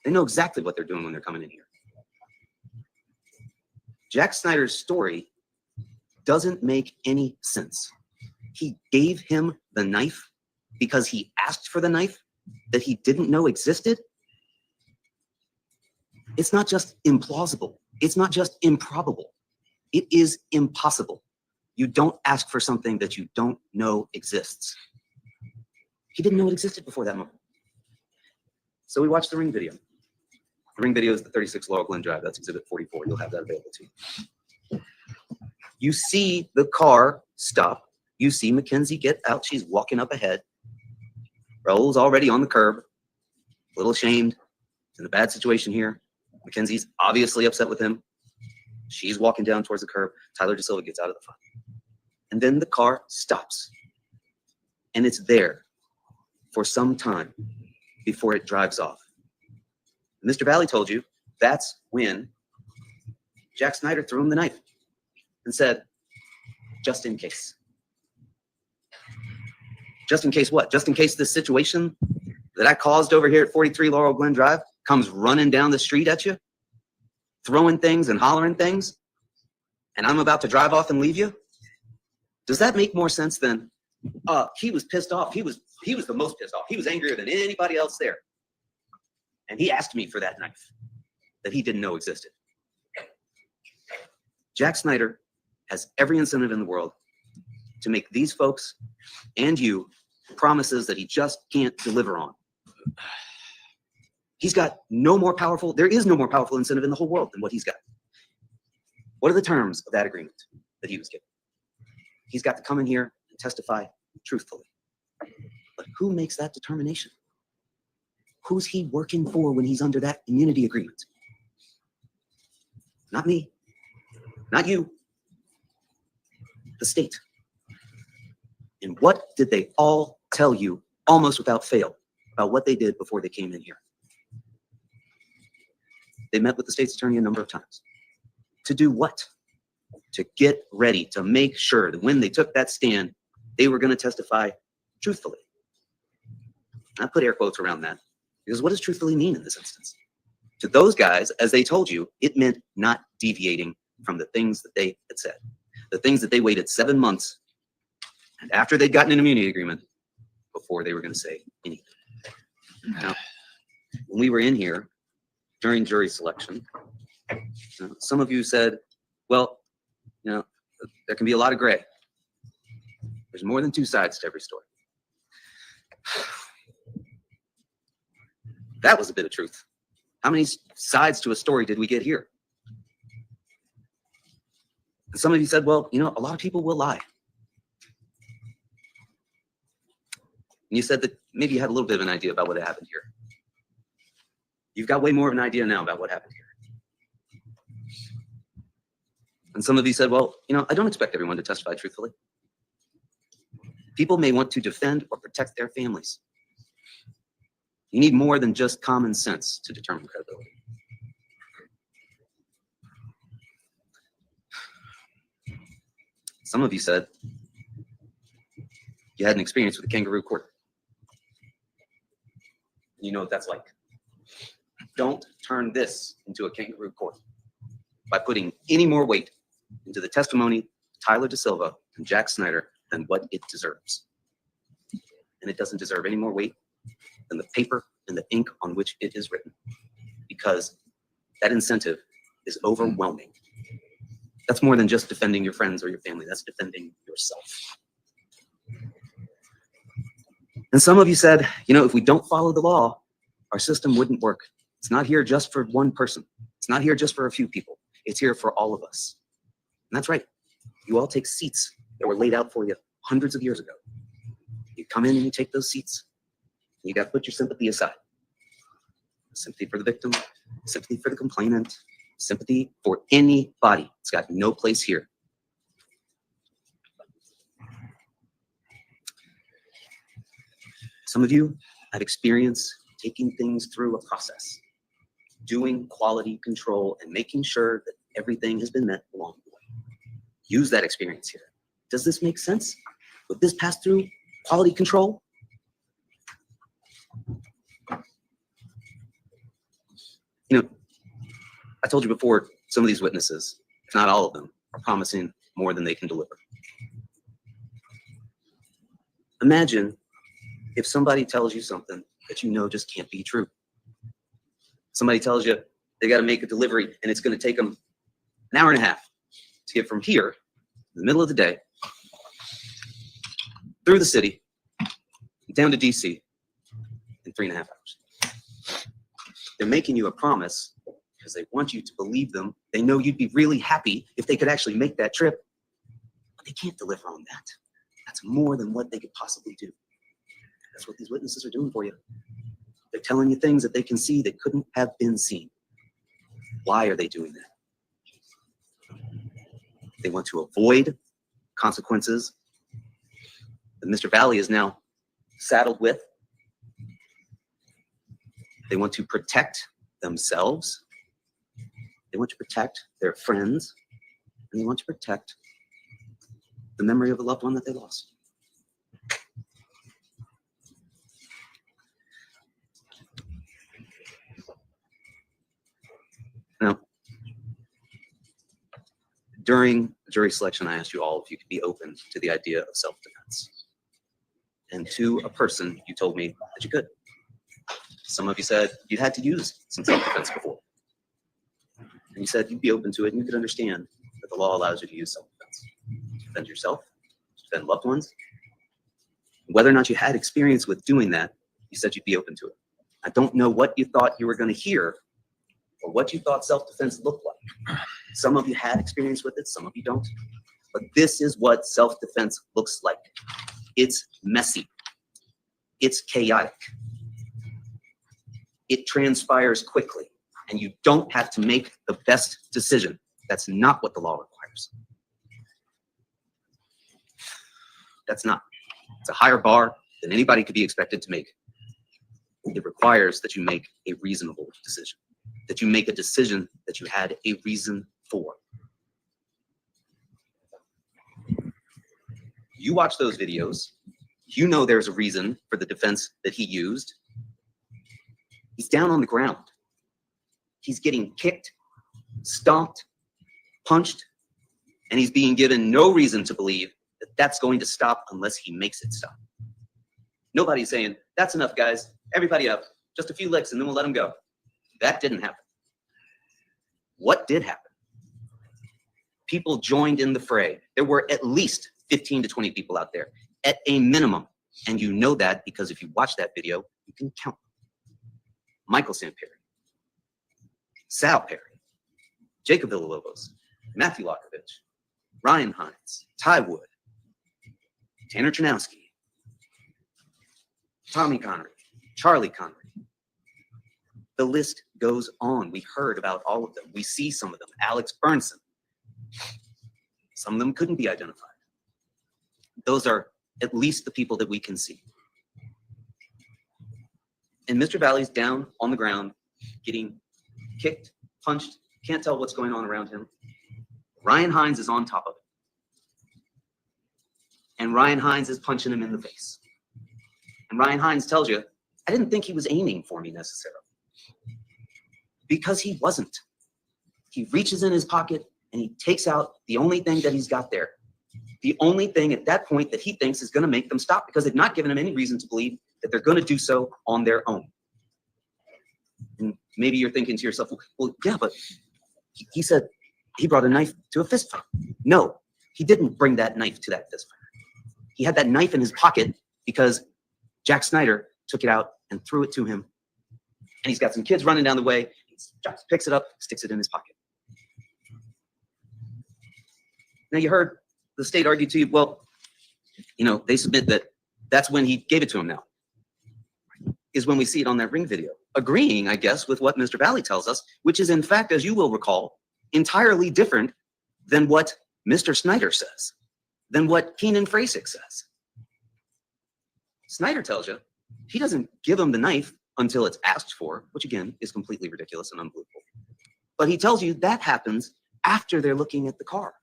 They know exactly what they're doing when they're coming in here. Jack Snyder's story doesn't make any sense. He gave him the knife because he asked for the knife that he didn't know existed. It's not just implausible. It's not just improbable. It is impossible. You don't ask for something that you don't know exists. He didn't know it existed before that moment. So we watched the ring video. The ring video is the 36 Laurel Glen Drive. That's exhibit 44. You'll have that available to you. You see the car stop. You see Mackenzie get out. She's walking up ahead. Raul's already on the curb, a little ashamed. He's in a bad situation here. Mackenzie's obviously upset with him. She's walking down towards the curb. Tyler Da Silva gets out of the front. And then the car stops. And it's there for some time before it drives off. Mr. Valley told you that's when Jack Snyder threw him the knife and said, just in case. Just in case what? Just in case this situation that I caused over here at 43 Laurel Glen Drive comes running down the street at you, throwing things and hollering things, and I'm about to drive off and leave you? Does that make more sense than, he was pissed off. He was the most pissed off. He was angrier than anybody else there. And he asked me for that knife that he didn't know existed. Jack Snyder has every incentive in the world to make these folks and you promises that he just can't deliver on. He's got no more powerful, there is no more powerful incentive in the whole world than what he's got. What are the terms of that agreement that he was given? He's got to come in here and testify truthfully. But who makes that determination? Who's he working for when he's under that immunity agreement? Not me, not you, the state. And what did they all tell you almost without fail about what they did before they came in here? They met with the state's attorney a number of times. To do what? To get ready, to make sure that when they took that stand, they were going to testify truthfully. And I put air quotes around that, because what does truthfully mean in this instance? To those guys, as they told you, it meant not deviating from the things that they had said, the things that they waited 7 months and after they'd gotten an immunity agreement before they were going to say anything. Now, when we were in here during jury selection, some of you said, well, you know, there can be a lot of gray. There's more than two sides to every story. That was a bit of truth. How many sides to a story did we get here? And some of you said, well, you know, a lot of people will lie. And you said that maybe you had a little bit of an idea about what happened here. You've got way more of an idea now about what happened here. And some of you said, well, I don't expect everyone to testify truthfully. People may want to defend or protect their families. You need more than just common sense to determine credibility. Some of you said you had an experience with a kangaroo court. You know what that's like. Don't turn this into a kangaroo court by putting any more weight into the testimony of Tyler DaSilva and Jack Snyder than what it deserves. And it doesn't deserve any more weight than the paper and the ink on which it is written, because that incentive is overwhelming. That's more than just defending your friends or your family. That's defending yourself. And some of you said, if we don't follow the law, our system wouldn't work. It's not here just for one person. It's not here just for a few people. It's here for all of us. And that's right. You all take seats that were laid out for you hundreds of years ago. You come in and you take those seats. You got to put your sympathy aside. Sympathy for the victim, sympathy for the complainant, sympathy for anybody. It's got no place here. Some of you have experience taking things through a process, doing quality control and making sure that everything has been met along the way. Use that experience here. Does this make sense? Would this pass through quality control? I told you before, some of these witnesses, if not all of them, are promising more than they can deliver. Imagine if somebody tells you something that you know just can't be true. Somebody tells you they got to make a delivery and it's going to take them an hour and a half to get from here, in the middle of the day, through the city, down to DC in 3.5 hours. They're making you a promise because they want you to believe them. They know you'd be really happy if they could actually make that trip, but they can't deliver on that. That's more than what they could possibly do. That's what these witnesses are doing for you. They're telling you things that they can see that couldn't have been seen. Why are they doing that? They want to avoid consequences that Mr. Valley is now saddled with. They want to protect themselves. They want to protect their friends. And they want to protect the memory of a loved one that they lost. Now, during jury selection, I asked you all if you could be open to the idea of self-defense. And to a person, you told me that you could. Some of you said you had to use some self-defense before. And you said you'd be open to it and you could understand that the law allows you to use self-defense. To defend yourself, to defend loved ones. Whether or not you had experience with doing that, you said you'd be open to it. I don't know what you thought you were going to hear or what you thought self-defense looked like. Some of you had experience with it, some of you don't. But this is what self-defense looks like. It's messy. It's chaotic. It transpires quickly, and you don't have to make the best decision. That's not what the law requires. That's not. It's a higher bar than anybody could be expected to make. It requires that you make a reasonable decision, that you make a decision that you had a reason for. You watch those videos, you know there's a reason for the defense that he used. He's down on the ground. He's getting kicked, stomped, punched, and he's being given no reason to believe that that's going to stop unless he makes it stop. Nobody's saying, that's enough, guys. Everybody up. Just a few licks and then we'll let him go. That didn't happen. What did happen? People joined in the fray. There were at least 15 to 20 people out there at a minimum. And you know that because if you watch that video, you can count them. Michael Samperi, Sal Perry, Jacob Villalobos, Matthew Lockovich, Ryan Hines, Ty Wood, Tanner Chernowski, Tommy Connery, Charlie Connery. The list goes on. We heard about all of them. We see some of them. Alex Burnson. Some of them couldn't be identified. Those are at least the people that we can see. And Mr. Valley's down on the ground, getting kicked, punched, can't tell what's going on around him. Ryan Hines is on top of it. And Ryan Hines is punching him in the face. And Ryan Hines tells you, I didn't think he was aiming for me necessarily. Because he wasn't. He reaches in his pocket and he takes out the only thing that he's got there. The only thing at that point that he thinks is going to make them stop, because they've not given him any reason to believe that they're going to do so on their own. And maybe you're thinking to yourself, well, yeah, but he said he brought a knife to a fist fight. No, he didn't bring that knife to that fist fight. He had that knife in his pocket because Jack Snyder took it out and threw it to him. And he's got some kids running down the way. He picks it up, sticks it in his pocket. Now you heard the state argue to you, well, you know, they submit that that's when he gave it to him now, is when we see it on that Ring video. Agreeing, I guess, with what Mr. Valley tells us, which is in fact, as you will recall, entirely different than what Mr. Snyder says, than what Keenan Frasick says. Snyder tells you he doesn't give him the knife until it's asked for, which again is completely ridiculous and unbelievable. But he tells you that happens after they're looking at the car.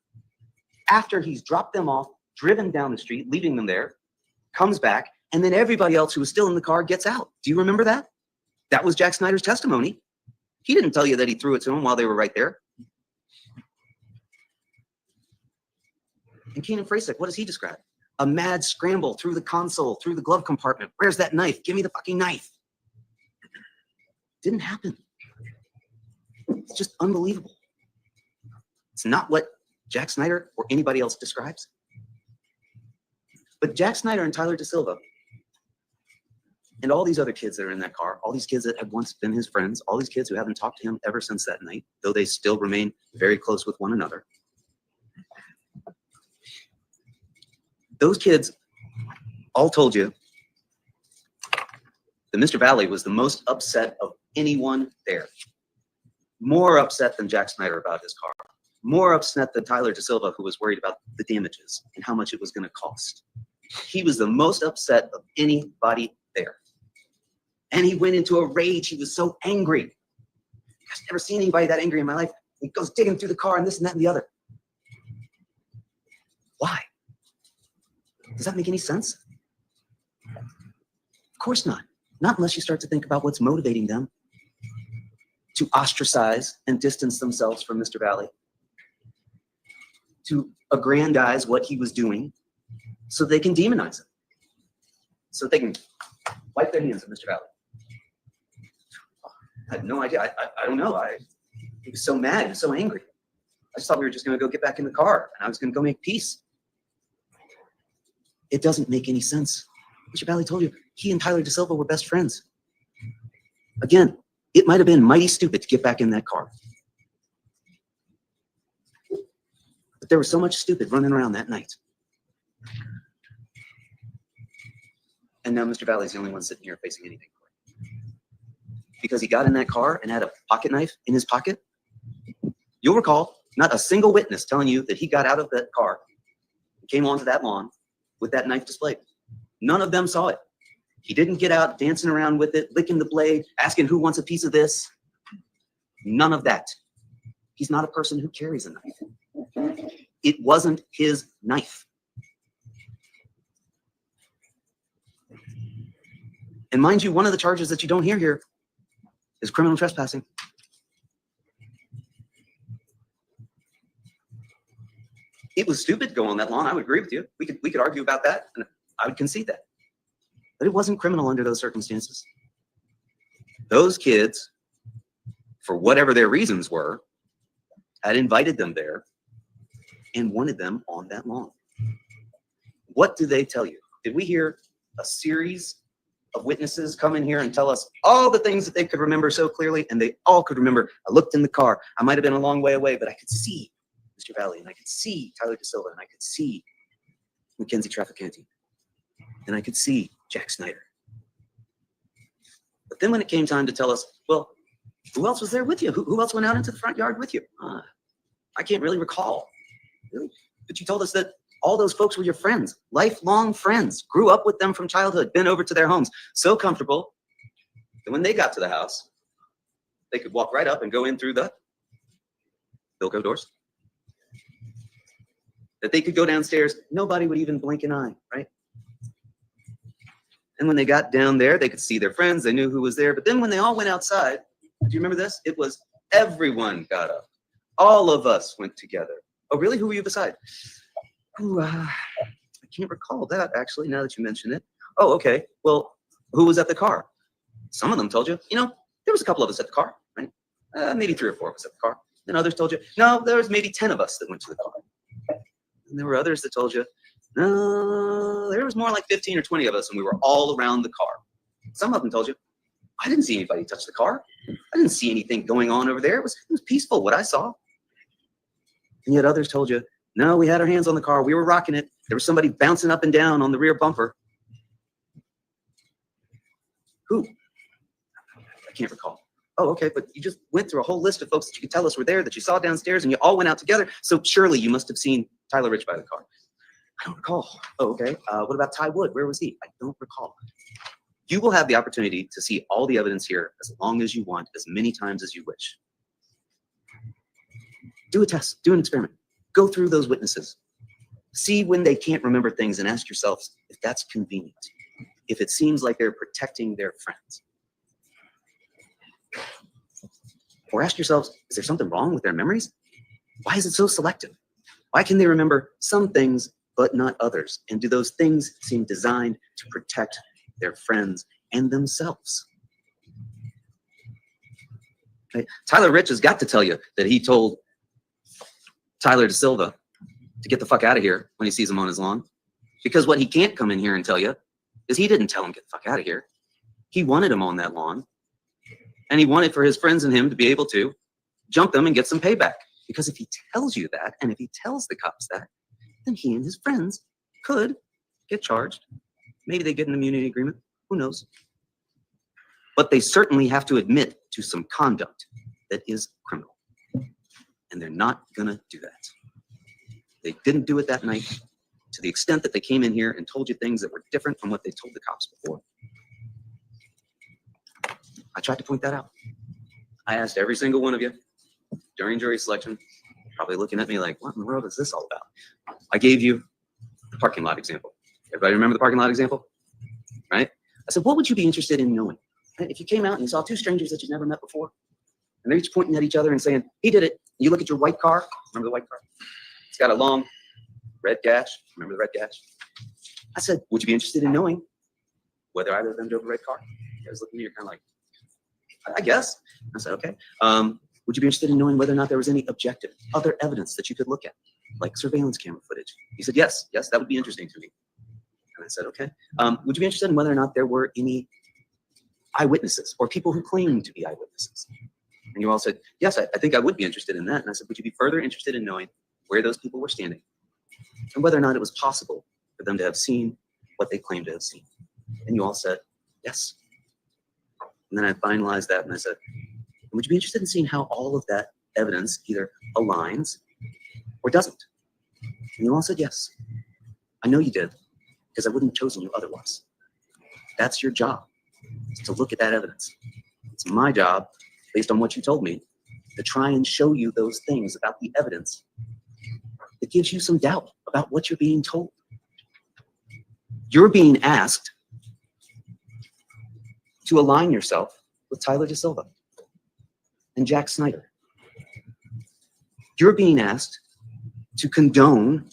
After he's dropped them off, driven down the street, leaving them there, comes back, and then everybody else who was still in the car gets out. Do you remember that? That was Jack Snyder's testimony. He didn't tell you that he threw it to him while they were right there. And Keenan Frasick, what does he describe? A mad scramble through the console, through the glove compartment. Where's that knife? Give me the fucking knife. Didn't happen. It's just unbelievable. It's not what Jack Snyder or anybody else describes. But Jack Snyder and Tyler DeSilva and all these other kids that are in that car, all these kids that had once been his friends, all these kids who haven't talked to him ever since that night, though they still remain very close with one another. Those kids all told you that Mr. Valley was the most upset of anyone there. More upset than Jack Snyder about his car. More upset than Tyler DeSilva, who was worried about the damages and how much it was going to cost. He was the most upset of anybody there. And he went into a rage. He was so angry. I've never seen anybody that angry in my life. He goes digging through the car and this and that and the other. Why? Does that make any sense? Of course not. Not unless you start to think about what's motivating them to ostracize and distance themselves from Mr. Valley, to aggrandize what he was doing so they can demonize him, so they can wipe their hands at Mr. Valley. I had no idea. I don't know. He was so mad. He was so angry. I just thought we were just going to go get back in the car and I was going to go make peace. It doesn't make any sense. Mr. Valley told you he and Tyler DeSilva were best friends. Again, it might have been mighty stupid to get back in that car. But there was so much stupid running around that night. And now Mr. Valley's the only one sitting here facing anything. Because he got in that car and had a pocket knife in his pocket. You'll recall not a single witness telling you that he got out of that car and came onto that lawn with that knife displayed. None of them saw it. He didn't get out dancing around with it, licking the blade, asking who wants a piece of this. None of that. He's not a person who carries a knife. It wasn't his knife. And mind you, one of the charges that you don't hear here is criminal trespassing. It was stupid to go on that lawn. I would agree with you. We could argue about that, and I would concede that. But it wasn't criminal under those circumstances. Those kids, for whatever their reasons were, had invited them there and wanted them on that lawn. What did they tell you? Did we hear a series of witnesses come in here and tell us all the things that they could remember so clearly? And they all could remember, I looked in the car. I might have been a long way away, but I could see Mr. Valley, and I could see Tyler DeSilva, and I could see Mackenzie Trafficante, and I could see Jack Snyder. But then when it came time to tell us, well, who else was there with you? Who else went out into the front yard with you? I can't really recall. Really? But you told us that all those folks were your friends, lifelong friends, grew up with them from childhood, been over to their homes, so comfortable that when they got to the house, they could walk right up and go in through the Bilko doors. That they could go downstairs, nobody would even blink an eye, right? And when they got down there, they could see their friends, they knew who was there. But then when they all went outside, do you remember this? It was everyone got up. All of us went together. Oh, really? Who were you beside? Ooh, I can't recall that, actually, now that you mention it. Oh, okay. Well, who was at the car? Some of them told you, you know, there was a couple of us at the car, right? Maybe 3 or 4 of us at the car. And others told you, no, there was maybe 10 of us that went to the car. And there were others that told you, no, there was more like 15 or 20 of us, and we were all around the car. Some of them told you, I didn't see anybody touch the car. I didn't see anything going on over there. It was peaceful, what I saw. And yet others told you, no, we had our hands on the car. We were rocking it. There was somebody bouncing up and down on the rear bumper. Who? I can't recall. Oh, okay, but you just went through a whole list of folks that you could tell us were there, that you saw downstairs, and you all went out together. So surely you must have seen Tyler Rich by the car. I don't recall. Oh, okay. What about Ty Wood? Where was he? I don't recall. You will have the opportunity to see all the evidence here as long as you want, as many times as you wish. Do a test, do an experiment. Go through those witnesses. See when they can't remember things and ask yourselves if that's convenient, if it seems like they're protecting their friends. Or ask yourselves, is there something wrong with their memories? Why is it so selective? Why can they remember some things but not others? And do those things seem designed to protect their friends and themselves? Okay. Tyler Rich has got to tell you that he told Tyler Da Silva to get the fuck out of here when he sees him on his lawn. Because what he can't come in here and tell you is he didn't tell him get the fuck out of here. He wanted him on that lawn. And he wanted for his friends and him to be able to jump them and get some payback. Because if he tells you that, and if he tells the cops that, then he and his friends could get charged. Maybe they get an immunity agreement. Who knows? But they certainly have to admit to some conduct that is criminal. And they're not going to do that. They didn't do it that night to the extent that they came in here and told you things that were different from what they told the cops before. I tried to point that out. I asked every single one of you during jury selection, probably looking at me like, what in the world is this all about? I gave you the parking lot example. Everybody remember the parking lot example? Right? I said, what would you be interested in knowing? If you came out and you saw 2 strangers that you've never met before, and they're each pointing at each other and saying, he did it. You look at your white car. Remember the white car? It's got a long red gash. Remember the red gash? I said, would you be interested in knowing whether either of them drove a red car? You guys looking at me, you're kind of like, I guess. I said, okay. Would you be interested in knowing whether or not there was any objective, other evidence that you could look at, like surveillance camera footage? He said, yes, that would be interesting to me. And I said, okay. Would you be interested in whether or not there were any eyewitnesses or people who claimed to be eyewitnesses? And you all said, yes, I think I would be interested in that. And I said, would you be further interested in knowing where those people were standing and whether or not it was possible for them to have seen what they claimed to have seen? And you all said, yes. And then I finalized that and I said, would you be interested in seeing how all of that evidence either aligns or doesn't? And you all said yes. I know you did, because I wouldn't have chosen you otherwise. That's your job, is to look at that evidence. It's my job, based on what you told me, to try and show you those things about the evidence that gives you some doubt about what you're being told. You're being asked to align yourself with Tyler Da Silva and Jack Snyder. You're being asked to condone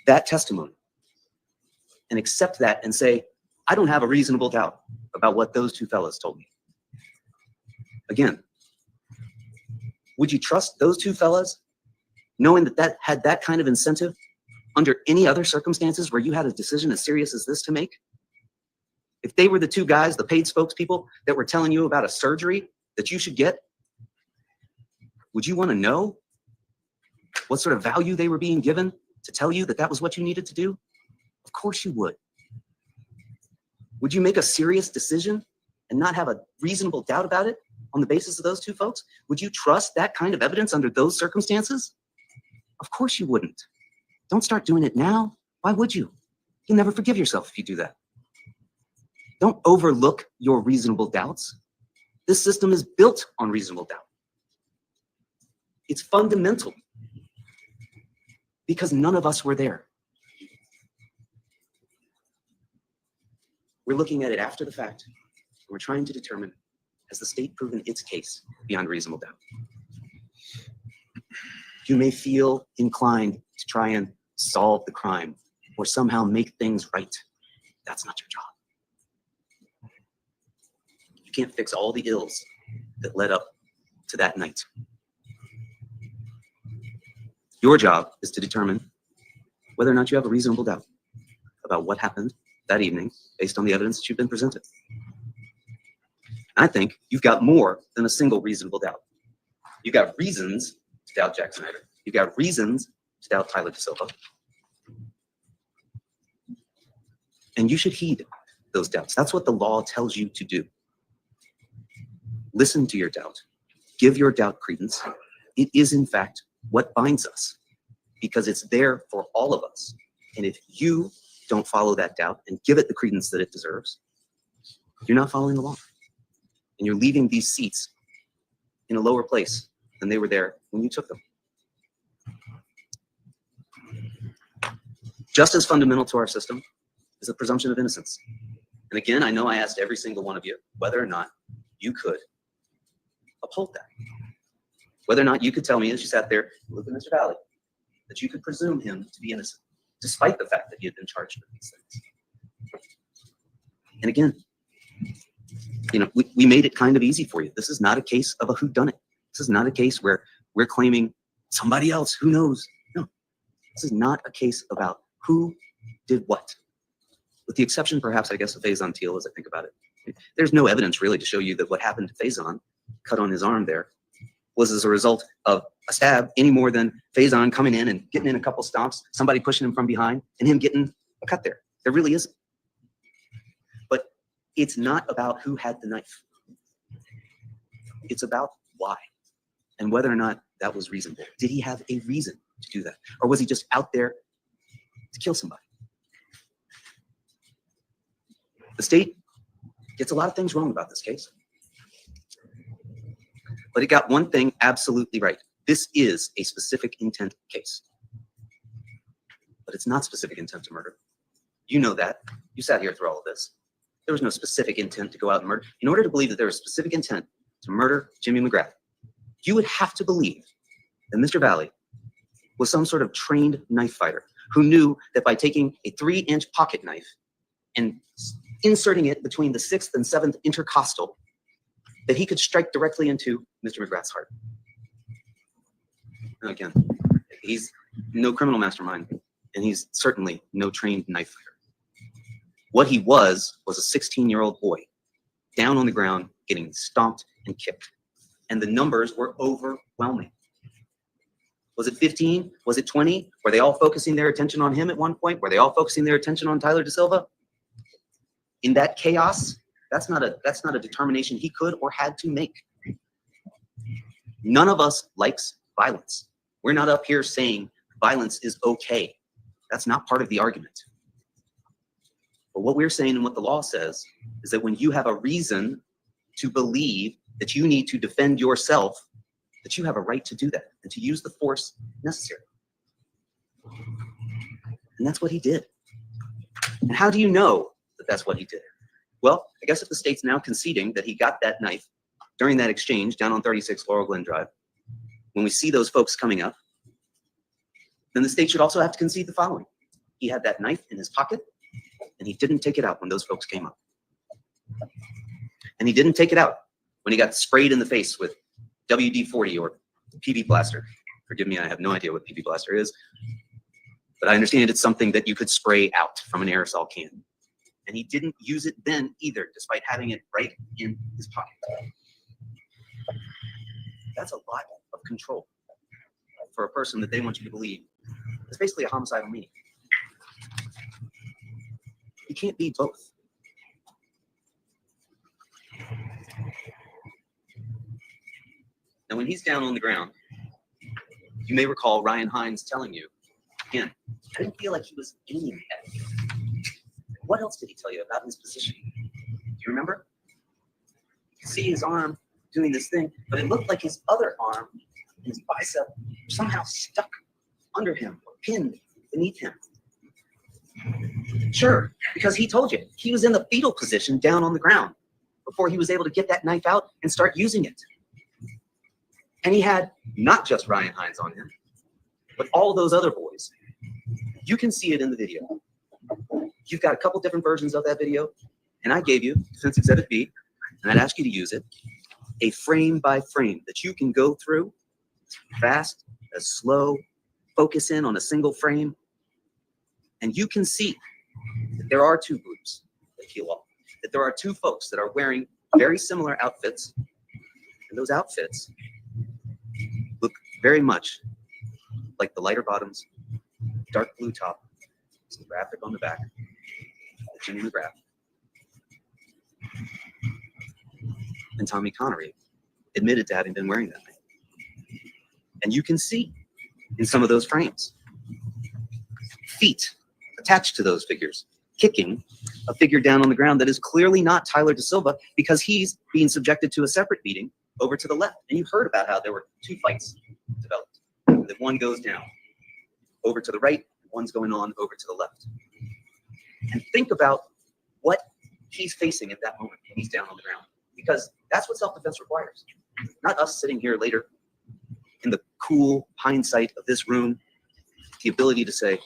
that testimony and accept that and say, I don't have a reasonable doubt about what those 2 fellas told me. Again, would you trust those 2 fellas knowing that that had that kind of incentive under any other circumstances where you had a decision as serious as this to make? If they were the 2 guys, the paid spokespeople that were telling you about a surgery that you should get, would you want to know what sort of value they were being given to tell you that that was what you needed to do? Of course you would. Would you make a serious decision and not have a reasonable doubt about it on the basis of those two folks? Would you trust that kind of evidence under those circumstances? Of course you wouldn't. Don't start doing it now. Why would you? You'll never forgive yourself if you do that. Don't overlook your reasonable doubts. This system is built on reasonable doubt. It's fundamental because none of us were there. We're looking at it after the fact. And we're trying to determine, has the state proven its case beyond reasonable doubt? You may feel inclined to try and solve the crime or somehow make things right. That's not your job. You can't fix all the ills that led up to that night. Your job is to determine whether or not you have a reasonable doubt about what happened that evening based on the evidence that you've been presented. I think you've got more than a single reasonable doubt. You've got reasons to doubt Jack Snyder. You've got reasons to doubt Tyler DeSilva. And you should heed those doubts. That's what the law tells you to do. Listen to your doubt. Give your doubt credence. It is, in fact, what binds us because it's there for all of us. And if you don't follow that doubt and give it the credence that it deserves, you're not following the law. And you're leaving these seats in a lower place than they were there when you took them. Just as fundamental to our system is the presumption of innocence. And again, I know I asked every single one of you whether or not you could uphold that. Whether or not you could tell me as you sat there, look at Mr. Valley, that you could presume him to be innocent, despite the fact that he had been charged with these things. And again, you know, we made it kind of easy for you. This is not a case of a whodunit. This is not a case where we're claiming somebody else, who knows? No, this is not a case about who did what. With the exception, perhaps, I guess, of Faison Teal, as I think about it. There's no evidence really to show you that what happened to Faison, cut on his arm there, was as a result of a stab any more than Faison coming in and getting in a couple stomps, somebody pushing him from behind, and him getting a cut there. There really isn't. But it's not about who had the knife. It's about why and whether or not that was reasonable. Did he have a reason to do that? Or was he just out there to kill somebody? The state gets a lot of things wrong about this case. But it got one thing absolutely right. This is a specific intent case. But it's not specific intent to murder. You know that. You sat here through all of this. There was no specific intent to go out and murder. In order to believe that there was specific intent to murder Jimmy McGrath, you would have to believe that Mr. Valley was some sort of trained knife fighter who knew that by taking a 3-inch pocket knife and inserting it between the 6th and 7th intercostal, that he could strike directly into Mr. McGrath's heart. Now again, he's no criminal mastermind, and he's certainly no trained knife fighter. What he was a 16-year-old boy, down on the ground, getting stomped and kicked. And the numbers were overwhelming. Was it 15? Was it 20? Were they all focusing their attention on him at one point? Were they all focusing their attention on Tyler DeSilva? In that chaos, that's not a determination he could or had to make. None of us likes violence. We're not up here saying violence is okay. That's not part of the argument. But what we're saying and what the law says is that when you have a reason to believe that you need to defend yourself, that you have a right to do that and to use the force necessary. And that's what he did. And how do you know that that's what he did? Well, I guess if the state's now conceding that he got that knife during that exchange down on 36 Laurel Glen Drive, when we see those folks coming up, then the state should also have to concede the following. He had that knife in his pocket, and he didn't take it out when those folks came up. And he didn't take it out when he got sprayed in the face with WD-40 or PB Blaster. Forgive me, I have no idea what PB Blaster is, but I understand it's something that you could spray out from an aerosol can. And he didn't use it then either, despite having it right in his pocket. That's a lot of control for a person that they want you to believe is basically a homicidal meaning. You can't be both. Now, when he's down on the ground, you may recall Ryan Hines telling you, again, I didn't feel like he was aiming at me. What else did he tell you about his position? Do you remember? You can see his arm doing this thing, but it looked like his other arm, his bicep, somehow stuck under him or pinned beneath him. Sure, because he told you he was in the fetal position down on the ground before he was able to get that knife out and start using it. And he had not just Ryan Hines on him, but all those other boys. You can see it in the video. You've got a couple different versions of that video, and I gave you, Defense Exhibit B, and I'd ask you to use it, a frame by frame that you can go through, fast, as slow, focus in on a single frame, and you can see that there are two groups that peel off, that there are two folks that are wearing very similar outfits, and those outfits look very much like the lighter bottoms, dark blue top, some graphic on the back, Jimmy McGrath, and Tommy Connery admitted to having been wearing that night. And you can see in some of those frames feet attached to those figures, kicking a figure down on the ground that is clearly not Tyler Da Silva because he's being subjected to a separate beating over to the left. And you heard about how there were two fights developed. That one goes down over to the right, one's going on over to the left. And think about what he's facing at that moment when he's down on the ground, because that's what self-defense requires. Not us sitting here later in the cool hindsight of this room, the ability to say,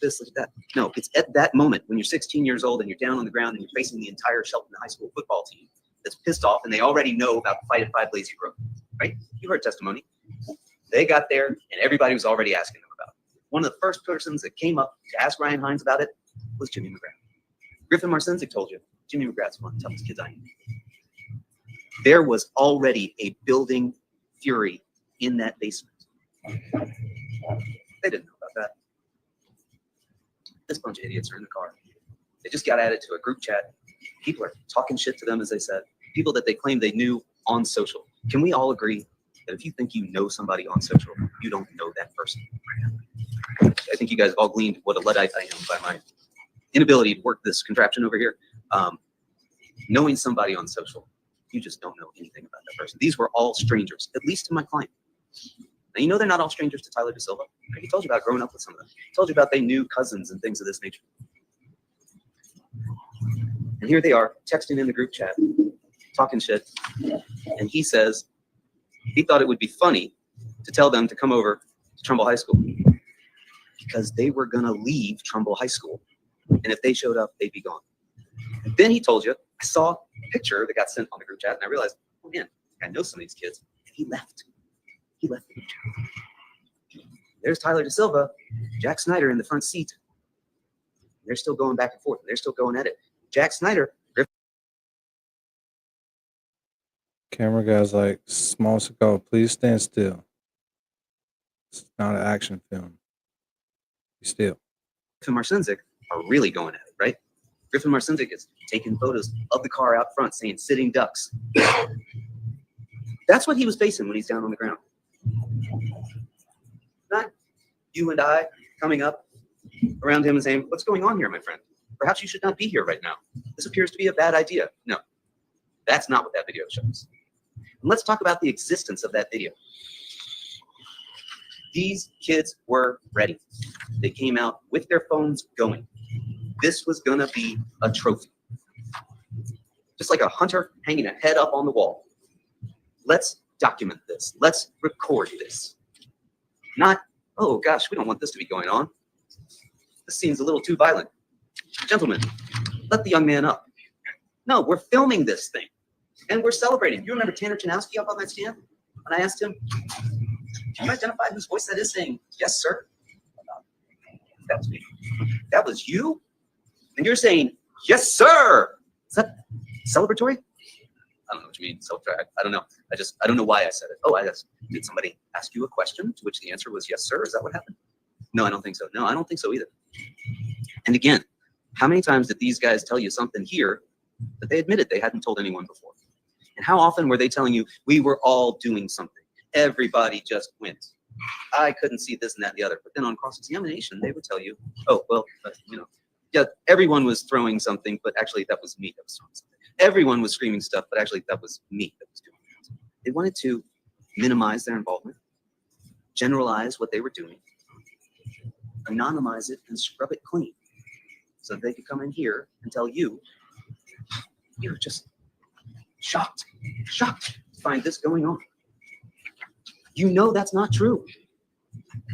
this, look at that. No, it's at that moment when you're 16 years old and you're down on the ground and you're facing the entire Shelton High School football team that's pissed off and they already know about the fight at Five Lazy Brook, right? You heard testimony. They got there and everybody was already asking them about it. One of the first persons that came up to ask Ryan Hines about it was Jimmy McGrath. Griffin Marcinzik told you, Jimmy McGrath's one of the toughest kids I knew. There was already a building fury in that basement. They didn't know about that. This bunch of idiots are in the car. They just got added to a group chat. People are talking shit to them, as they said. People that they claim they knew on social. Can we all agree that if you think you know somebody on social, you don't know that person? I think you guys have all gleaned what a Luddite I am by my inability to work this contraption over here. Knowing somebody on social, you just don't know anything about that person. These were all strangers, at least to my client. Now, you know they're not all strangers to Tyler Da Silva. He told you about growing up with some of them. He told you about they knew cousins and things of this nature. And here they are, texting in the group chat, talking shit. And he says he thought it would be funny to tell them to come over to Trumbull High School because they were going to leave Trumbull High School. And if they showed up, they'd be gone. And then he told you, I saw a picture that got sent on the group chat, and I realized, oh man, I know some of these kids. And he left. He left the group chat. There's Tyler Da Silva, Jack Snyder in the front seat. They're still going back and forth. They're still going at it. Jack Snyder. Camera guy's like, small cigar, please stand still. It's not an action film. Be still. Griffin Marcinzik are really going at it, right? Griffin Marcinzik is taking photos of the car out front saying sitting ducks. That's what he was facing when he's down on the ground. Not you and I coming up around him and saying, what's going on here, my friend? Perhaps you should not be here right now. This appears to be a bad idea. No, that's not what that video shows. And let's talk about the existence of that video. These kids were ready. They came out with their phones going. This was gonna be a trophy. Just like a hunter hanging a head up on the wall. Let's document this. Let's record this. Not, oh gosh, we don't want this to be going on. This seems a little too violent. Gentlemen, let the young man up. No, we're filming this thing. And we're celebrating. You remember Tanner Janowski up on that stand? When I asked him, can you identify whose voice that is saying, yes, sir? That was me. That was you? And you're saying, yes, sir. Is that celebratory? I don't know what you mean, celebratory. I don't know. I don't know why I said it. Oh, I asked, did somebody ask you a question to which the answer was yes, sir? Is that what happened? No, I don't think so. No, I don't think so either. And again, how many times did these guys tell you something here that they admitted they hadn't told anyone before? And how often were they telling you, we were all doing something? Everybody just went. I couldn't see this and that and the other. But then on cross-examination, they would tell you, oh, well, yeah, everyone was throwing something, but actually that was me that was throwing something. Everyone was screaming stuff, but actually that was me that was doing it. They wanted to minimize their involvement, generalize what they were doing, anonymize it, and scrub it clean. So they could come in here and tell you, you're just shocked to find this going on. You know that's not true.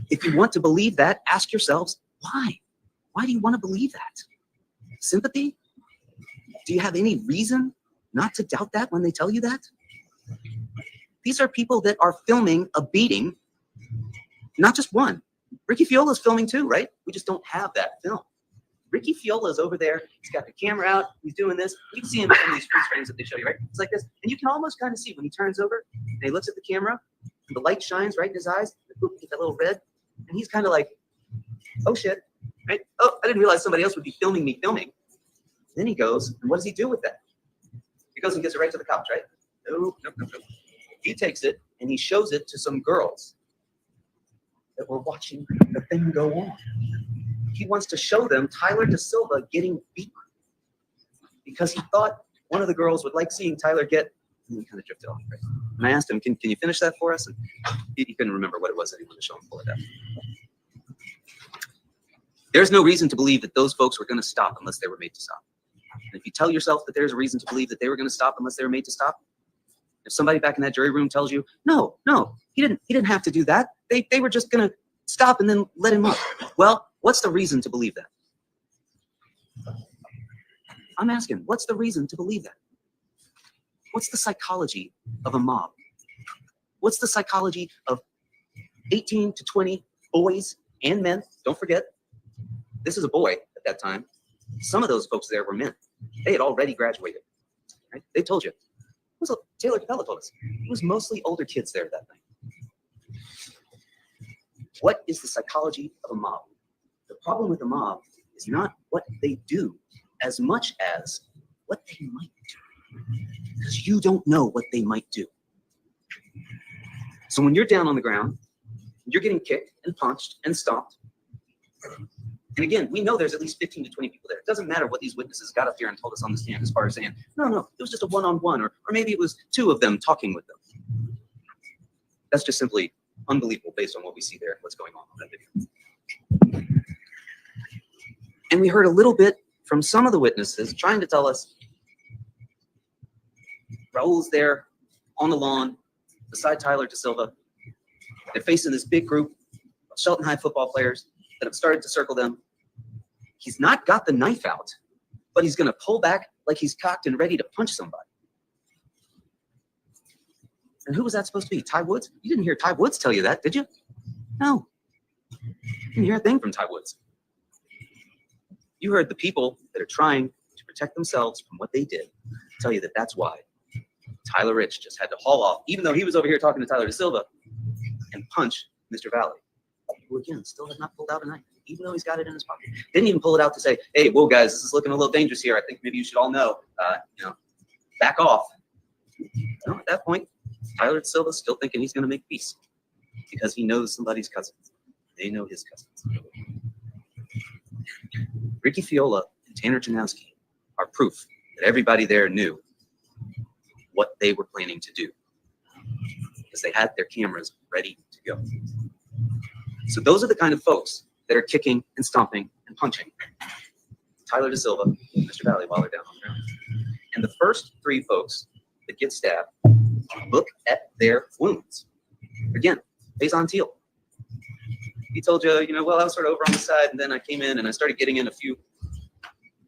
If you want to believe that, ask yourselves, why? Why do you want to believe that? Sympathy? Do you have any reason not to doubt that when they tell you that? These are people that are filming a beating, not just one. Ricky Fiola's filming too, right? We just don't have that film. Ricky Fiola's over there. He's got the camera out. He's doing this. You can see him in some of these freeze frames that they show you, right? It's like this. And you can almost kind of see when he turns over and he looks at the camera, and the light shines right in his eyes. Boop, get that little red. And he's kind of like, oh shit, right? Oh, I didn't realize somebody else would be filming me filming. Then he goes, and what does he do with that? He goes and gives it right to the cops, right? No. He takes it and he shows it to some girls that were watching the thing go on. He wants to show them Tyler Da Silva getting beaten because he thought one of the girls would like seeing Tyler get, and he kind of drifted off. Right? And I asked him, can you finish that for us? And he couldn't remember what it was that he wanted to show him for that. There's no reason to believe that those folks were going to stop unless they were made to stop. And if you tell yourself that there's a reason to believe that they were going to stop unless they were made to stop, if somebody back in that jury room tells you, no, he didn't have to do that. They were just going to stop and then let him up. Well, what's the reason to believe that? I'm asking, what's the reason to believe that? What's the psychology of a mob? What's the psychology of 18 to 20 boys and men? Don't forget, this is a boy at that time. Some of those folks there were men. They had already graduated. Right? They told you. Taylor Capella told us. It was mostly older kids there that night. What is the psychology of a mob? The problem with a mob is not what they do as much as what they might do. Because you don't know what they might do. So when you're down on the ground, you're getting kicked and punched and stomped. And again, we know there's at least 15 to 20 people there. It doesn't matter what these witnesses got up here and told us on the stand as far as saying, no, it was just a one-on-one, or maybe it was two of them talking with them. That's just simply unbelievable based on what we see there, what's going on that video. And we heard a little bit from some of the witnesses trying to tell us Raul's there on the lawn beside Tyler Da Silva. They're facing this big group of Shelton High football players that have started to circle them. He's not got the knife out, but he's going to pull back like he's cocked and ready to punch somebody. And who was that supposed to be? Ty Woods? You didn't hear Ty Woods tell you that, did you? No. You didn't hear a thing from Ty Woods. You heard the people that are trying to protect themselves from what they did tell you that that's why Tyler Rich just had to haul off, even though he was over here talking to Tyler Da Silva, and punch Mr. Valley, who again still has not pulled out a knife, even though he's got it in his pocket. Didn't even pull it out to say, hey, whoa, guys, this is looking a little dangerous here. I think maybe you should all know, back off. No, at that point, Tyler Da Silva's still thinking he's going to make peace because he knows somebody's cousin. They know his cousins. Ricky Fiola and Tanner Janowski are proof that everybody there knew what they were planning to do because they had their cameras ready to go. So those are the kind of folks that are kicking and stomping and punching Tyler Da Silva and Mr. Valley while they're down on the ground. And the first three folks that get stabbed look at their wounds. Again, Faison Teal. He told you, well, I was sort of over on the side, and then I came in and I started getting in a few,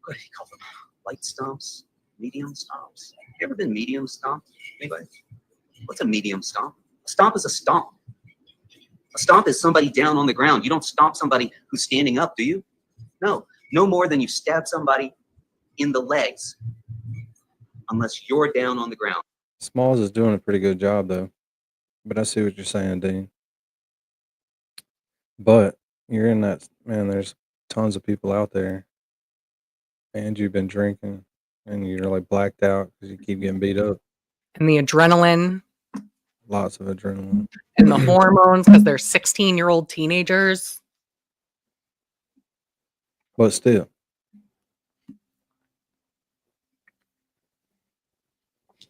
what do you call them? Light stomps, medium stomps. You ever been medium stomped? Anybody? What's a medium stomp? A stomp is a stomp. A stomp is somebody down on the ground. You don't stomp somebody who's standing up, do you? No more than you stab somebody in the legs, unless you're down on the ground. Smalls is doing a pretty good job, though. But I see what you're saying, Dean. But you're in that, man, there's tons of people out there, and you've been drinking, and you're like blacked out because you keep getting beat up. and the adrenaline Lots of adrenaline. and the hormones because they're 16-year-old teenagers. But still.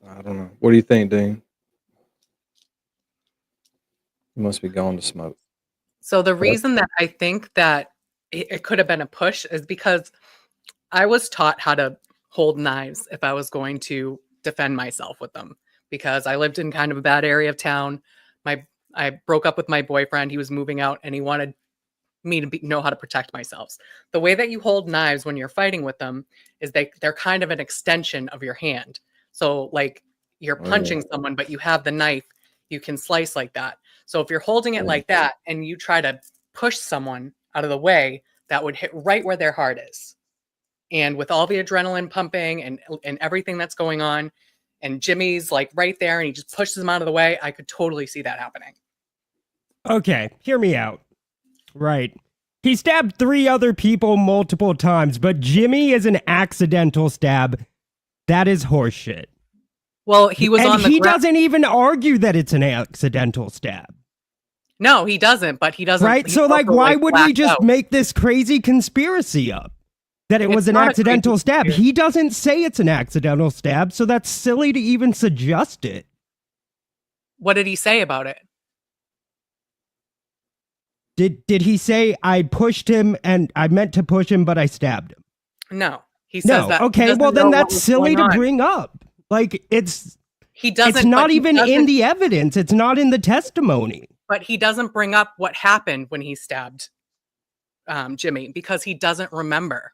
I don't know. What do you think, Dean? You must be going to smoke. So the reason that I think that it could have been a push is because I was taught how to hold knives if I was going to defend myself with them, because I lived in kind of a bad area of town. I broke up with my boyfriend. He was moving out and he wanted me to know how to protect myself. The way that you hold knives when you're fighting with them is they're kind of an extension of your hand. So like you're punching someone, but you have the knife, you can slice like that. So if you're holding it like that and you try to push someone out of the way, that would hit right where their heart is. And with all the adrenaline pumping and everything that's going on, and Jimmy's like right there and he just pushes him out of the way, I could totally see that happening. Okay, hear me out. Right. He stabbed 3 other people multiple times, but Jimmy is an accidental stab. That is horseshit. Well, he was on the he doesn't even argue that it's an accidental stab. No, he doesn't, but he doesn't. Right? So, like, why would we just make this crazy conspiracy up? That it was an accidental stab. He doesn't say it's an accidental stab, so that's silly to even suggest it. What did he say about it? Did he say I pushed him and I meant to push him, but I stabbed him? No. He says that. Okay, well then that's silly to bring up. Like it's not even in the evidence. It's not in the testimony. But he doesn't bring up what happened when he stabbed Jimmy because he doesn't remember.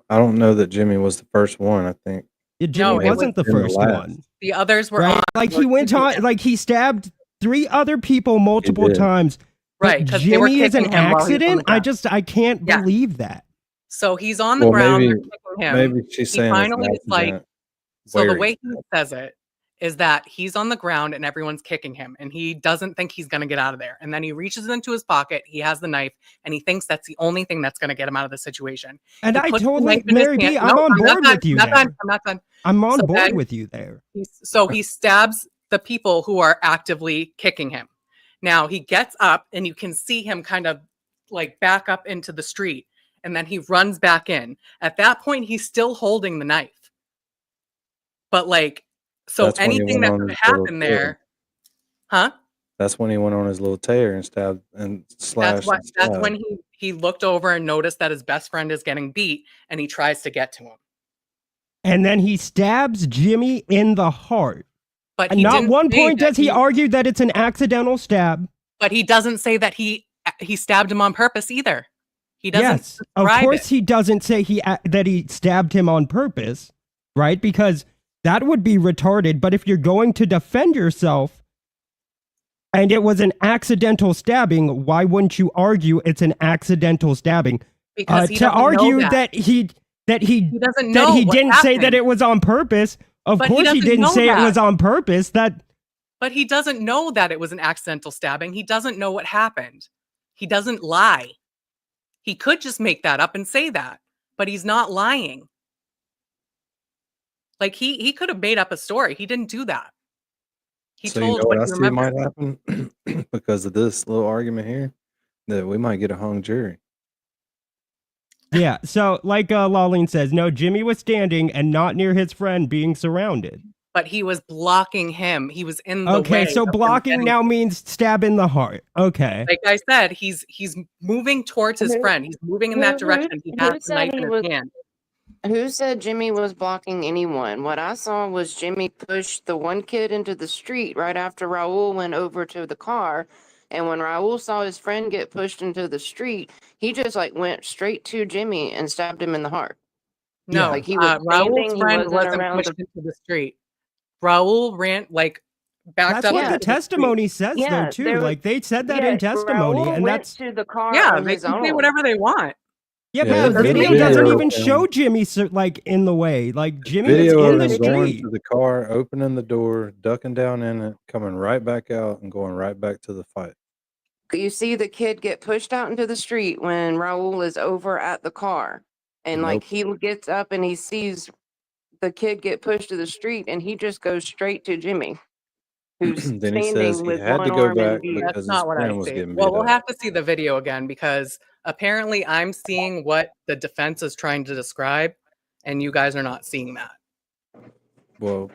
I don't know that Jimmy was the first one. I think Jimmy wasn't the first one. The others were right? on. Like he went on. Like he stabbed 3 other people multiple times. Right, because Jimmy is an accident. I can't believe that. So he's on the ground. They're kicking him. Maybe she's saying finally it's like. So the way he says it is that he's on the ground and everyone's kicking him, and he doesn't think he's going to get out of there. And then he reaches into his pocket. He has the knife, and he thinks that's the only thing that's going to get him out of the situation. And I told Mary B, I'm on board with you. I'm not done. I'm on board with you there. So he stabs the people who are actively kicking him. Now he gets up and you can see him kind of like back up into the street, and then he runs back in. At that point, he's still holding the knife. But like, so anything that could happen there, huh? That's when he went on his little tear and stabbed and slashed. That's when he looked over and noticed that his best friend is getting beat, and he tries to get to him. And then he stabs Jimmy in the heart. But and not one point does he argue that it's an accidental stab. But he doesn't say that he stabbed him on purpose either. He doesn't. Yes, of course he doesn't say that he stabbed him on purpose, right? Because that would be retarded. But if you're going to defend yourself and it was an accidental stabbing, why wouldn't you argue it's an accidental stabbing? Because he to argue that he doesn't know that he what didn't say that happened. it was on purpose. Of But course he didn't say it was on purpose. But he doesn't know that it was an accidental stabbing. He doesn't know what happened. He doesn't lie. He could just make that up and say that, but he's not lying. Like he could have made up a story. He didn't do that. He so told you know what what he I see remembered. might happen because of this little argument here, that we might get a hung jury. Yeah, so like Lawleen says, no, Jimmy was standing and not near his friend being surrounded. But he was blocking him. He was in the way. Okay, so of him blocking getting- now means stab in the heart. Okay. Like I said, he's moving towards his friend. He's moving in that direction. He has the knife in his hand. Who said Jimmy was blocking anyone? What I saw was Jimmy pushed the one kid into the street right after Raul went over to the car. And when Raul saw his friend get pushed into the street, he just like went straight to Jimmy and stabbed him in the heart. No, like he was Raul's standing, he friend wasn't around pushed into the street. Raul ran backed That's up. what into the testimony street. says, though, too. Like they said that in testimony, Raul and went that's to the car. Yeah, on they his can say own. whatever they want. yeah, Yeah, but the the video video doesn't of even him- show Jimmy like in the way. Like Jimmy Video is in of the him going street. to the car, opening the door, ducking down in it, coming right back out, and going right back to the fight. You see the kid get pushed out into the street when Raul is over at the car. And like he gets up and he sees the kid get pushed to the street, and he just goes straight to Jimmy, who's Then he says standing he with had one to go arm in back view. That's because his not what I friend was see. getting Well, beat we'll up. have to see the video again because apparently I'm seeing what the defense is trying to describe, and you guys are not seeing that. Well,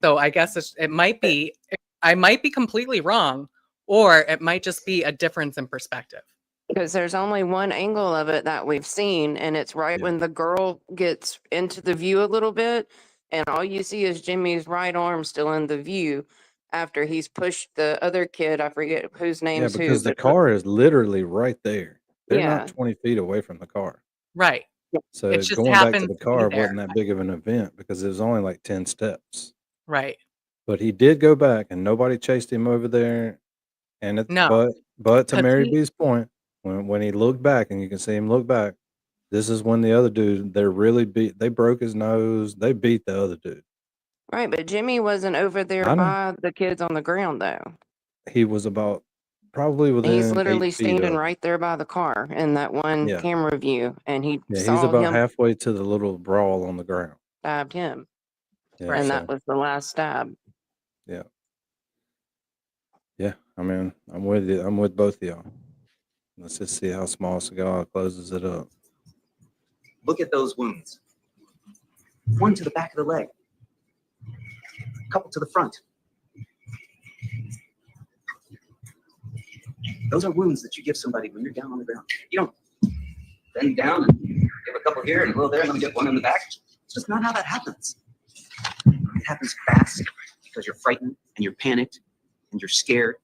So I guess it might be, I might be completely wrong, or it might just be a difference in perspective. Because there's only one angle of it that we've seen, and it's right Yeah. when the girl gets into the view a little bit, and all you see is Jimmy's right arm still in the view after he's pushed the other kid. I forget whose yeah, name's who, because the but car is literally right there. They're yeah, not 20 feet away from the car. Right. So It just going back to happens the to be car there. wasn't that big of an event because it was only like 10 steps. Right. But he did go back and nobody chased him over there. And it, No, but to because Mary he, B's point, when he looked back and you can see him look back, this is when the other dude, they broke his nose. They beat the other dude. right. But Jimmy wasn't over there I know. by the kids on the ground though. He was about probably He's within 8 literally feet standing of him. right there by the car in that one Yeah. camera view, and he Yeah, he's saw about him halfway to the little brawl on the ground. stabbed him, Yeah, Right. and so that was the last stab. yeah. Yeah, I mean, I'm with you. I'm with both of y'all. Let's just see how Small Cigar closes it up. Look at those wounds. One to the back of the leg. A couple to the front. Those are wounds that you give somebody when you're down on the ground. You don't bend down and give a couple here and a little there and then get one in the back. It's just not how that happens. It happens fast because you're frightened and you're panicked and you're scared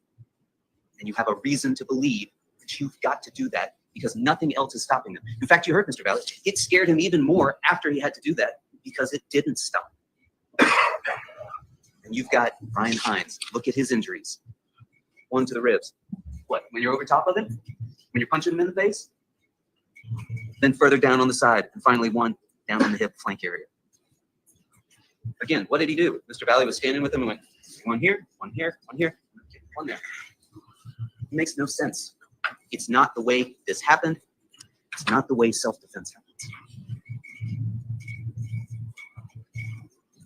and you have a reason to believe that you've got to do that because nothing else is stopping them. In fact, you heard Mr. Valley, it scared him even more after he had to do that because it didn't stop. And you've got Ryan Hines. Look at his injuries. One to the ribs. What, when you're over top of him? When you're punching him in the face? Then further down on the side, and finally one down on the hip flank area. Again, what did he do? Mr. Valley was standing with him and went, one here, one here, one here, one there. It makes no sense. It's not the way this happened. It's not the way self-defense happens.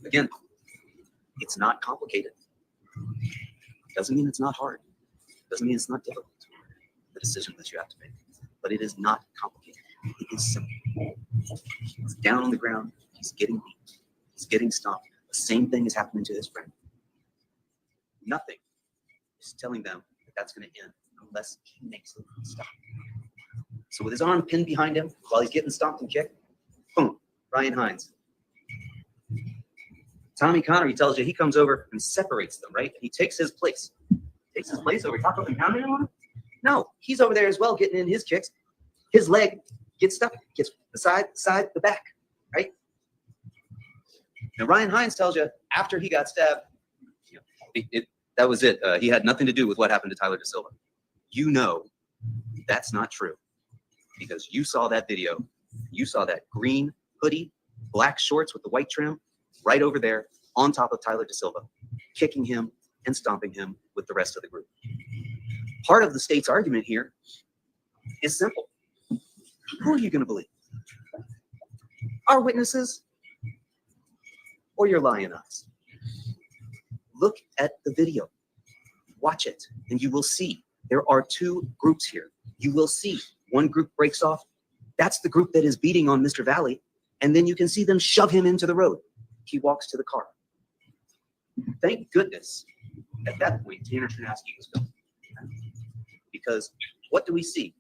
Again, it's not complicated. Doesn't mean it's not hard. Doesn't mean it's not difficult, the decision that you have to make. But it is not complicated. It is simple. He's down on the ground. He's getting beat. He's getting stomped. The same thing is happening to his friend. Nothing is telling them that that's going to end unless he makes them stop. So with his arm pinned behind him while he's getting stomped and kicked, boom, Ryan Hines. Tommy Connery tells you he comes over and separates them, right? He takes his place. Takes his place over top of him, pounding him on him? No, he's over there as well, getting in his kicks. His leg gets stuck, gets the side, the back, right? Now, Ryan Hines tells you after he got stabbed, that was it. He had nothing to do with what happened to Tyler Da Silva. You know that's not true because you saw that video. You saw that green hoodie, black shorts with the white trim right over there on top of Tyler Da Silva, kicking him and stomping him with the rest of the group. Part of the state's argument here is simple. Who are you going to believe? Our witnesses or your lying eyes? Look at the video. Watch it, and you will see there are two groups here. You will see one group breaks off. That's the group that is beating on Mr. Valley, and then you can see them shove him into the road. He walks to the car. Thank goodness at that point Tanner Chernowski was gone. Because what do we see?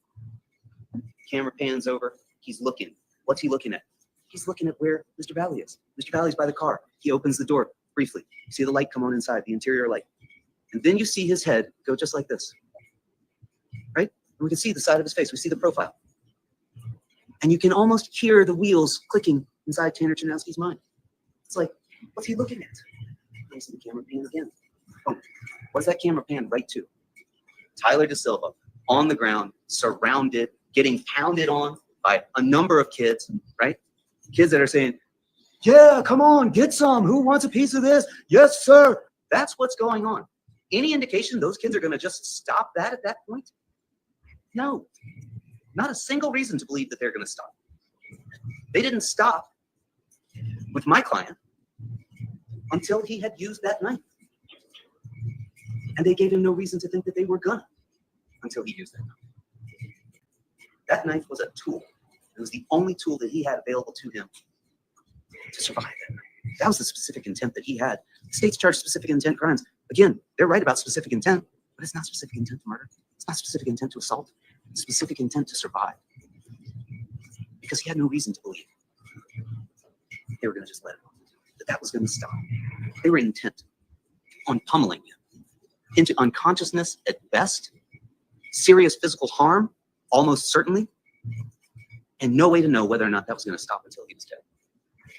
Camera pans over. He's looking. What's he looking at? He's looking at where Mr. Valley is. Mr. Valley's by the car. He opens the door briefly. You see the light come on inside, the interior light. And then you see his head go just like this. Right? And we can see the side of his face. We see the profile. And you can almost hear the wheels clicking inside Tanner Chernowski's mind. It's like, what's he looking at? You see the camera pan again. Oh, what does that camera pan right to? Tyler Da Silva on the ground, surrounded, getting pounded on by a number of kids, right? Kids that are saying, yeah, come on, get some. Who wants a piece of this? Yes, sir. That's what's going on. Any indication those kids are going to just stop that at that point? No. Not a single reason to believe that they're going to stop. They didn't stop with my client. until he had used that knife. And they gave him no reason to think that they were gonna until he used that knife. That knife was a tool. It was the only tool that he had available to him to survive that night. That was the specific intent that he had. The states charge specific intent crimes. Again, they're right about specific intent, but it's not specific intent to murder. It's not specific intent to assault. It's specific intent to survive. Because he had no reason to believe they were going to just let him. That was going to stop. They were intent on pummeling him into unconsciousness at best, serious physical harm, almost certainly, and no way to know whether or not that was going to stop until he was dead.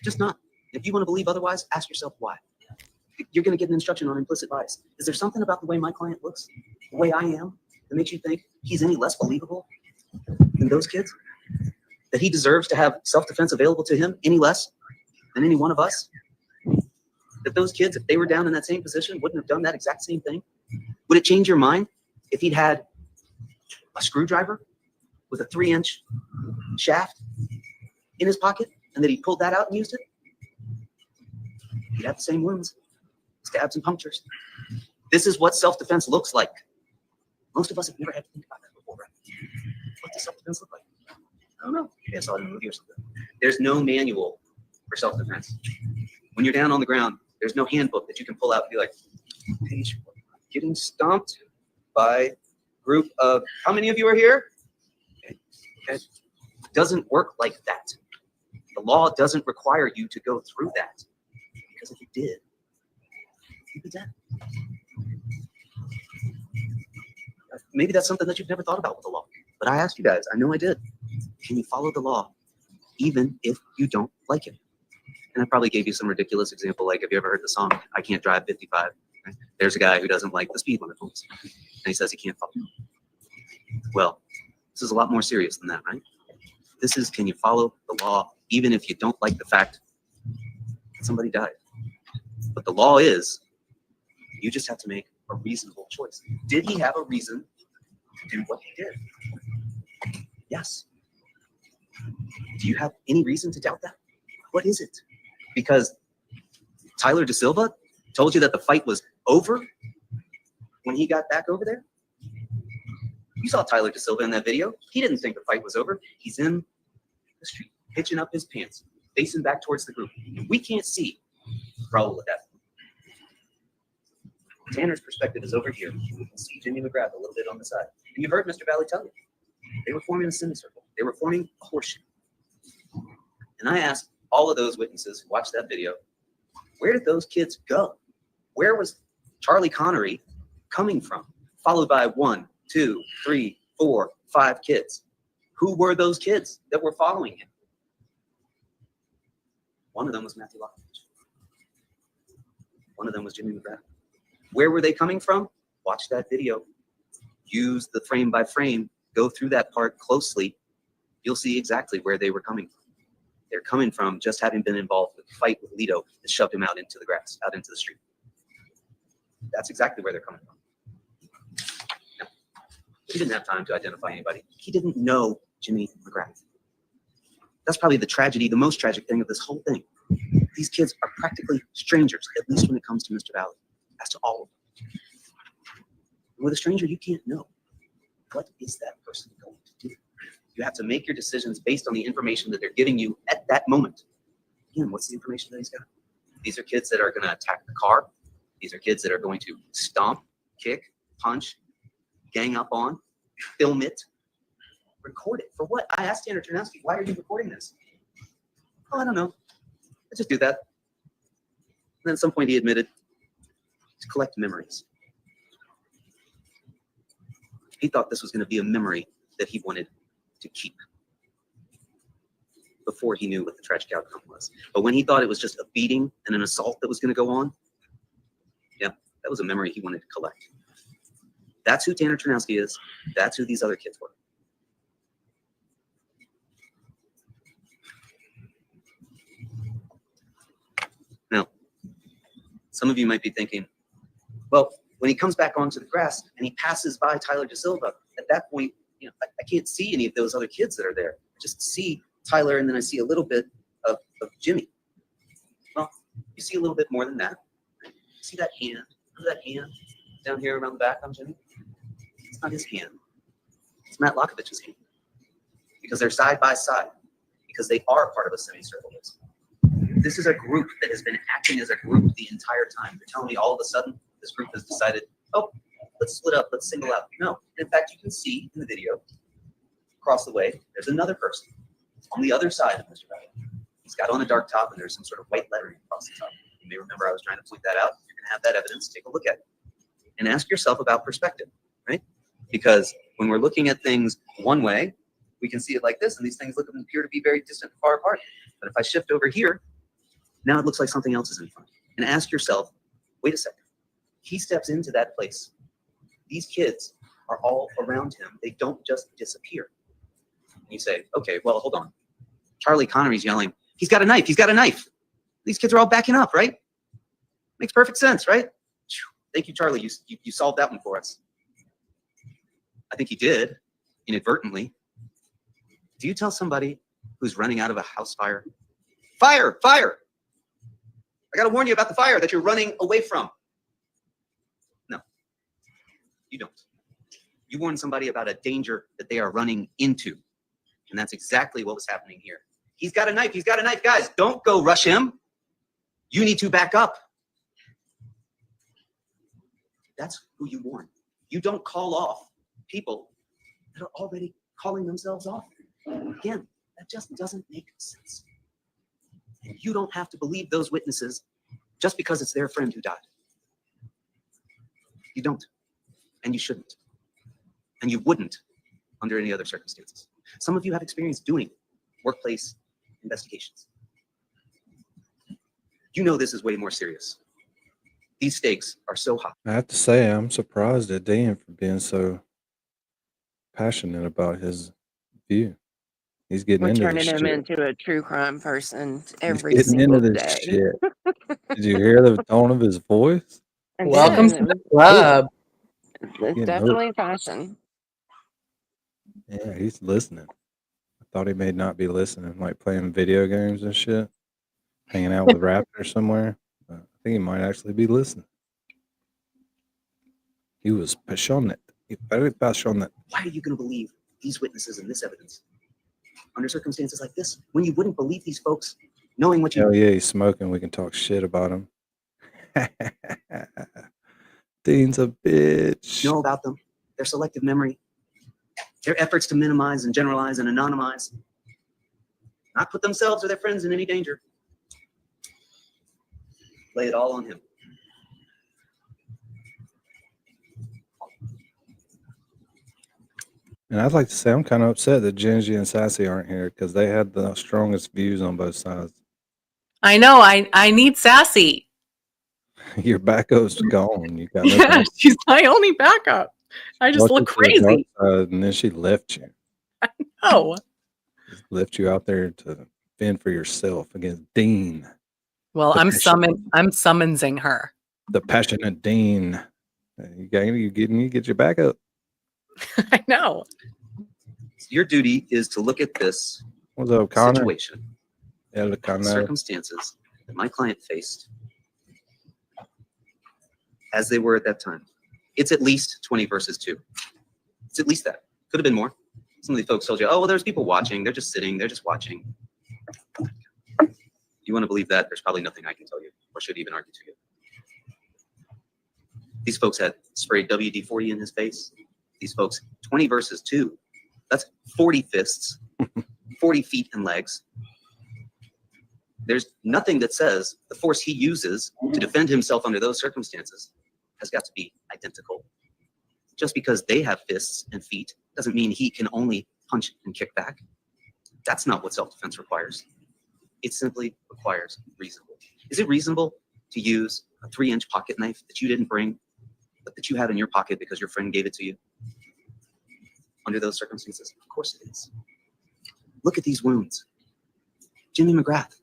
Just not. If you want to believe otherwise, ask yourself why. You're going to get an instruction on implicit bias. Is there something about the way my client looks, the way I am, that makes you think he's any less believable than those kids? That he deserves to have self-defense available to him any less than any one of us? That those kids, if they were down in that same position, wouldn't have done that exact same thing? Would it change your mind if he'd had a screwdriver with a 3-inch shaft in his pocket and that he pulled that out and used it? He'd have the same wounds, stabs and punctures. This is what self-defense looks like. Most of us have never had to think about that before, right? What does self-defense look like? I don't know. Maybe I saw it in a movie or something. There's no manual for self-defense. When you're down on the ground, there's no handbook that you can pull out and be like, page one, getting stomped by a group of, how many of you are here? Okay. It doesn't work like that. The law doesn't require you to go through that. Because if it did, you'd be dead. Maybe that's something that you've never thought about with the law. But I asked you guys, I know I did. Can you follow the law even if you don't like it? And I probably gave you some ridiculous example, like, have you ever heard the song, I Can't Drive 55? Right? There's a guy who doesn't like the speed limit rules, and he says he can't follow. Well, this is a lot more serious than that, right? This is, can you follow the law even if you don't like the fact that somebody died? But the law is, you just have to make a reasonable choice. Did he have a reason to do what he did? Yes. Do you have any reason to doubt that? What is it? Because Tyler Da Silva told you that the fight was over when he got back over there? You saw Tyler Da Silva in that video. He didn't think the fight was over. He's in the street, hitching up his pants, facing back towards the group. We can't see Raul at that point. Tanner's perspective is over here. We can see Jimmy McGrath a little bit on the side. And you heard Mr. Valley tell you. They were forming a semicircle. They were forming a horseshoe. And I asked all of those witnesses who watched that video, where did those kids go? Where was Charlie Connery coming from? Followed by 1, 2, 3, 4, 5 kids. Who were those kids that were following him? One of them was Matthew Lockridge. One of them was Jimmy McGrath. Where were they coming from? Watch that video. Use the frame by frame. Go through that part closely. You'll see exactly where they were coming from. They're coming from just having been involved with the fight with Lito that shoved him out into the grass, out into the street. That's exactly where they're coming from. Now, he didn't have time to identify anybody. He didn't know Jimmy McGrath. That's probably the tragedy, the most tragic thing of this whole thing. These kids are practically strangers, at least when it comes to Mr. Valley, as to all of them. And with a stranger, you can't know. What is that person going to do? You have to make your decisions based on the information that they're giving you at that moment. Again, what's the information that he's got? These are kids that are going to attack the car. These are kids that are going to stomp, kick, punch, gang up on, film it, record it. For what? I asked Tanner Chernowski, why are you recording this? Oh, I don't know. I just do that. And then at some point he admitted to collect memories. He thought this was going to be a memory that he wanted to keep before he knew what the tragic outcome was. But when he thought it was just a beating and an assault that was going to go on, yeah, that was a memory he wanted to collect. That's who Tanner Chernowski is. That's who these other kids were. Now, some of you might be thinking, well, when he comes back onto the grass and he passes by Tyler Da Silva, at that point, you know, I can't see any of those other kids that are there. I just see Tyler, and then I see a little bit of Jimmy. Well, You see a little bit more than that. See that hand? Remember that hand down here around the back on Jimmy? It's not his hand. It's Matt Lockovich's hand. Because they're side by side. Because they are part of a semicircle. This is a group that has been acting as a group the entire time. You're telling me all of a sudden this group has decided, oh, let's split up, let's single out. No. In fact, you can see in the video across the way, there's another person on the other side of Mr. Valley. He's got on a dark top and there's some sort of white lettering across the top. You may remember I was trying to point that out. You're going to have that evidence. Take a look at it. And ask yourself about perspective, right? Because when we're looking at things one way, we can see it like this, and these things appear to be very distant and far apart. But if I shift over here, now it looks like something else is in front. And ask yourself, wait a second. He steps into that place. These kids are all around him. They don't just disappear. And you say, okay, well, hold on. Charlie Connery's yelling, he's got a knife, he's got a knife. These kids are all backing up, right? Makes perfect sense, right? Thank you, Charlie. You solved that one for us. I think he did, inadvertently. Do you tell somebody who's running out of a house fire, fire, fire? I got to warn you about the fire that you're running away from. No, you don't. You warn somebody about a danger that they are running into. And that's exactly what was happening here. He's got a knife. He's got a knife. Guys, don't go rush him. You need to back up. That's who you warn. You don't call off people that are already calling themselves off. Again, that just doesn't make sense. And you don't have to believe those witnesses just because it's their friend who died. You don't. And you shouldn't. And you wouldn't under any other circumstances. Some of you have experience doing workplace investigations. You know this is way more serious. These stakes are so high. I have to say, I'm surprised at Dan for being so passionate about his view. He's getting We're into turning this him shit. into a true crime person He's every getting single into this day. shit. Did you hear the tone of his voice? I Welcome did. to the club. It's Getting definitely passion. Yeah, he's listening. I thought he may not be listening, like playing video games and shit, hanging out with rappers somewhere. But I think he might actually be listening. He was passionate. He very passionate. Why are you going to believe these witnesses and this evidence under circumstances like this when you wouldn't believe these folks knowing what you Hell yeah, he's smoking. We can talk shit about him. Dean's a bitch. know about them, their selective memory, their efforts to minimize and generalize and anonymize, not put themselves or their friends in any danger. Lay it all on him. And I'd like to say I'm kind of upset that Gingy and Sassy aren't here because they had the strongest views on both sides. I know. I need Sassy. Your backup's gone. You got Yeah, nothing. she's my only backup. I just look Welcome to the dark crazy. side, and then she left you. Oh, Just left you out there to fend for yourself against Dean, well, The I'm passion. summoning her. the passionate Dean. You get your back up. I know. Your duty is to look at this What's up, Connor? situation, Yeah, the Connor. circumstances that my client faced as they were at that time. It's at least 20 versus 2. It's at least that. Could have been more. Some of the folks told you, oh, well, there's people watching. They're just sitting. They're just watching. You want to believe that? There's probably nothing I can tell you or should even argue to you. These folks had sprayed WD-40 in his face. These folks, 20 versus 2. That's 40 fists, 40 feet and legs. There's nothing that says the force he uses to defend himself under those circumstances has got to be identical. Just because they have fists and feet doesn't mean he can only punch and kick back. That's not what self-defense requires. It simply requires reasonable. Is it reasonable to use a 3-inch pocket knife that you didn't bring, but that you have in your pocket because your friend gave it to you? Under those circumstances, of course it is. Look at these wounds. Jimmy McGrath,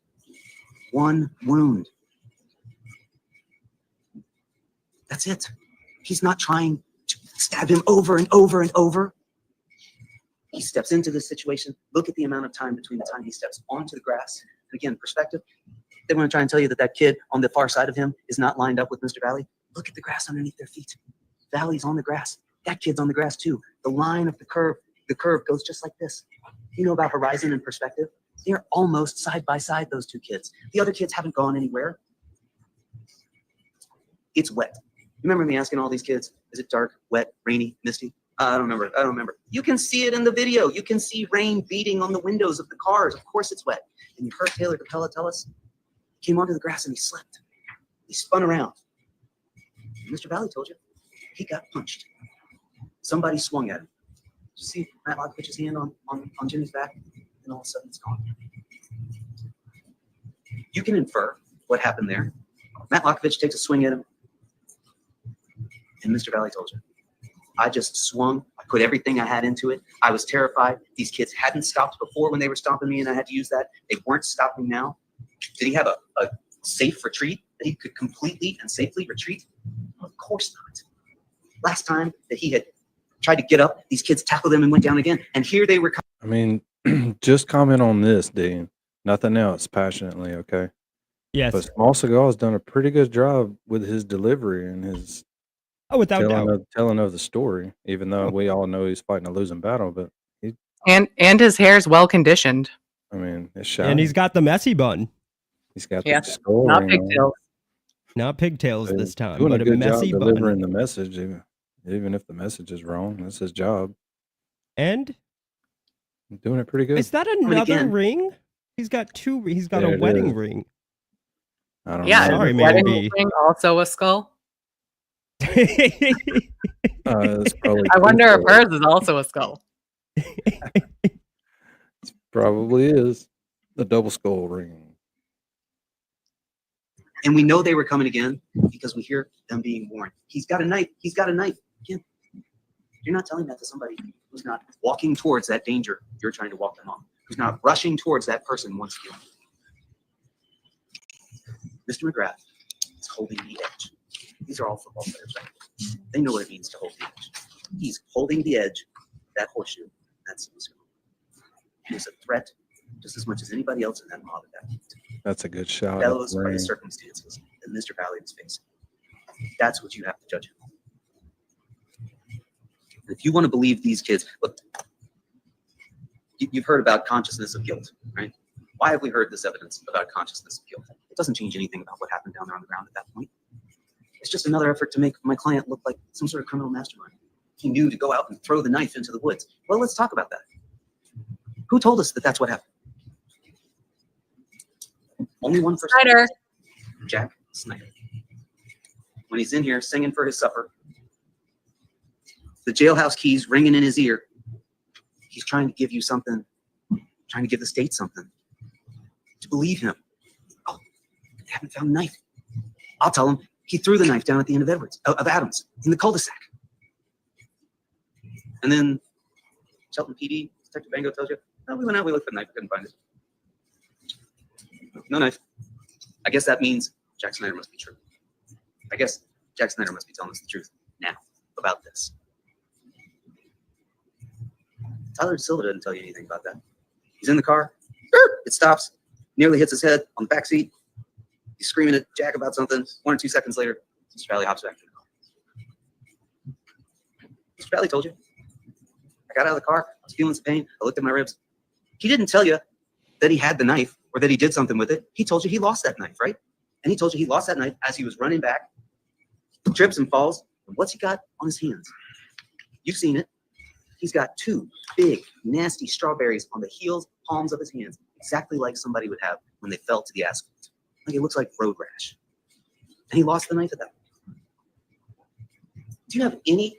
1 wound. That's it. He's not trying to stab him over and over and over. He steps into this situation. Look at the amount of time between the time he steps onto the grass. And again, perspective, They want to try and tell you that that kid on the far side of him is not lined up with Mr. Valley. Look at the grass underneath their feet. Valley's on the grass. That kid's on the grass too. The line of the curve goes just like this. You know about horizon and perspective? They're almost side by side, those two kids. The other kids haven't gone anywhere. It's wet. You remember me asking all these kids, is it dark, wet, rainy, misty? I don't remember. You can see it in the video. You can see rain beating on the windows of the cars. Of course it's wet. And you heard Taylor Capella tell us, he came onto the grass and he slipped. He spun around. Mr. Valley told you, he got punched. Somebody swung at him. You see Matt Lockovich's hand on Jimmy's back, and all of a sudden it's gone. You can infer what happened there. Matt Lockovich takes a swing at him, and Mr. Valley told you, I just swung. I put everything I had into it. I was terrified. These kids hadn't stopped before when they were stomping me, and I had to use that. They weren't stopping now. Did he have a safe retreat that he could completely and safely retreat? Of course not. Last time that he had tried to get up, these kids tackled him and went down again. And here they were. I mean, just comment on this, Dean. Nothing else, passionately, okay? Yes. But Small Cigar has done a pretty good job with his delivery and his without doubt. telling of the story, even though we all know he's fighting a losing battle. But and his hair's well conditioned. I mean, it's shiny. And he's got the messy bun. He's got Yeah, the skull not ring on. pigtails. Not pigtails So this time, doing but a a good job messy delivering bun. the message, even if the message is wrong. That's his job. And Doing it pretty good. is that another again. ring? He's got two. He's got There a it wedding is. ring. I don't Yeah, know. Sorry, is the wedding maybe. ring also a skull? It's probably I wonder if two hers is also a skull. probably is the double skull ring. And we know they were coming again because we hear them being warned. He's got a knife. He's got a knife. Again, you're not telling that to somebody who's not walking towards that danger you're trying to walk them off, who's not rushing towards that person once again. Mr. McGrath is holding the edge. These are all football players, right? They know what it means to hold the edge. He's holding the edge, that horseshoe, that's his. He is a threat just as much as anybody else in that mob at that point. That's a good shot. Those are the circumstances that Mr. Valley was facing. That's what you have to judge him on. If you want to believe these kids, look, you've heard about consciousness of guilt, right? Why have we heard this evidence about consciousness of guilt? It doesn't change anything about what happened down there on the ground at that point. It's just another effort to make my client look like some sort of criminal mastermind. He knew to go out and throw the knife into the woods. Well, let's talk about that. Who told us that that's what happened? Only one person. Snyder. Jack Snyder. When he's in here singing for his supper, the jailhouse keys ringing in his ear, he's trying to give you something, trying to give the state something. To believe him. Oh, they haven't found a knife. I'll tell him he threw the knife down at the end of Adams in the cul-de-sac. And then Shelton PD, Detective Bango tells you, oh, we went out, we looked for the knife, we couldn't find it. No knife. I guess that means Jack Snyder must be true. I guess Jack Snyder must be telling us the truth now about this. Tyler Silva didn't tell you anything about that. He's in the car. It stops. Nearly hits his head on the back seat. He's screaming at Jack about something. 1 or 2 seconds later, Mr. Valley hops back in the car. Mr. Valley told you. I got out of the car. I was feeling some pain. I looked at my ribs. He didn't tell you that he had the knife or that he did something with it. He told you he lost that knife, right? And he told you he lost that knife as he was running back, trips and falls. And what's he got on his hands? You've seen it. He's got 2 big, nasty strawberries on the heels, palms of his hands, exactly like somebody would have when they fell to the asphalt. Like it looks like road rash. And he lost the knife at that point. Do you have any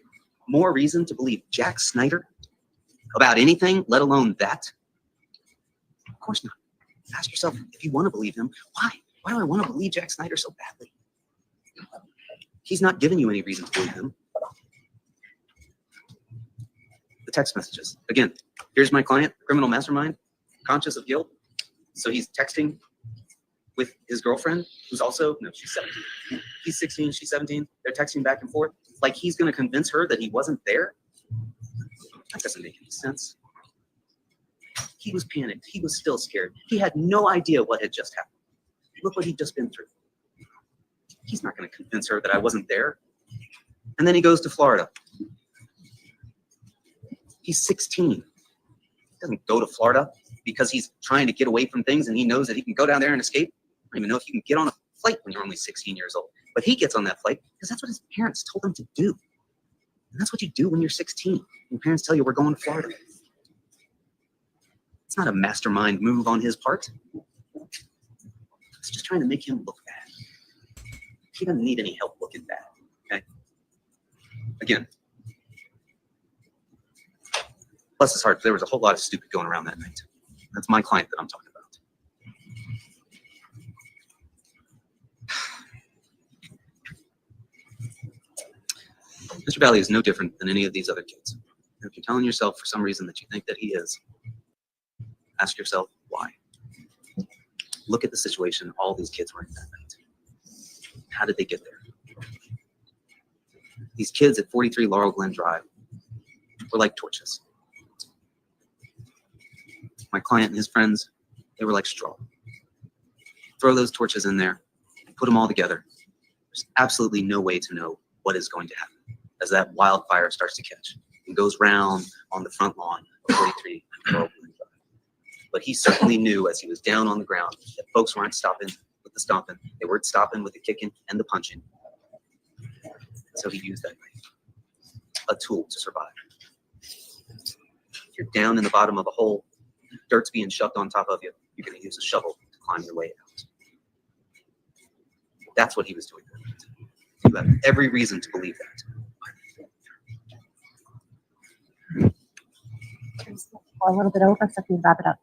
more reason to believe Jack Snyder about anything, let alone that? Of course not. Ask yourself, if you want to believe him, why? Why do I want to believe Jack Snyder so badly? He's not giving you any reason to believe him. The text messages. Again, here's my client, criminal mastermind, conscious of guilt. So he's texting with his girlfriend, who's also, no, she's 17. He's 16, she's 17. They're texting back and forth. Like he's going to convince her that he wasn't there. That doesn't make any sense. He was panicked. He was still scared. He had no idea what had just happened. Look what he'd just been through. He's not going to convince her that I wasn't there. And then he goes to Florida. He's 16. He doesn't go to Florida because he's trying to get away from things and he knows that he can go down there and escape. I don't even know if you can get on a flight when you're only 16 years old. But he gets on that flight because that's what his parents told him to do. And that's what you do when you're 16. Your parents tell you we're going to Florida. It's not a mastermind move on his part. It's just trying to make him look bad. He doesn't need any help looking bad. Okay? Again. Bless his heart, there was a whole lot of stupid going around that night. That's my client that I'm talking about. Mr. Valley is no different than any of these other kids. And if you're telling yourself for some reason that you think that he is, ask yourself why. Look at the situation all these kids were in that night. How did they get there? These kids at 43 Laurel Glen Drive were like torches. My client and his friends, they were like straw. Throw those torches in there and put them all together. There's absolutely no way to know what is going to happen as that wildfire starts to catch and goes round on the front lawn of 43 Laurel Glen Drive. But he certainly knew as he was down on the ground that folks weren't stopping with the stomping. They weren't stopping with the kicking and the punching. So he used that knife, a tool to survive. If you're down in the bottom of a hole, dirt's being shoved on top of you, you're going to use a shovel to climb your way out. That's what he was doing. You have every reason to believe that. A little bit over, so if you wrap it up.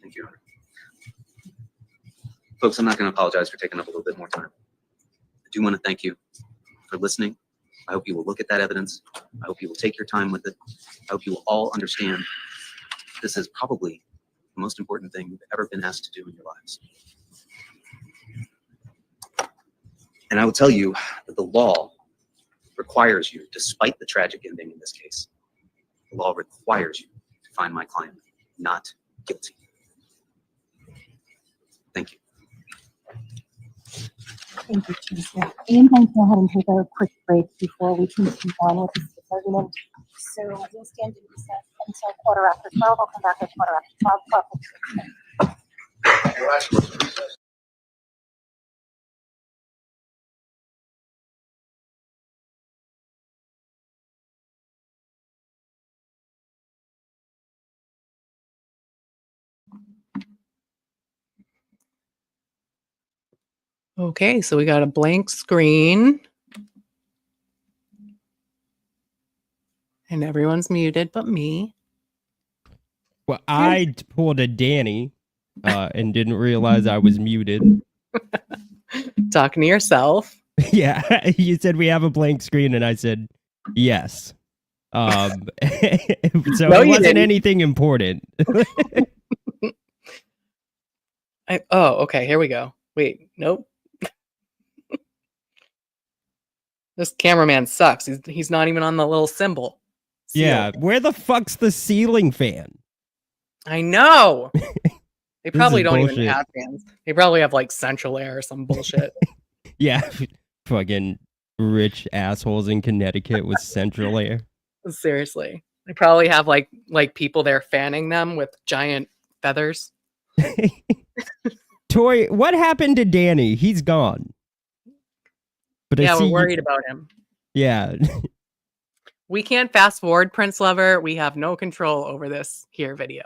Thank you. Folks, I'm not going to apologize for taking up a little bit more time. I do want to thank you for listening. I hope you will look at that evidence. I hope you will take your time with it. I hope you will all understand this is probably the most important thing you've ever been asked to do in your lives. And I will tell you that the law requires you, despite the tragic ending in this case, the law requires you to find my client not guilty. Thank you. Thank you, Chief. I'm going to go ahead and take a quick break before we continue on with this argument. So we'll stand in recess until 12:15. I'll come back at 12:15. Okay, so we got a blank screen. And everyone's muted but me. Well, I pulled a Danny and didn't realize I was muted. Talking to yourself. Yeah, you said we have a blank screen, and I said yes. So No, it wasn't didn't. anything important. Oh, okay, here we go. Wait, nope. This cameraman sucks. He's not even on the little symbol. Yeah, where the fuck's the ceiling fan? I know. They probably don't even bullshit. have fans. They probably have like central air or some bullshit. Yeah, fucking rich assholes in Connecticut with central air. Seriously. They probably have like people there fanning them with giant feathers. Tori, what happened to Danny? He's gone. But Yeah, I see we're worried about him. Yeah. We can't fast forward, Prince Lover. We have no control over this here video.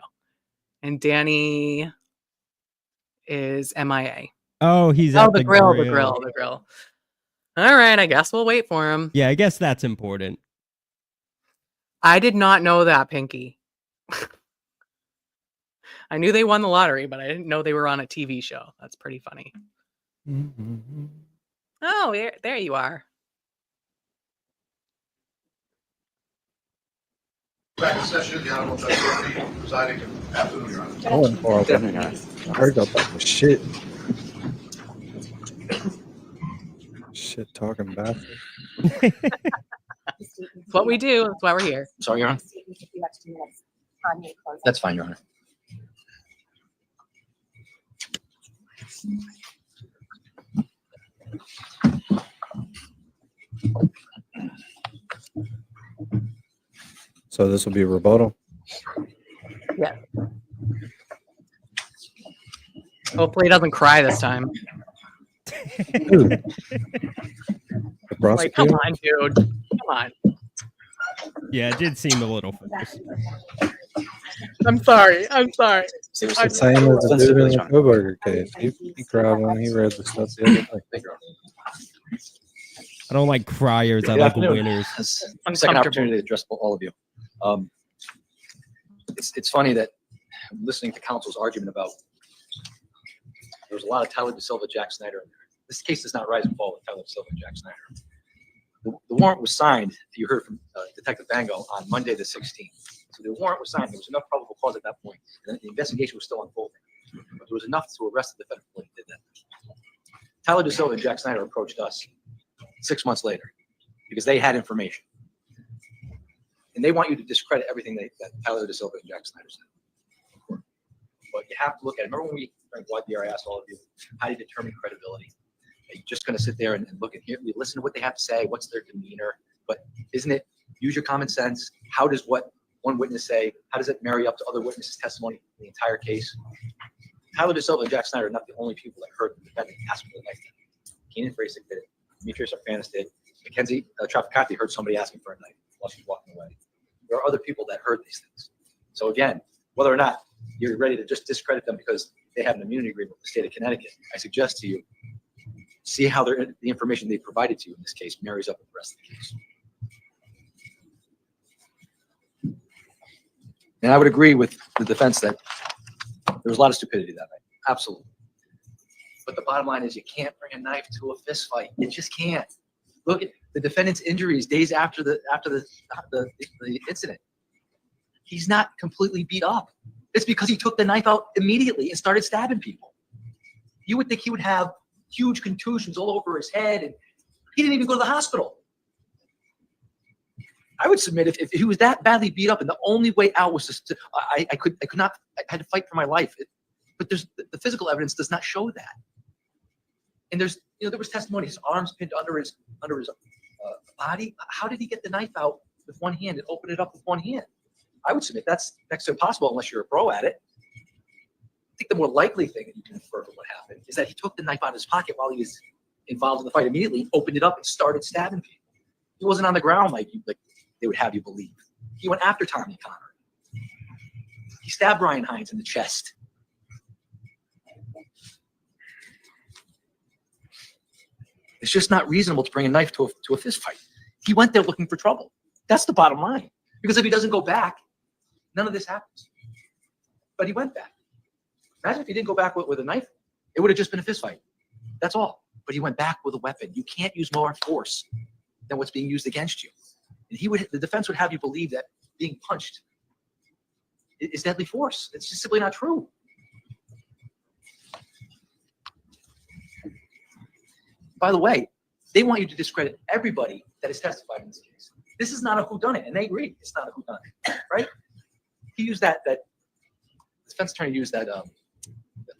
And Danny is MIA. Oh, he's at the grill. The grill. All right, I guess we'll wait for him. Yeah, I guess that's important. I did not know that, Pinky. I knew they won the lottery, but I didn't know they were on a TV show. That's pretty funny. Mm-hmm. Oh, there you are. Back in session, the Honorable Judge Preppy presiding. Afternoon, Your Honor. Oh, and Carl, I heard about the shit. Shit talking bastard. It's what we do. That's why we're here. Sorry, Your Honor. That's fine, Your Honor. So this will be a rebuttal. Yeah. Hopefully he doesn't cry this time. The Like, come prosecutor. on, dude. Come on. Yeah, it did seem a little forced. I'm sorry. I'm sorry. It's the same as the dude in the Coburger case. He cried when he read the stuff the other day. I don't like criers. I like winners. Second opportunity to address all of you. It's funny that listening to counsel's argument about there's a lot of Tyler DeSilva, Jack Snyder in there. This case does not rise and fall with Tyler DeSilva and Jack Snyder. The warrant was signed, you heard from Detective Bango, on Monday the 16th. So the warrant was signed. There was enough probable cause at that point. And the investigation was still unfolding. But there was enough to arrest the defendant when he did that. Tyler DeSilva and Jack Snyder approached us 6 months later because they had information. And they want you to discredit everything that Tyler DeSilva and Jack Snyder said. But you have to look at it. Remember when we, during Blood I asked all of you, how do you determine credibility? Are you just going to sit there and look at here, you listen to what they have to say, what's their demeanor? But isn't it, use your common sense? How does what one witness say, how does it marry up to other witnesses' testimony in the entire case? Tyler DeSilva and Jack Snyder are not the only people that heard the defendant ask for the knife. Keenan Frasick did it. Demetrius Arfanis did. Mackenzie Traficante heard somebody asking for a knife while she's walking away. There are other people that heard these things. So again, whether or not you're ready to just discredit them because they have an immunity agreement with the state of Connecticut, I suggest to you, see how the information they provided to you in this case marries up with the rest of the case. And I would agree with the defense that there was a lot of stupidity that night. Absolutely. But the bottom line is you can't bring a knife to a fist fight. You just can't. Look at the defendant's injuries days after the incident. He's not completely beat up. It's because he took the knife out immediately and started stabbing people. You would think he would have huge contusions all over his head, and he didn't even go to the hospital. I would submit if he was that badly beat up and the only way out was to I could not, I had to fight for my life. But there's the physical evidence does not show that. And there's, there was testimony, his arms pinned under his body. How did he get the knife out with one hand and open it up with one hand? I would submit that's next to impossible unless you're a pro at it. I think the more likely thing that you can infer from what happened is that he took the knife out of his pocket while he was involved in the fight immediately, opened it up and started stabbing people. He wasn't on the ground like they would have you believe. He went after Tommy Connor. He stabbed Brian Hines in the chest. It's just not reasonable to bring a knife to a fist fight. He went there looking for trouble. That's the bottom line. Because if he doesn't go back, none of this happens. But he went back. Imagine if he didn't go back with a knife, it would have just been a fist fight. That's all. But he went back with a weapon. You can't use more force than what's being used against you. And the defense would have you believe that being punched is deadly force. It's just simply not true. By the way, they want you to discredit everybody that has testified in this case. This is not a whodunit, and they agree it's not a whodunit, right? He used the defense attorney used that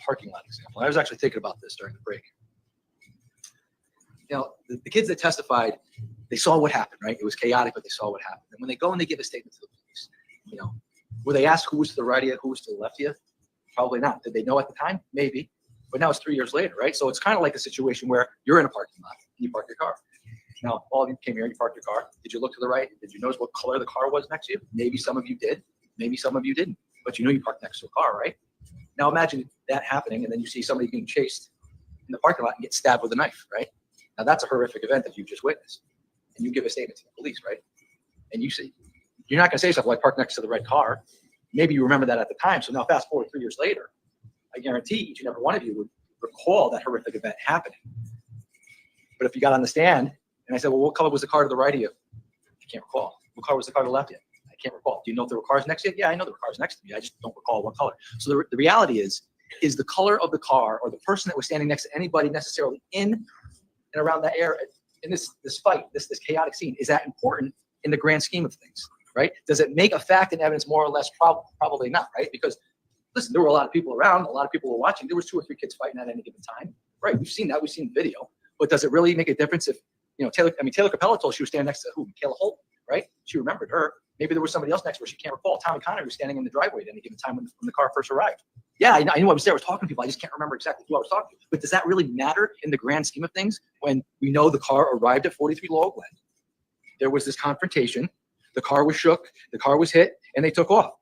parking lot example. I was actually thinking about this during the break. The kids that testified, they saw what happened, right? It was chaotic, but they saw what happened. And when they go and they give a statement to the police, were they asked who was to the right of you, who was to the left of you? Probably not. Did they know at the time? Maybe. But now it's 3 years later, right? So it's kind of like a situation where you're in a parking lot and you park your car. Now, all of you came here, you parked your car. Did you look to the right? Did you notice what color the car was next to you? Maybe some of you did. Maybe some of you didn't. But you know you parked next to a car, right? Now imagine that happening, and then you see somebody being chased in the parking lot and get stabbed with a knife, right? Now that's a horrific event that you just witnessed. And you give a statement to the police, right? And you say, you're not going to say stuff like park next to the red car. Maybe you remember that at the time. So now fast forward 3 years later, I guarantee each and every one of you would recall that horrific event happening. But if you got on the stand and I said, well, what color was the car to the right of you? I can't recall. What color was the car to the left of you? I can't recall. Do you know if there were cars next to you? Yeah, I know there were cars next to me. I just don't recall what color. So the reality is the color of the car or the person that was standing next to anybody necessarily in and around that area, in this fight, this chaotic scene, is that important in the grand scheme of things, right? Does it make a fact and evidence more or less? Probably not, right? Because listen, there were a lot of people around, a lot of people were watching. There was 2 or 3 kids fighting at any given time, right? We've seen that. We've seen the video. But does it really make a difference if, Taylor Capella told she was standing next to who? Michaela Holt, right? She remembered her. Maybe there was somebody else next to her she can't recall. Tommy Conner was standing in the driveway at any given time when the car first arrived. Yeah, I knew I was there. I was talking to people. I just can't remember exactly who I was talking to. But does that really matter in the grand scheme of things when we know the car arrived at 43 Laurel Glen? There was this confrontation. The car was shook. The car was hit, and they took off.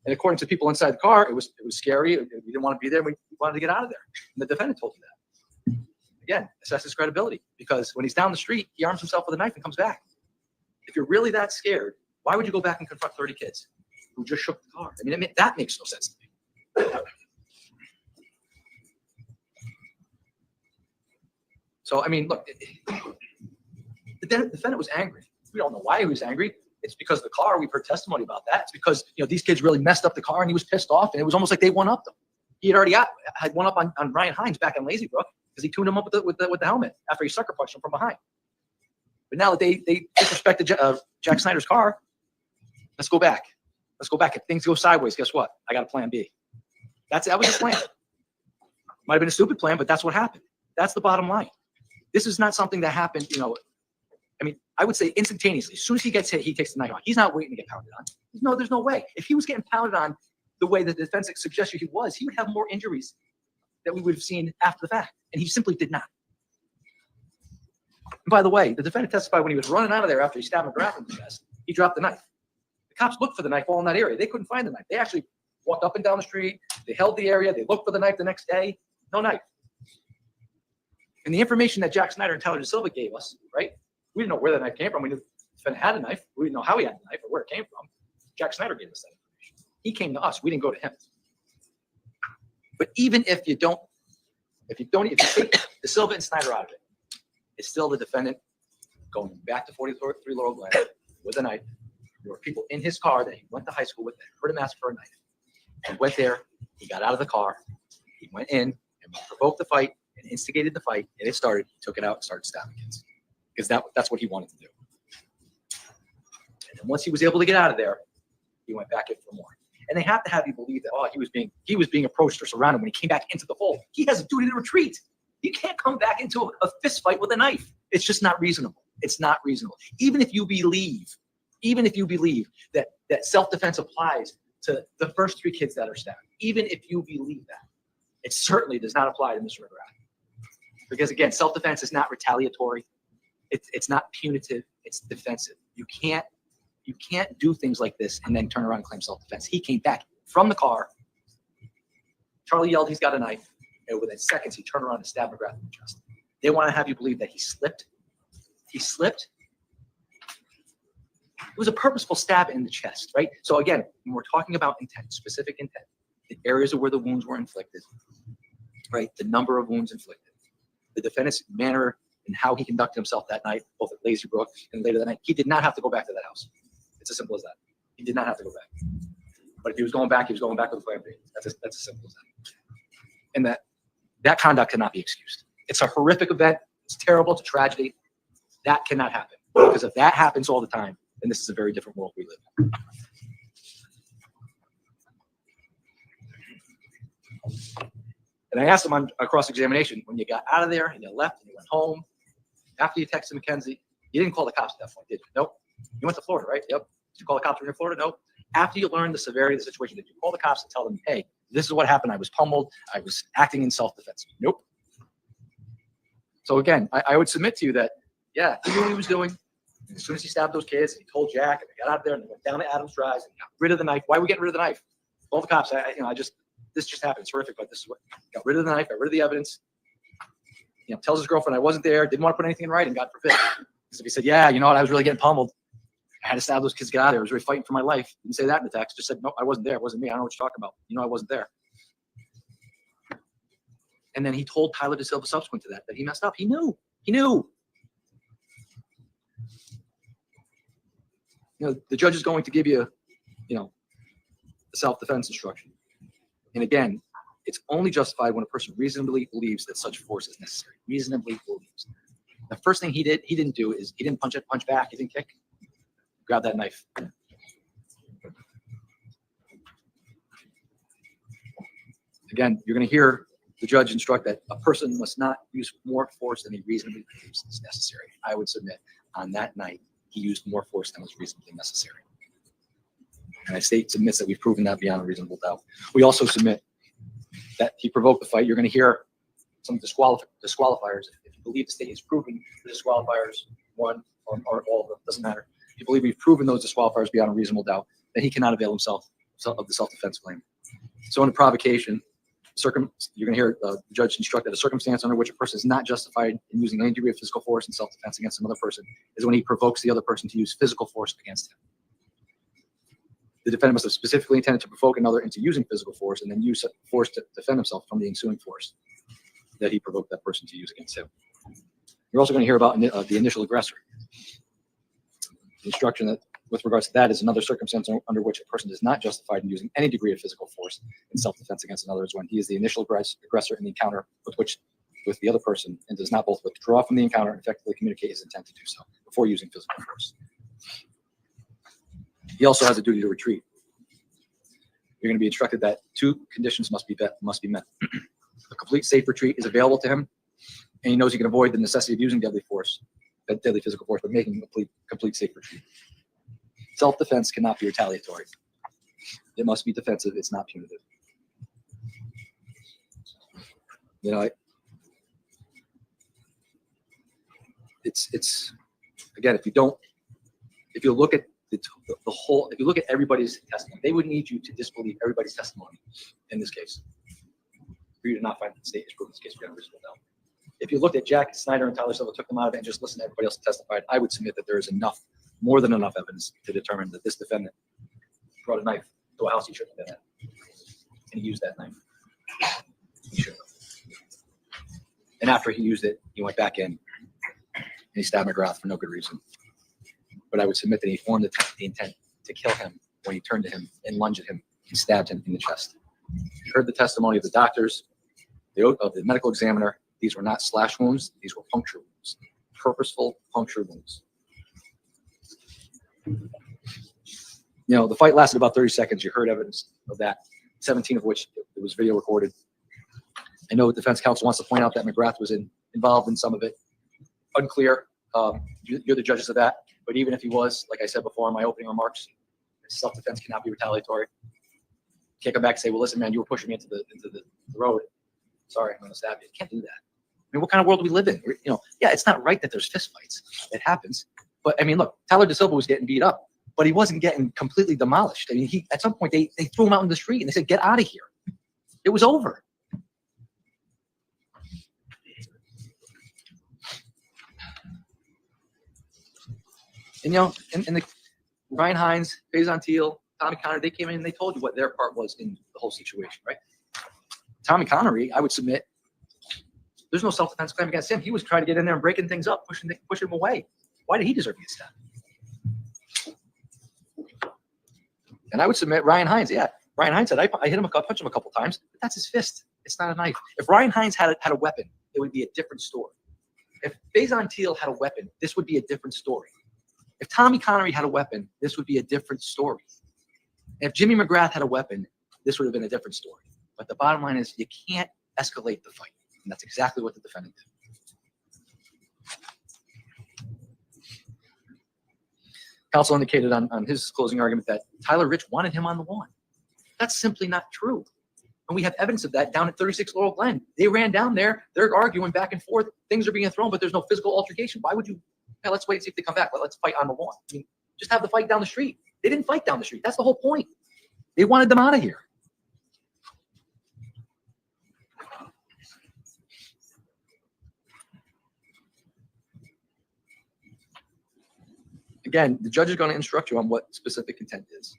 And according to people inside the car, it was scary. We didn't want to be there. We wanted to get out of there. And the defendant told you that. Again, assess his credibility, because when he's down the street, he arms himself with a knife and comes back. If you're really that scared, why would you go back and confront 30 kids who just shook the car? I mean, that makes no sense to me. So, I mean, look, the defendant was angry. We don't know why he was angry. It's because the car, we've heard testimony about that. It's because, these kids really messed up the car and he was pissed off, and it was almost like they one-upped him. He had already had one up on Ryan Hines back in Lazy Brook because he tuned him up with the helmet after he sucker punched him from behind. But now that they disrespected Jack Snyder's car, let's go back. Let's go back. If things go sideways, guess what? I got a plan B. That was the plan. Might have been a stupid plan, but that's what happened. That's the bottom line. This is not something that happened, I mean, I would say instantaneously. As soon as he gets hit, he takes the knife out. He's not waiting to get pounded on. There's no way. If he was getting pounded on the way the defense suggested he would have more injuries that we would have seen after the fact. And he simply did not. And by the way, the defendant testified when he was running out of there after he stabbed McGrath in the chest, he dropped the knife. The cops looked for the knife all in that area. They couldn't find the knife. They actually walked up and down the street. They held the area. They looked for the knife the next day. No knife. And the information that Jack Snyder and Tyler DeSilva gave us, right? We didn't know where the knife came from. We knew the defendant had a knife. We didn't know how he had the knife or where it came from. Jack Snyder gave us that information. He came to us. We didn't go to him. But even if you take DeSilva and Snyder out of it, it's still the defendant going back to 43 Laurel Glen with a knife. There were people in his car that he went to high school with that heard him ask for a knife. He went there. He got out of the car. He went in and provoked the fight and instigated the fight. And it started. He took it out and started stabbing kids because that's what he wanted to do. And then once he was able to get out of there, he went back in for more. And they have to have you believe that, he was being approached or surrounded when he came back into the hole. He has a duty to retreat. You can't come back into a fist fight with a knife. It's just not reasonable. It's not reasonable. Even if you believe that self-defense applies to the first 3 kids that are stabbed, even if you believe that, it certainly does not apply to Mr. McGrath. Because again, self-defense is not retaliatory. It's not punitive. It's defensive. You can't do things like this and then turn around and claim self-defense. He came back from the car. Charlie yelled, he's got a knife. And within seconds, he turned around and stabbed McGrath in the chest. They want to have you believe that he slipped. He slipped. It was a purposeful stab in the chest, right? So again, when we're talking about intent, specific intent, the areas of where the wounds were inflicted, right? The number of wounds inflicted, the defendant's manner and how he conducted himself that night, both at Lazy Brook and later that night, he did not have to go back to that house. It's as simple as that. He did not have to go back. But if he was going back, with a plan B. That's as simple as that. And that conduct cannot be excused. It's a horrific event. It's terrible. It's a tragedy. That cannot happen. Because if that happens all the time, then this is a very different world we live in. And I asked him on a cross-examination, when you got out of there and you left and you went home, after you texted Mackenzie, you didn't call the cops at that point, did you? Nope. You went to Florida, right? Yep. Did you call the cops when you're in Florida? Nope. After you learned the severity of the situation, did you call the cops and tell them, hey, this is what happened. I was pummeled. I was acting in self-defense. Nope. So again, I would submit to you that, yeah, he knew what he was doing. And as soon as he stabbed those kids, he told Jack, and they got out there and they went down to Adams Drive and got rid of the knife. Why are we getting rid of the knife? All the cops, this just happened. It's horrific, but this is what got rid of the knife, got rid of the evidence. Tells his girlfriend I wasn't there, didn't want to put anything in writing, God forbid. Because if he said, yeah, you know what, I was really getting pummeled. I had to stab those kids, get out of there. I was really fighting for my life. Didn't say that in the text. Just said, no, I wasn't there. It wasn't me. I don't know what you're talking about. I wasn't there. And then he told Tyler DeSilva subsequent to that he messed up. He knew. The judge is going to give you, the self-defense instruction. And again, it's only justified when a person reasonably believes that such force is necessary. Reasonably believes. The first thing he didn't do is he didn't punch back. He didn't kick. Grab that knife. Again, you're going to hear the judge instruct that a person must not use more force than he reasonably believes is necessary. I would submit on that night, he used more force than was reasonably necessary. And I state submits that we've proven that beyond a reasonable doubt. We also submit that he provoked the fight. You're going to hear some disqualifiers. If you believe the state has proven the disqualifiers, one or all of them, doesn't matter. If you believe we've proven those disqualifiers beyond a reasonable doubt, then he cannot avail himself of the self-defense claim. So in a provocation, you're going to hear the judge instruct that a circumstance under which a person is not justified in using any degree of physical force in self-defense against another person is when he provokes the other person to use physical force against him. The defendant must have specifically intended to provoke another into using physical force and then use force to defend himself from the ensuing force that he provoked that person to use against him. You're also going to hear about the initial aggressor. The instruction that with regards to that is another circumstance under which a person is not justified in using any degree of physical force in self-defense against another is when he is the initial aggressor in the encounter with the other person and does not both withdraw from the encounter and effectively communicate his intent to do so before using physical force. He also has a duty to retreat. You're going to be instructed that two conditions must be met. A complete safe retreat is available to him, and he knows he can avoid the necessity of using deadly physical force, but making a complete safe retreat. Self-defense cannot be retaliatory. It must be defensive. It's not punitive. You know, it's again, if you look at if you look at everybody's testimony, they would need you to disbelieve everybody's testimony in this case for you to not find that the state has proven this case beyond a reasonable doubt. If you looked at Jack Snyder and Tyler Silva, took them out of it and just listened to everybody else testified, I would submit that there is more than enough evidence to determine that this defendant brought a knife to a house he shouldn't have been at, and he used that knife. He should have. And after he used it, he went back in and he stabbed McGrath for no good reason. But I would submit that he formed the intent to kill him when he turned to him and lunged at him and stabbed him in the chest. You heard the testimony of the doctors, of the medical examiner. These were not slash wounds. These were puncture wounds, purposeful puncture wounds. You know, the fight lasted about 30 seconds. You heard evidence of that, 17 of which it was video recorded. I know the defense counsel wants to point out that McGrath was involved in some of it. Unclear. You're the judges of that. But even if he was, like I said before in my opening remarks, self-defense cannot be retaliatory. Can't come back and say, well, listen, man, you were pushing me into the road. Sorry, I'm going to stab you. You can't do that. I mean, what kind of world do we live in? You know, yeah, it's not right that there's fistfights. It happens. But I mean, look, Tyler DeSilva was getting beat up, but he wasn't getting completely demolished. I mean, at some point they threw him out in the street and they said, get out of here. It was over. And, you know, and the Ryan Hines, Faison Teal, Tommy Connery, they came in and they told you what their part was in the whole situation, right? Tommy Connery, I would submit, there's no self-defense claim against him. He was trying to get in there and breaking things up, pushing him away. Why did he deserve to get stabbed? And I would submit Ryan Hines. Yeah, Ryan Hines said, I hit him, punched him a couple times, but that's his fist. It's not a knife. If Ryan Hines had a weapon, it would be a different story. If Faison Teal had a weapon, this would be a different story. If Tommy Connery had a weapon, this would be a different story. If Jimmy McGrath had a weapon, this would have been a different story. But the bottom line is you can't escalate the fight. And that's exactly what the defendant did. Counsel indicated on his closing argument that Tyler Rich wanted him on the lawn. That's simply not true. And we have evidence of that down at 36 Laurel Glen. They ran down there. They're arguing back and forth. Things are being thrown, but there's no physical altercation. Why would you? Yeah, let's wait and see if they come back. Let's fight on the lawn. I mean, just have the fight down the street. They didn't fight down the street. That's the whole point. They wanted them out of here. Again, the judge is going to instruct you on what specific intent is.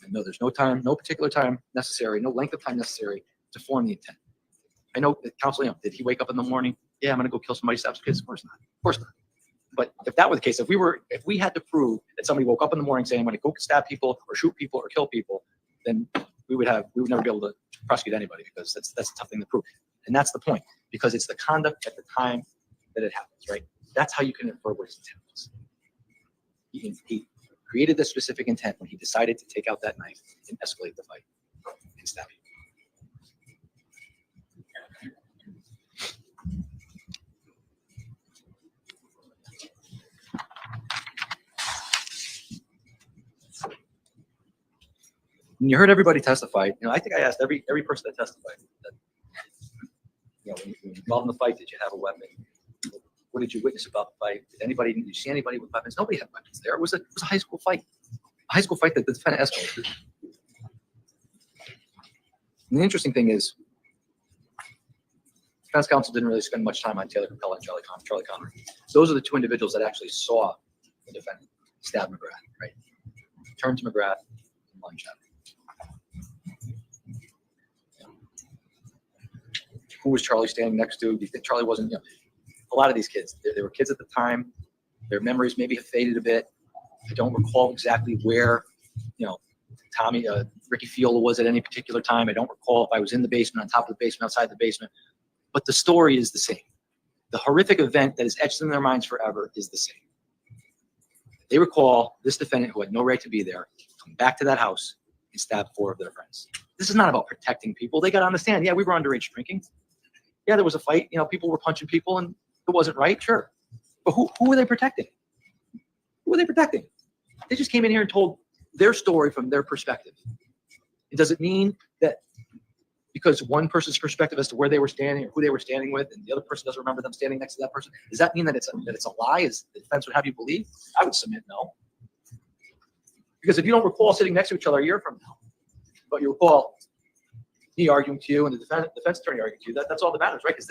And no, there's no time, no particular time necessary, no length of time necessary to form the intent. I know that counsel, you know, did he wake up in the morning? Yeah, I'm going to go kill somebody, stab some kids. Of course not. Of course not. But if that were the case, if we had to prove that somebody woke up in the morning saying, I'm going to go stab people or shoot people or kill people, then we would never be able to prosecute anybody because that's a tough thing to prove. And that's the point, because it's the conduct at the time that it happens, right? That's how you can infer what his intent was. He created this specific intent when he decided to take out that knife and escalate the fight and stab you. When you heard everybody testify, I think I asked every person that testified, that, when you were involved in the fight, did you have a weapon? What did you witness about the fight? Did you see anybody with weapons? Nobody had weapons there. It was a high school fight. A high school fight that the defendant escalated. And the interesting thing is, defense counsel didn't really spend much time on Taylor Capella and Charlie Connery. Those are the two individuals that actually saw the defendant stab McGrath, right? Turn to McGrath and lunge at him. Who was Charlie standing next to? Do you think Charlie wasn't? A lot of these kids, they were kids at the time. Their memories maybe have faded a bit. I don't recall exactly where, Ricky Fiola was at any particular time. I don't recall if I was in the basement, on top of the basement, outside the basement. But the story is the same. The horrific event that is etched in their minds forever is the same. They recall this defendant, who had no right to be there, come back to that house and stab 4 of their friends. This is not about protecting people. They got to understand, yeah, we were underage drinking. Yeah, there was a fight. People were punching people, and it wasn't right, sure. But who were they protecting? Who were they protecting? They just came in here and told their story from their perspective. And does it mean that because one person's perspective as to where they were standing or who they were standing with, and the other person doesn't remember them standing next to that person, does that mean that it's a lie? Is the defense would have you believe? I would submit no. Because if you don't recall sitting next to each other a year from now, but you recall me arguing to you and the defense attorney arguing to you, that's all that matters, right? Because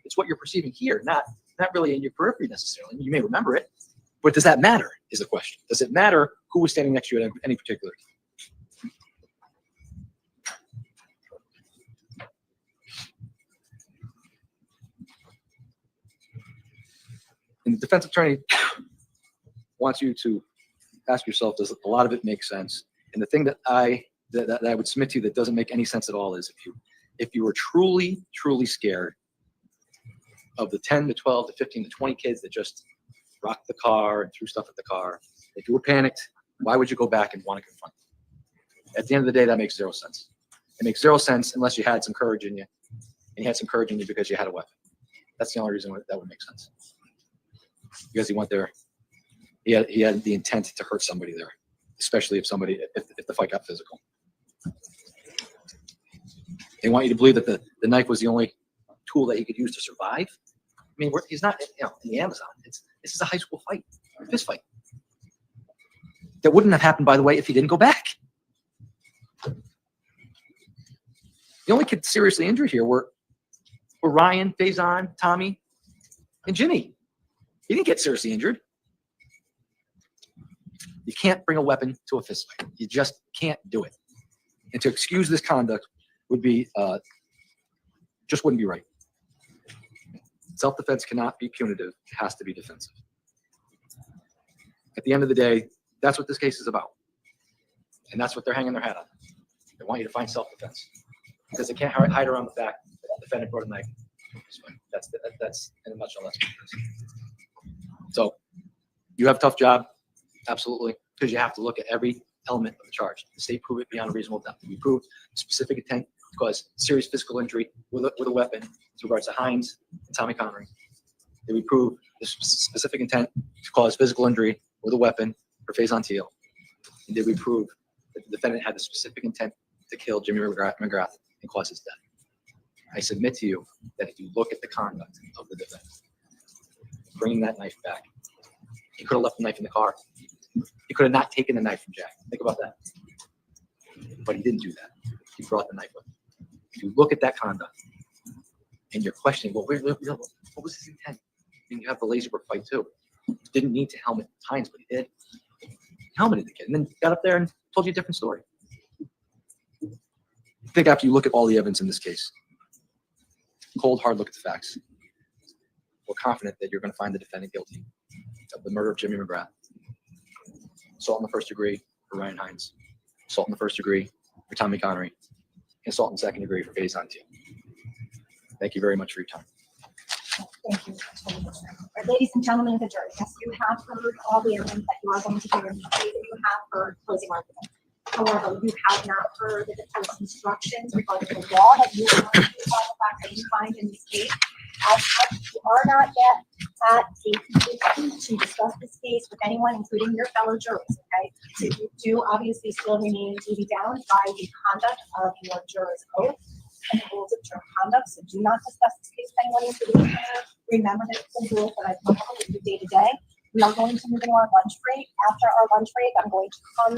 it's what you're perceiving here, not really in your periphery necessarily. You may remember it, but does that matter is the question. Does it matter who was standing next to you at any particular time? And the defense attorney wants you to ask yourself, does a lot of it make sense? And the thing that I would submit to you that doesn't make any sense at all is if you were truly scared of the 10 to 12 to 15 to 20 kids that just rocked the car and threw stuff at the car, if you were panicked, why would you go back and want to confront them? At the end of the day, that makes 0 sense. It makes 0 sense unless you had some courage in you, and you had some courage in you because you had a weapon. That's the only reason that would make sense. Because he went there, he had the intent to hurt somebody there, especially if the fight got physical. They want you to believe that the knife was the only tool that he could use to survive. I mean, he's not in the Amazon. This is a high school fight, a fist fight. That wouldn't have happened, by the way, if he didn't go back. The only kids seriously injured here were Ryan, Faison, Tommy, and Jimmy. He didn't get seriously injured. You can't bring a weapon to a fist fight. You just can't do it. And to excuse this conduct would be, just wouldn't be right. Self-defense cannot be punitive. It has to be defensive. At the end of the day, that's what this case is about. And that's what they're hanging their hat on. They want you to find self-defense. Because they can't hide around the fact that the defendant brought a knife. That's in a nutshell, that's what it is. So you have a tough job, absolutely, because you have to look at every element of the charge. The state proved it beyond a reasonable doubt. We proved specific intent to cause serious physical injury with a weapon with regards to Hines and Tommy Connery. Did we prove the specific intent to cause physical injury with a weapon for Faison Teal? And did we prove that the defendant had the specific intent to kill Jimmy McGrath and cause his death? I submit to you that if you look at the conduct of the defendant, bringing that knife back, he could have left the knife in the car. He could have not taken the knife from Jack. Think about that. But he didn't do that. He brought the knife with him. If you look at that conduct and you're questioning, well, what was his intent? I mean, you have the Laserberg fight too. He didn't need to helmet Hines, but he did. He helmeted the kid and then got up there and told you a different story. I think after you look at all the evidence in this case, cold, hard look at the facts, we're confident that you're going to find the defendant guilty of the murder of Jimmy McGrath, assault in the first degree for Ryan Hines, assault in the first degree for Tommy Connery, and assault in the second degree for Faison Teal. Thank you very much for your time. Thank you. Ladies and gentlemen of the jury, yes, you have heard all the evidence that you are going to hear, and you have heard closing argument. However, you have not heard the defense instructions regarding the law that you are going to the fact that you find in this case. As you are not yet at 8:50 to discuss this case with anyone, including your fellow jurors, okay? So you do obviously still remain duty bound by the conduct of your jurors' oath and the rules of juror conduct, so do not discuss this case with anyone, including your. Remember that it's a rule that I've come up with you day to day. We are going to move into our lunch break. After our lunch break, I'm going to come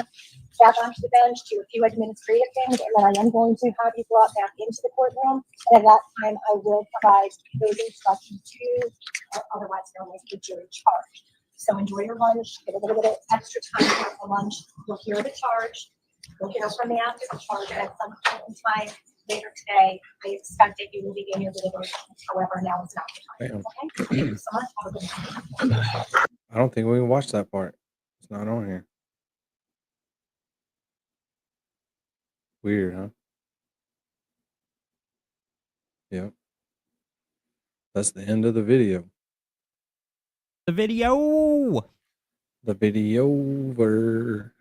back onto the bench to a few administrative things, and then I am going to have you brought back into the courtroom. And at that time, I will provide those instructions to, or otherwise known as the jury charge. So enjoy your lunch, get a little bit of extra time after lunch. You'll hear the charge. You'll hear from me after the charge, and at some point in time later today, I expect that you will begin your deliberation. However, now is not the time. Okay? Thank you so much. Have a good night. I don't think we can watch that part. It's not on here. Weird, huh? Yep. That's the end of the video. The video. The video over.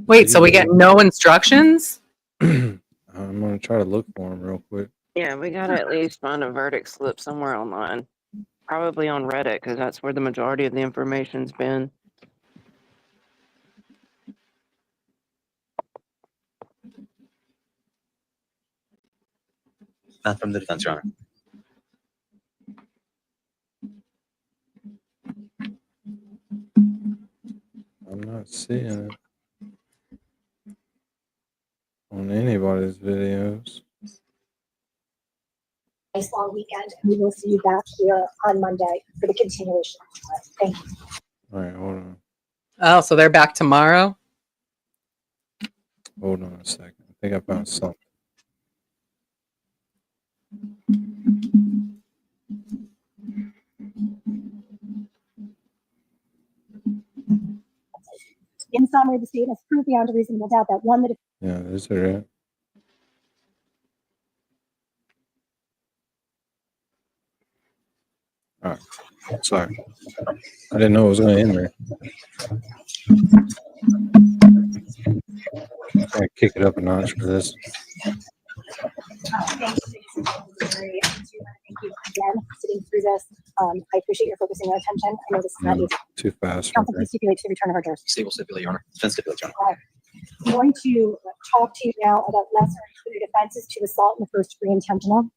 Wait, so we get no instructions? I'm gonna try to look for them real quick. Yeah, we gotta at least find a verdict slip somewhere online. Probably on Reddit, because that's where the majority of the information's been. Not from the defense, Your Honor. I'm not seeing it on anybody's videos. Nice long weekend, and we will see you back here on Monday for the continuation. Thank you. All right, hold on. Oh, so they're back tomorrow? Hold on a second. I think I found something. In summary, the state has proved beyond a reasonable doubt that one, the Yeah, this is it. All right. Sorry. I didn't know it was going to end there. I kick it up a notch for this. thank you again for sitting through this. I appreciate your focusing your attention. I know this is not easy. Too fast for Counsel, me. please stipulate to the return of our jurors. Stable stipulate, Your Honor. Defense stipulate, Your Honor. I'm going to talk to you now about lesser included offenses to assault in the first degree intentional.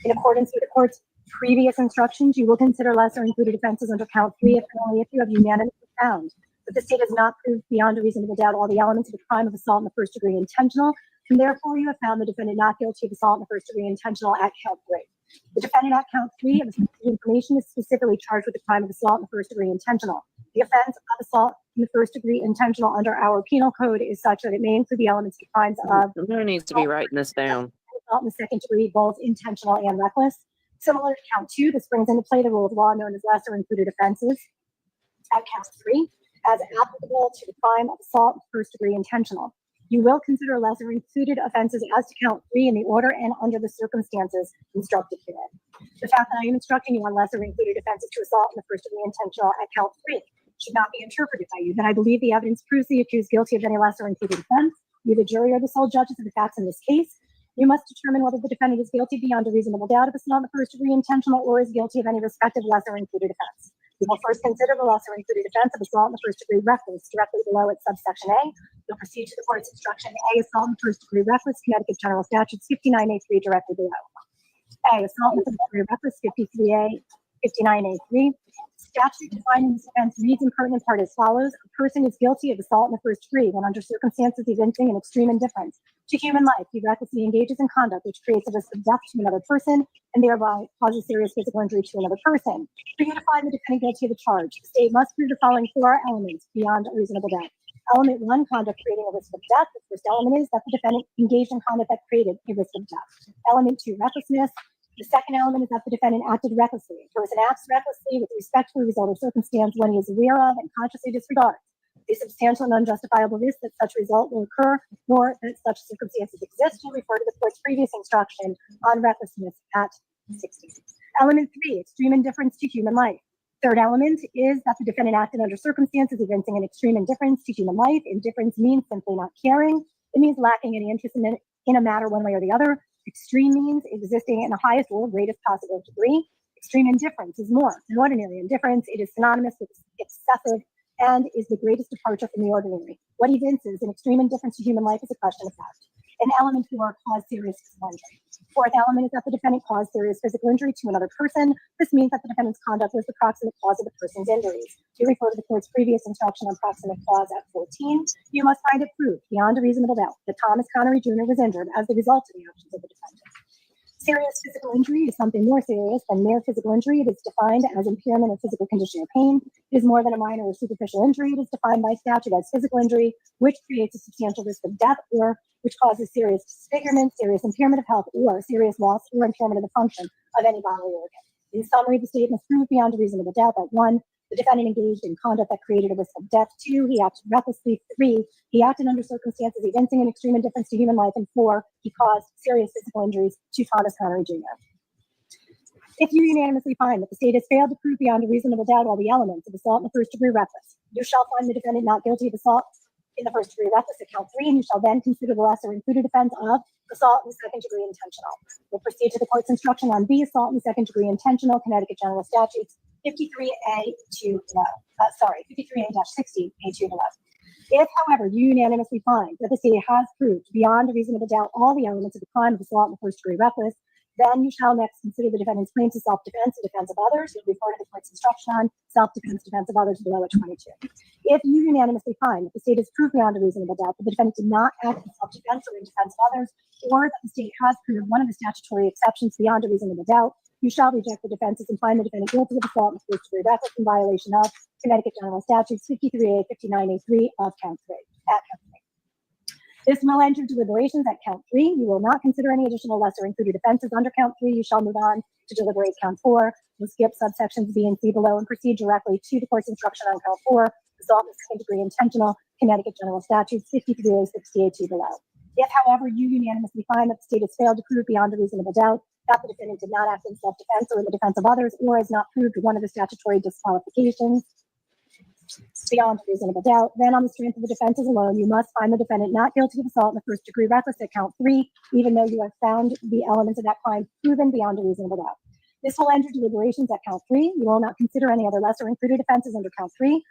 In accordance with the court's previous instructions, you will consider lesser included offenses under count 3 if and only if you have unanimously found that the state has not proved beyond a reasonable doubt all the elements of the crime of assault in the first degree intentional, and therefore you have found the defendant not guilty of assault in the first degree intentional at count 3. The defendant at count 3 of the information is specifically charged with the crime of assault in the first degree intentional. The offense of assault in the first degree intentional under our penal code is such that it may include the elements of crimes of Who needs to be writing this down? assault in the second degree, both intentional and reckless. Similar to count 2, this brings into play the rule of law known as lesser included offenses at count 3 as applicable to the crime of assault in the first degree intentional. You will consider lesser included offenses as to count 3 in the order and under the circumstances instructed herein. The fact that I am instructing you on lesser included offenses to assault in the first degree intentional at count 3 should not be interpreted by you that I believe the evidence proves the accused guilty of any lesser included offense. You, the jury, are the sole judges of the facts in this case. You must determine whether the defendant is guilty beyond a reasonable doubt of assault in the first degree intentional or is guilty of any respective lesser included offense. We will first consider the lesser included offense of assault in the first degree reckless directly below at subsection A. You'll proceed to the court's instruction A, assault in the first degree reckless, Connecticut General Statutes 59A3 directly below. A, assault in the first degree reckless, 53A, 59A3. Statute defining this offense reads in pertinent part as follows. A person is guilty of assault in the first degree when under circumstances evincing an extreme indifference to human life, he recklessly engages in conduct which creates a risk of death to another person and thereby causes serious physical injury to another person. For you to find the defendant guilty of the charge, the state must prove the following 4 elements beyond a reasonable doubt. Element 1, conduct creating a risk of death. The first element is that the defendant engaged in conduct that created a risk of death. Element 2, recklessness. The second element is that the defendant acted recklessly. A person acts recklessly with respect to a result or circumstance when he is aware of and consciously disregards a substantial and unjustifiable risk that such result will occur or that such circumstances exist. You refer to the court's previous instruction on recklessness at 60. Element 3, extreme indifference to human life. Third element is that the defendant acted under circumstances evincing an extreme indifference to human life. Indifference means simply not caring. It means lacking any interest in a matter one way or the other. Extreme means existing in the highest or greatest possible degree. Extreme indifference is more than ordinary indifference. It is synonymous with excessive and is the greatest departure from the ordinary. What evinces an extreme indifference to human life is a question of fact. And element 4 caused serious physical injury. Fourth element is that the defendant caused serious physical injury to another person. This means that the defendant's conduct was the proximate cause of the person's injuries. To refer to the court's previous instruction on proximate cause at 14, you must find it proved beyond a reasonable doubt that Thomas Connery Jr. was injured as the result of the actions of the defendant. Serious physical injury is something more serious than mere physical injury. It is defined as impairment of physical condition or pain. It is more than a minor or superficial injury. It is defined by statute as physical injury, which creates a substantial risk of death or which causes serious disfigurement, serious impairment of health, or serious loss or impairment of the function of any bodily organ. In summary, the state must prove beyond a reasonable doubt that 1, the defendant engaged in conduct that created a risk of death. 2, he acted recklessly. 3, he acted under circumstances evincing an extreme indifference to human life. And 4, he caused serious physical injuries to Thomas Connery Jr. If you unanimously find that the state has failed to prove beyond a reasonable doubt all the elements of assault in the first degree reckless, you shall find the defendant not guilty of assault in the first degree reckless at count 3, and you shall then consider the lesser included offense of assault in the second degree intentional. We'll proceed to the court's instruction on B, assault in the second degree intentional, Connecticut General Statutes 53A-2 below. 53A-16A2 below. If, however, you unanimously find that the state has proved beyond a reasonable doubt all the elements of the crime of assault in the first degree reckless, then you shall next consider the defendant's claims of self-defense and defense of others. You'll refer to the court's instruction on self-defense, defense of others below at 22. If you unanimously find that the state has proved beyond a reasonable doubt that the defendant did not act in self-defense or in defense of others, or that the state has proved one of the statutory exceptions beyond a reasonable doubt, you shall reject the defenses and find the defendant guilty of assault in the first degree reckless in violation of Connecticut General Statutes 53A, 59A3 of count 3. At count 3. This will enter deliberations at count 3. You will not consider any additional lesser included offenses under count 3. You shall move on to deliberate count 4. We'll skip subsections B and C below and proceed directly to the court's instruction on count 4, assault in the second degree intentional, Connecticut General Statutes 53A, 68A below. If, however, you unanimously find that the state has failed to prove beyond a reasonable doubt that the defendant did not act in self-defense or in the defense of others, or has not proved one of the statutory disqualifications beyond a reasonable doubt, then on the strength of the defenses alone, you must find the defendant not guilty of assault in the first degree reckless at count 3, even though you have found the elements of that crime proven beyond a reasonable doubt. This will enter deliberations at count 3. You will not consider any other lesser included offenses under count 3.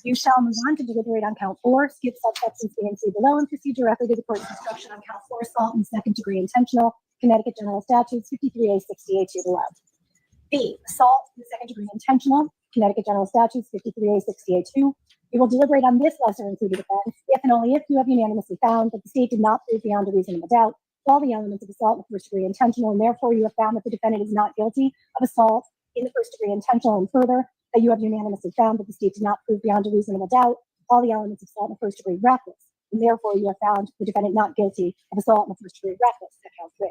You shall move on to deliberate on count 4, skip subsections B and C below, and proceed directly to the court's instruction on count 4, assault in second degree intentional, Connecticut General Statutes 53A, 68A below. B, assault in second degree intentional, Connecticut General Statutes 53A, 68A. You will deliberate on this lesser included offense if and only if you have unanimously found that the state did not prove beyond a reasonable doubt all the elements of assault in the first degree intentional, and therefore you have found that the defendant is not guilty of assault in the first degree intentional, and further, that you have unanimously found that the state did not prove beyond a reasonable doubt all the elements of assault in the first degree reckless, and therefore you have found the defendant not guilty of assault in the first degree reckless at count 3.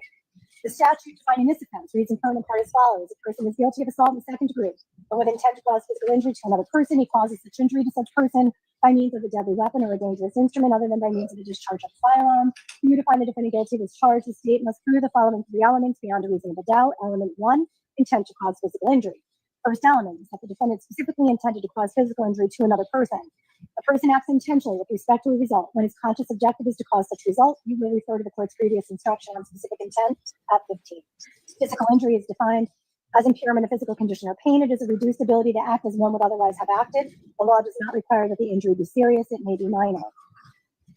The statute defining this offense reads in pertinent part as follows: a person is guilty of assault in the second degree, but with intent to cause physical injury to another person, he causes such injury to such person by means of a deadly weapon or a dangerous instrument other than by means of a discharge of a firearm. For you to find the defendant guilty of this charge, the state must prove the following 3 elements beyond a reasonable doubt. Element 1, intent to cause physical injury. First element is that the defendant specifically intended to cause physical injury to another person. A person acts intentionally with respect to a result. When his conscious objective is to cause such result, you will refer to the court's previous instruction on specific intent at 15. Physical injury is defined as impairment of physical condition or pain. It is a reduced ability to act as one would otherwise have acted. The law does not require that the injury be serious. It may be minor.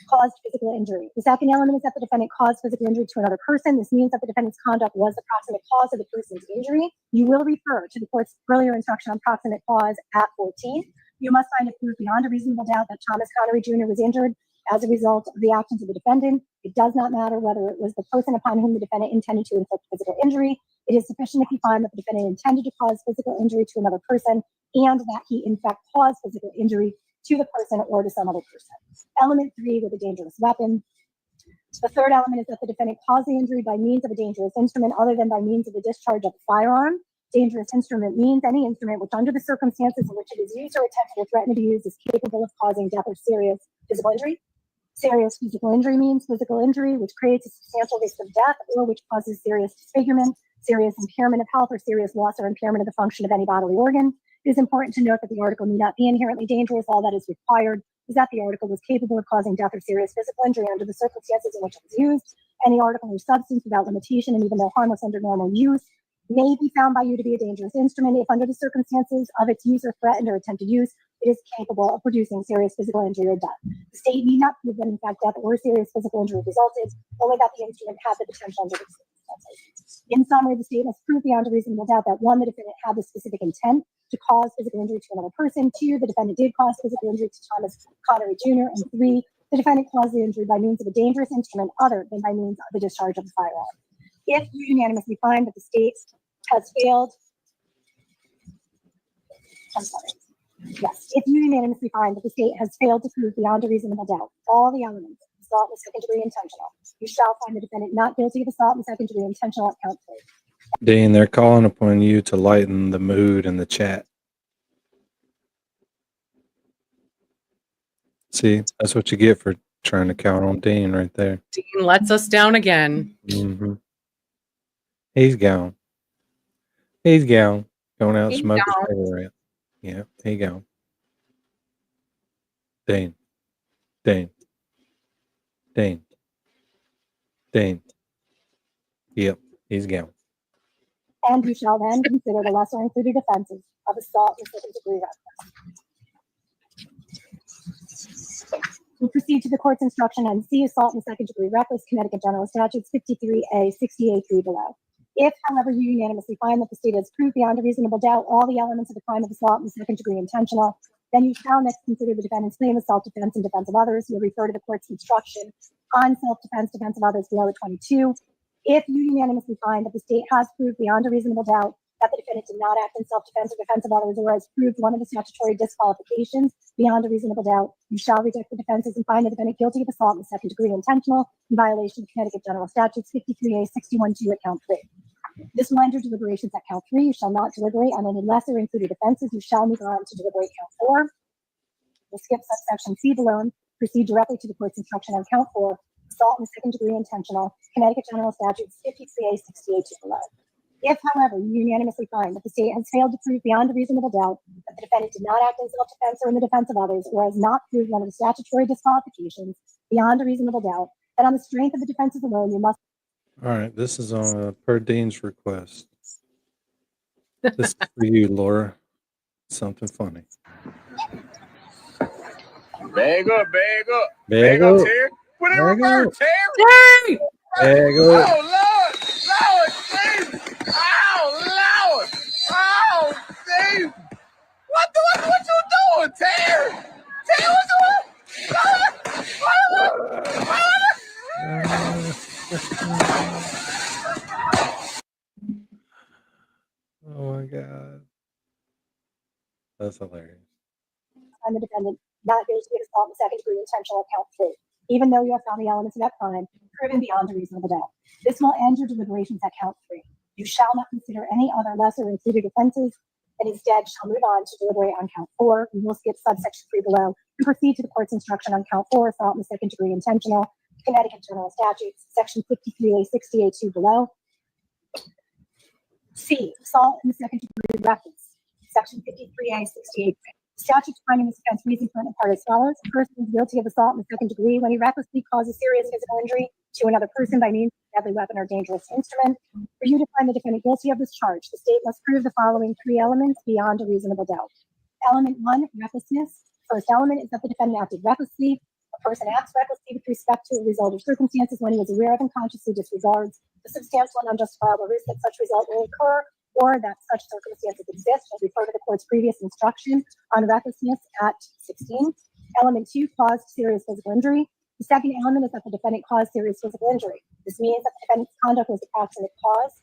Caused physical injury. The second element is that the defendant caused physical injury to another person. This means that the defendant's conduct was the proximate cause of the person's injury. You will refer to the court's earlier instruction on proximate cause at 14. You must find a proof beyond a reasonable doubt that Thomas Connery Jr. was injured as a result of the actions of the defendant. It does not matter whether it was the person upon whom the defendant intended to inflict physical injury. It is sufficient if you find that the defendant intended to cause physical injury to another person and that he in fact caused physical injury to the person or to some other person. Element 3, with a dangerous weapon. The third element is that the defendant caused the injury by means of a dangerous instrument other than by means of the discharge of a firearm. Dangerous instrument means any instrument which, under the circumstances in which it is used or attempted or threatened to be used, is capable of causing death or serious physical injury. Serious physical injury means physical injury which creates a substantial risk of death or which causes serious disfigurement, serious impairment of health, or serious loss or impairment of the function of any bodily organ. It is important to note that the article need not be inherently dangerous. All that is required is that the article was capable of causing death or serious physical injury under the circumstances in which it was used. Any article or substance without limitation, and even though harmless under normal use, may be found by you to be a dangerous instrument if under the circumstances of its use or threatened or attempted use, it is capable of producing serious physical injury or death. The state need not prove that in fact death or serious physical injury resulted, only that the instrument had the potential under the circumstances. In summary, the state must prove beyond a reasonable doubt that 1, the defendant had the specific intent to cause physical injury to another person, 2, the defendant did cause physical injury to Thomas Connery Jr., and 3, the defendant caused the injury by means of a dangerous instrument other than by means of the discharge of a firearm. If you unanimously find that the state has failed, I'm sorry. Yes, if you unanimously find that the state has failed to prove beyond a reasonable doubt all the elements of assault with second degree intentional, you shall find the defendant not guilty of assault with second degree intentional at count 3. Dean, they're calling upon you to lighten the mood in the chat. See, that's what you get for trying to count on Dean right there. Dean lets us down again. Mm-hmm. He's gone. He's gone. Going out He's smoking gone. cigarette. Yeah, he gone. Dean. Dean. Dean. Dean. Yep, he's gone. And you shall then consider the lesser included offenses of assault with second degree reckless. We proceed to the court's instruction on C, assault with second degree reckless, Connecticut General Statutes 53A, 68.3 below. If, however, you unanimously find that the state has proved beyond a reasonable doubt all the elements of the crime of assault with second degree intentional, then you shall next consider the defendant's claim of self-defense and defense of others. You'll refer to the court's instruction on self-defense, defense of others below at 22. If you unanimously find that the state has proved beyond a reasonable doubt that the defendant did not act in self-defense or defense of others, or has proved one of the statutory disqualifications beyond a reasonable doubt, you shall reject the defenses and find the defendant guilty of assault with second degree intentional in violation of Connecticut General Statutes 53A, 61.2 at count 3. This will enter deliberations at count 3. You shall not deliberate on any lesser included offenses. You shall move on to deliberate count 4. We'll skip subsection C below and proceed directly to the court's instruction on count 4, assault with second degree intentional, Connecticut General Statutes 53A, 68 below. If, however, you unanimously find that the state has failed to prove beyond a reasonable doubt that the defendant did not act in self-defense or in the defense of others, or has not proved one of the statutory disqualifications beyond a reasonable doubt, then on the strength of the defenses alone, you must. All right, this is on per Dean's request. This is for you, Laura. Something funny. Bag up. Bag up. Terry. Put it in Bag reverse, up. Terry. Bag up. Oh, Lord, Jesus. Oh, Lord. Oh, Jesus. What you doing, Terry? Terry, Oh my God. That's hilarious. Find the defendant not guilty of assault with second degree intentional at count 3, even though you have found the elements of that crime proven beyond a reasonable doubt. This will end your deliberations at count 3. You shall not consider any other lesser included offenses, and instead shall move on to deliberate on count 4. We will skip subsection 3 below and proceed to the court's instruction on count 4, assault with second degree intentional, Connecticut General Statutes, section 53A, 68.2 below. C, assault in the second degree reckless, section 53A, 68. Statute defining this offense reason for it in part as follows. A person is guilty of assault in the second degree when he recklessly causes serious physical injury to another person by means of a deadly weapon or dangerous instrument. For you to find the defendant guilty of this charge, the state must prove the following 3 elements beyond a reasonable doubt. Element 1, recklessness. First element is that the defendant acted recklessly. A person acts recklessly with respect to a result or circumstances when he is aware of and consciously disregards the substantial and unjustifiable risk that such result will occur, or that such circumstances exist. I'll refer to the court's previous instruction on recklessness at 16. Element 2, caused serious physical injury. The second element is that the defendant caused serious physical injury. This means that the defendant's conduct was the proximate cause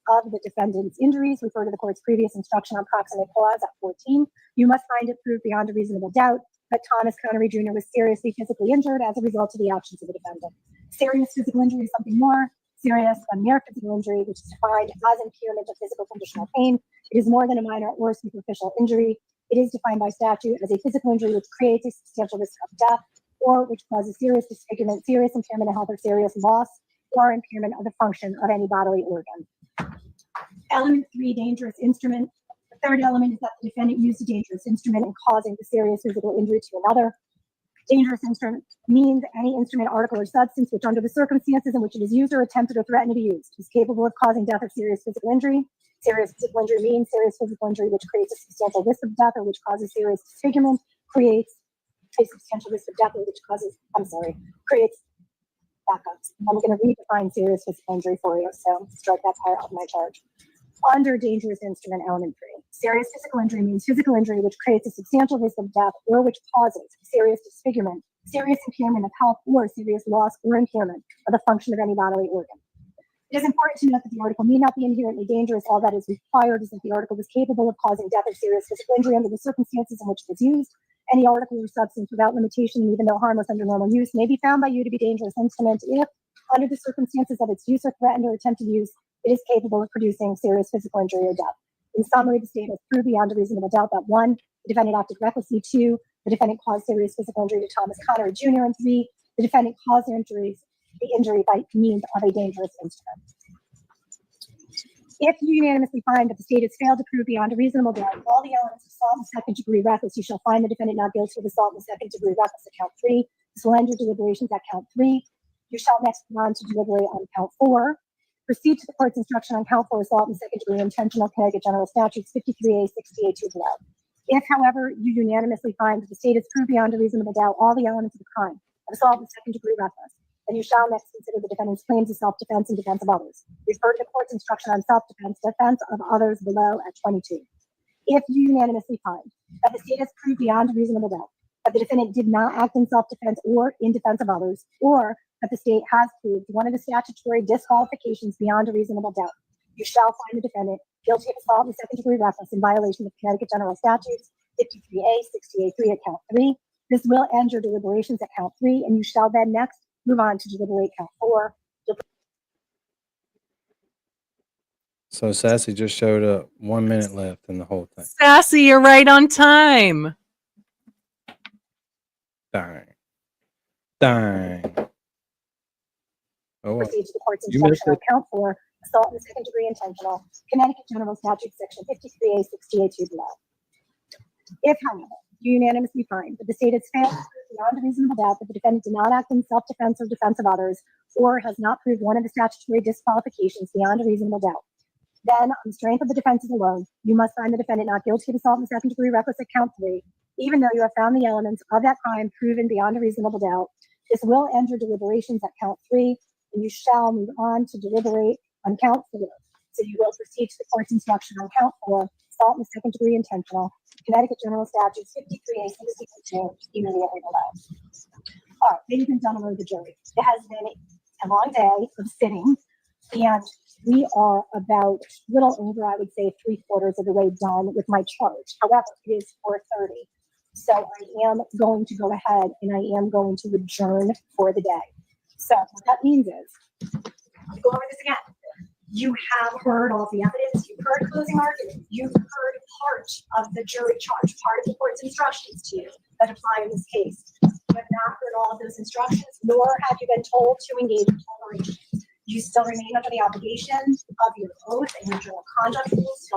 of the defendant's injuries. Refer to the court's previous instruction on proximate cause at 14. You must find it proved beyond a reasonable doubt that Thomas Connery Jr. was seriously physically injured as a result of the actions of the defendant. Serious physical injury is something more serious than mere physical injury, which is defined as impairment of physical conditional pain. It is more than a minor or superficial injury. It is defined by statute as a physical injury which creates a substantial risk of death, or which causes serious disfigurement, serious impairment of health, or serious loss or impairment of the function of any bodily organ. Element 3, dangerous instrument. The third element is that the defendant used a dangerous instrument in causing the serious physical injury to another. Dangerous instrument means any instrument, article, or substance which, under the circumstances in which it is used or attempted or threatened to be used, is capable of causing death or serious physical injury. Serious physical injury means serious physical injury which creates a substantial risk of death or which causes serious disfigurement, creates a substantial risk of death or which causes, creates backups. I'm going to redefine serious physical injury for you, so strike that part of my charge. Under dangerous instrument element 3, serious physical injury means physical injury which creates a substantial risk of death or which causes serious disfigurement, serious impairment of health, or serious loss or impairment of the function of any bodily organ. It is important to note that the article may not be inherently dangerous. All that is required is that the article is capable of causing death or serious physical injury under the circumstances in which it is used. Any article or substance without limitation, even though harmless under normal use, may be found by you to be dangerous instrument if, under the circumstances of its use or threatened or attempted use, it is capable of producing serious physical injury or death. In summary, the state has proved beyond a reasonable doubt that 1, the defendant acted recklessly, 2, the defendant caused serious physical injury to Thomas Conner Jr., and 3, the defendant caused the injury by means of a dangerous instrument. If you unanimously find that the state has failed to prove beyond a reasonable doubt all the elements of assault and second-degree reckless, you shall find the defendant not guilty of assault and second-degree reckless at count 3. This will end your deliberations at count 3. You shall next go on to deliberate on count 4. Proceed to the court's instruction on count 4 assault and second-degree intentional Connecticut General Statutes 53A, 68 below. If, however, you unanimously find that the state has proved beyond a reasonable doubt all the elements of the crime of assault and second-degree reckless, then you shall next consider the defendant's claims of self-defense and defense of others. Refer to the court's instruction on self-defense, defense of others below at 22. If you unanimously find that the state has proved beyond a reasonable doubt that the defendant did not act in self-defense or in defense of others, or that the state has proved one of the statutory disqualifications beyond a reasonable doubt, you shall find the defendant guilty of assault and second-degree reckless in violation of Connecticut General Statutes 53A, 68 at count 3. This will end your deliberations at count 3, and you shall then next move on to deliberate count 4. So Sassy just showed up. 1 minute left in the whole thing. Sassy, you're right on time. Dang. Dang. Oh, well. Proceed to the court's You missed instruction on it. count 4, assault and second-degree intentional, Connecticut General Statute Section 53A, 68 below. If, however, you unanimously find that the state has failed to prove beyond a reasonable doubt that the defendant did not act in self-defense or defense of others, or has not proved one of the statutory disqualifications beyond a reasonable doubt, then, on the strength of the defenses alone, you must find the defendant not guilty of assault and second-degree reckless at count 3, even though you have found the elements of that crime proven beyond a reasonable doubt. This will end your deliberations at count 3, and you shall move on to deliberate on count 4. So you will proceed to the court's instruction on count 4, assault and second-degree intentional, Connecticut General Statutes 53A, 62, immediately below. All right, ladies and gentlemen of the jury, it has been a long day of sitting, and we are about a little over, I would say, 3/4 of the way done with my charge. However, it is 4:30, so I am going to go ahead and I am going to adjourn for the day. So what that means is, I'll go over this again. You have heard all the evidence, you've heard closing argument, you've heard part of the jury charge, part of the court's instructions to you that apply in this case. You have not heard all of those instructions, nor have you been told to engage in deliberations. You still remain under the obligation of your oath and your journal conduct rules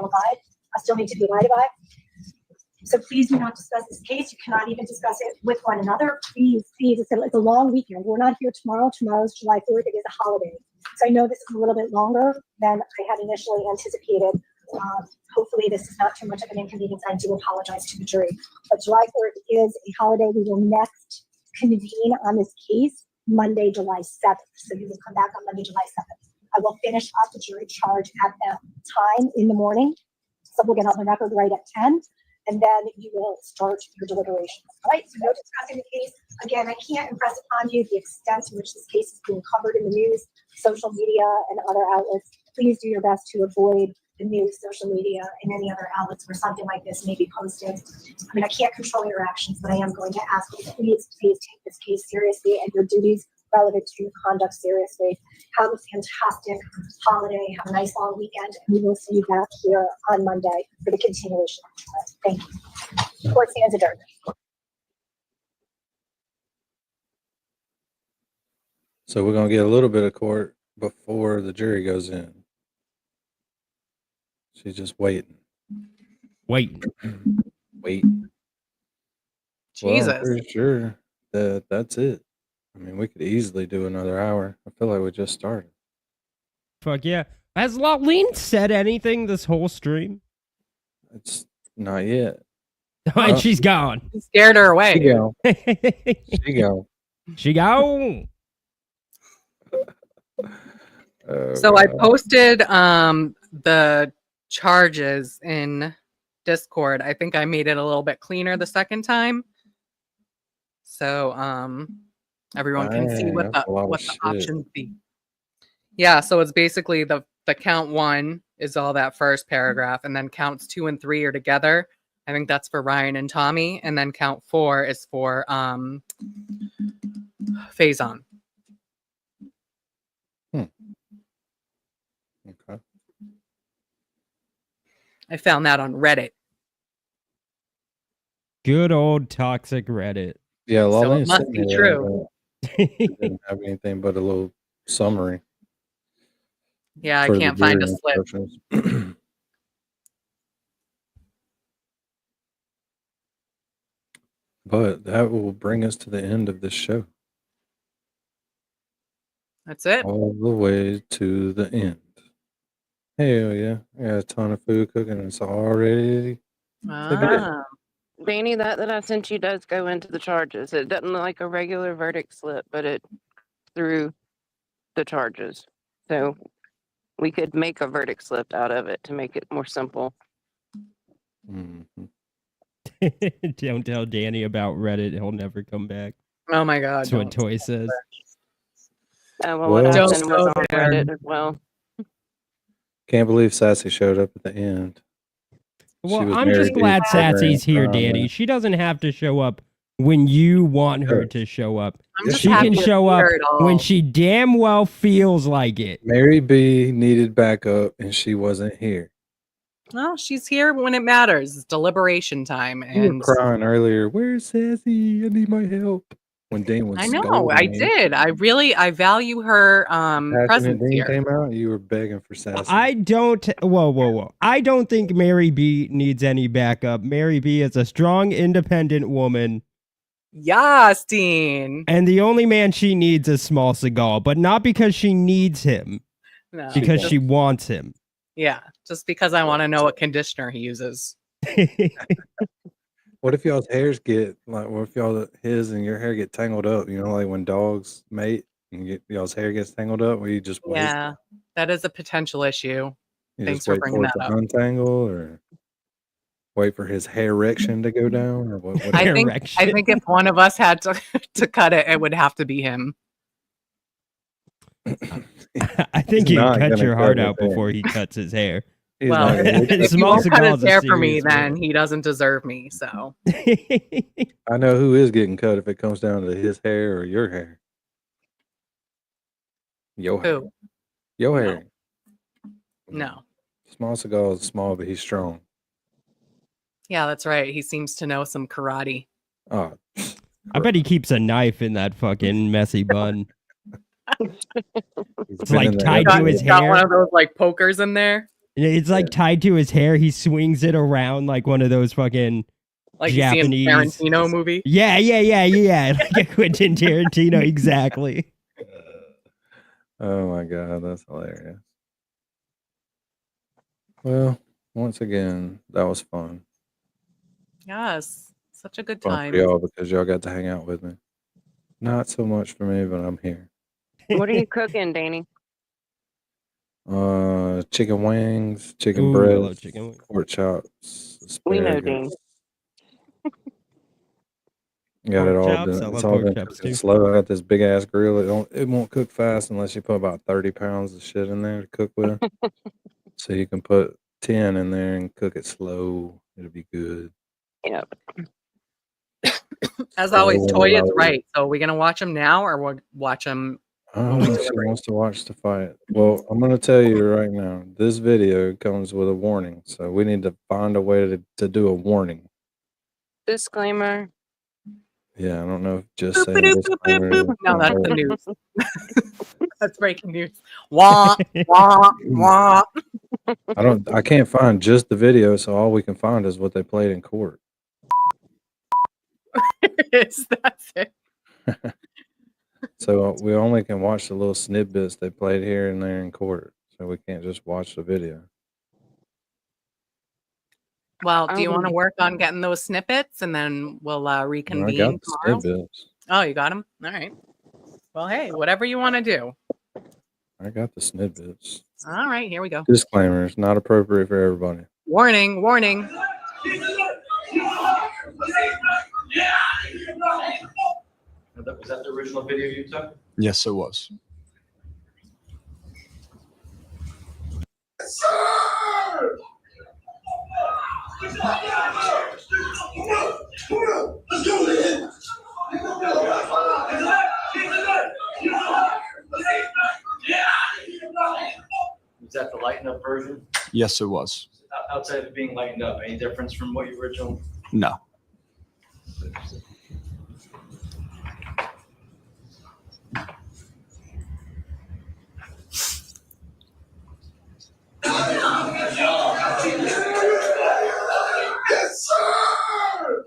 still need to be abided by. So please do not discuss this case. You cannot even discuss it with one another. Please, it's a long weekend. We're not here tomorrow. Tomorrow's July 4th. It is a holiday. So I know this is a little bit longer than I had initially anticipated. Hopefully this is not too much of an inconvenience. I do apologize to the jury. But July 4th is a holiday. We will next convene on this case Monday, July 7th. So you will come back on Monday, July 7th. I will finish up the jury charge at that time in the morning. So we'll get on the record right at 10. And then you will start your deliberations. All right, so no discussing the case. Again, I can't impress upon you the extent to which this case is being covered in the news, social media, and other outlets. Please do your best to avoid the news, social media, and any other outlets where something like this may be posted. I mean, I can't control your actions, but I am going to ask you to please take this case seriously and your duties relevant to your conduct seriously. Have a fantastic holiday. Have a nice long weekend, and we will see you back here on Monday for the continuation. Thank you. Court stands adjourned. So we're going to get a little bit of court before the jury goes in. She's just waiting. Wait. Waiting. Well, Jesus. I'm pretty sure that that's it. I mean, we could easily do another hour. I feel like we just started. Fuck yeah. Has Laureen said anything this whole stream? It's not yet. And she's gone. Scared her away. She go. She go. She go. So I posted the charges in Discord. I think I made it a little bit cleaner the second time. So everyone can see what the options be. Yeah, so it's basically the count 1 is all that first paragraph, and then counts 2 and 3 are together. I think that's for Ryan and Tommy, and then count 4 is for Faison. Okay. I found that on Reddit. Good old toxic Reddit. Yeah, So Laureen it must sent be me that, true. but it didn't have anything but a little summary. Yeah, I for the can't find a jury slip. instructions. But that will bring us to the end of this show. That's it. All the way to the end. Hell yeah. I got a ton of food cooking and it's already to go. Ah, Danny, that I sent you does go into the charges. It doesn't look like a regular verdict slip, but it through the charges. So we could make a verdict slip out of it to make it more simple. Mhm. Don't tell Danny about Reddit. He'll never come back. oh my God. That's what don't. Toy says. Well, Well, what Don't happened was go on there. Reddit as well. Can't believe Sassy showed up at the end. Well, was I'm just married glad to Sassy's here, Grant. Danny. She doesn't have to show up when you want her to show up. I'm just She happy can to show see up her at all. when she damn well feels like it. Mary B needed backup and she wasn't here. Well, she's here when it matters. It's deliberation time, You were and crying earlier. Where's Sassy? I need my help. When Dean was I know scolding I you. did. I value her Passionate presence Dean here. came out, you were begging for Sassy. I don't. Whoa. I don't think Mary B needs any backup. Mary B is a strong, independent woman. Yasteen. And the only man she needs is Small Seagal, but not because she needs him, No, because just- she wants him. yeah, just because I want to know what conditioner he uses. What if y'all's hairs get like? What if his and your hair get tangled up? You know, like when dogs mate and y'all's hair gets tangled up, where you just wait. Yeah, that is a potential issue. You Thanks just for wait bringing for it that to up. untangle, or wait for his hair erection to go down, or what? I think if one of us had to cut it, it would have to be him. I think He's he'd not cut gonna your cut heart his out hair. before he cuts his hair. He's Well, not gonna- if he Small won't cut Seagal's his a hair for me, serious then man. he doesn't deserve me. So I know who is getting cut if it comes down to his hair or your hair. Your hair. who? Your No. hair. No. Small Seagal is small, but he's strong. Yeah, that's right. He seems to know some karate. Oh, I bet he keeps a knife in that fucking messy bun. It's been like in there tied every to day. his He's got one hair. of those like pokers in there, It's like tied to his hair. He swings it around like one of those fucking like you see in the Japanese. Tarantino movie. Yeah. Like a Quentin Tarantino, exactly. Oh my god, that's hilarious. Well, once again, that was fun. Yes, such a good Fun time. for y'all because y'all got to hang out with me. Not so much for me, but I'm here. What are you cooking, Danny? Chicken wings, chicken Ooh, I love breast, chicken wings. pork chops, We know, asparagus. Got Pork it all chops? done. I It's love all pork been chops, cooking too. slow. I got this big ass grill. It won't cook fast unless you put about 30 pounds of shit in there to cook with. So you can put 10 in there and cook it slow. It'll be good. Yep. As always, Slow and Toy is low. right. So are we gonna watch him now, or we'll watch him? Oh, she wants to watch the fight. Well, I'm going to tell you right now, this video comes with a warning. So we need to find a way to do a warning. Disclaimer. Yeah, I don't know if just Boop, saying boop, boop, disclaimer boop, boop. is No, gonna that's hold. the news. That's breaking news. Wah wah wah. I can't find just the video, so all we can find is what they played in court. That's it. So we only can watch the little snippets they played here and there in court. So we can't just watch the video. Well, do you want to work on getting those snippets and then we'll I reconvene got the tomorrow? snippets. Oh, you got them? All right. Well, hey, whatever you want to do. I got the snippets. All right, here we go. Disclaimer: it's not appropriate for everybody. Warning, warning. Was that the original video you took? Yes, it was. Was that the lightened up version? Yes, it was. Outside of it being lightened up, any difference from what you originally? No. Yes, sir!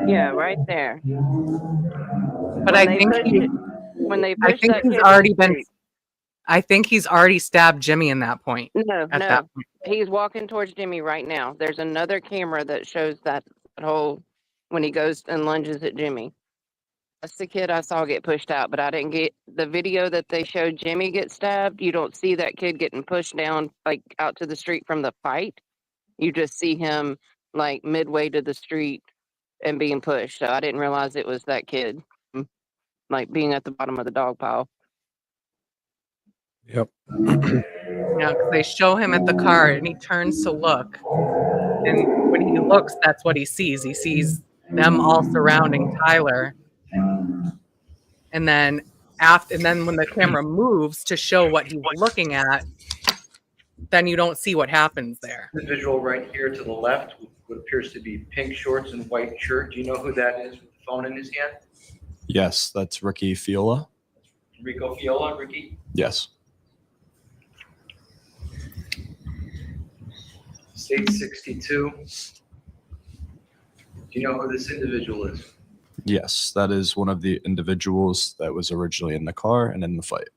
Yeah, right there. But I think when they I push think that he's kid in already the been. street. I think he's already stabbed Jimmy in that point. No, At no. that point. He's walking towards Jimmy right now. There's another camera that shows that whole when he goes and lunges at Jimmy. That's the kid I saw get pushed out, but I didn't get the video that they showed Jimmy get stabbed. You don't see that kid getting pushed down like out to the street from the fight. You just see him like midway to the street and being pushed. So I didn't realize it was that kid, like being at the bottom of the dog pile. Yep. Yeah, because they show him at the car and he turns to look. And when he looks, that's what he sees. He sees them all surrounding Tyler. And then when the camera moves to show what he's looking at, then you don't see what happens there. Individual right here to the left, what appears to be pink shorts and white shirt. Do you know who that is with the phone in his hand? Yes, that's Ricky Fiola. Rico Fiola, Ricky? Yes. State 62. Do you know who this individual is? Yes, that is one of the individuals that was originally in the car and in the fight.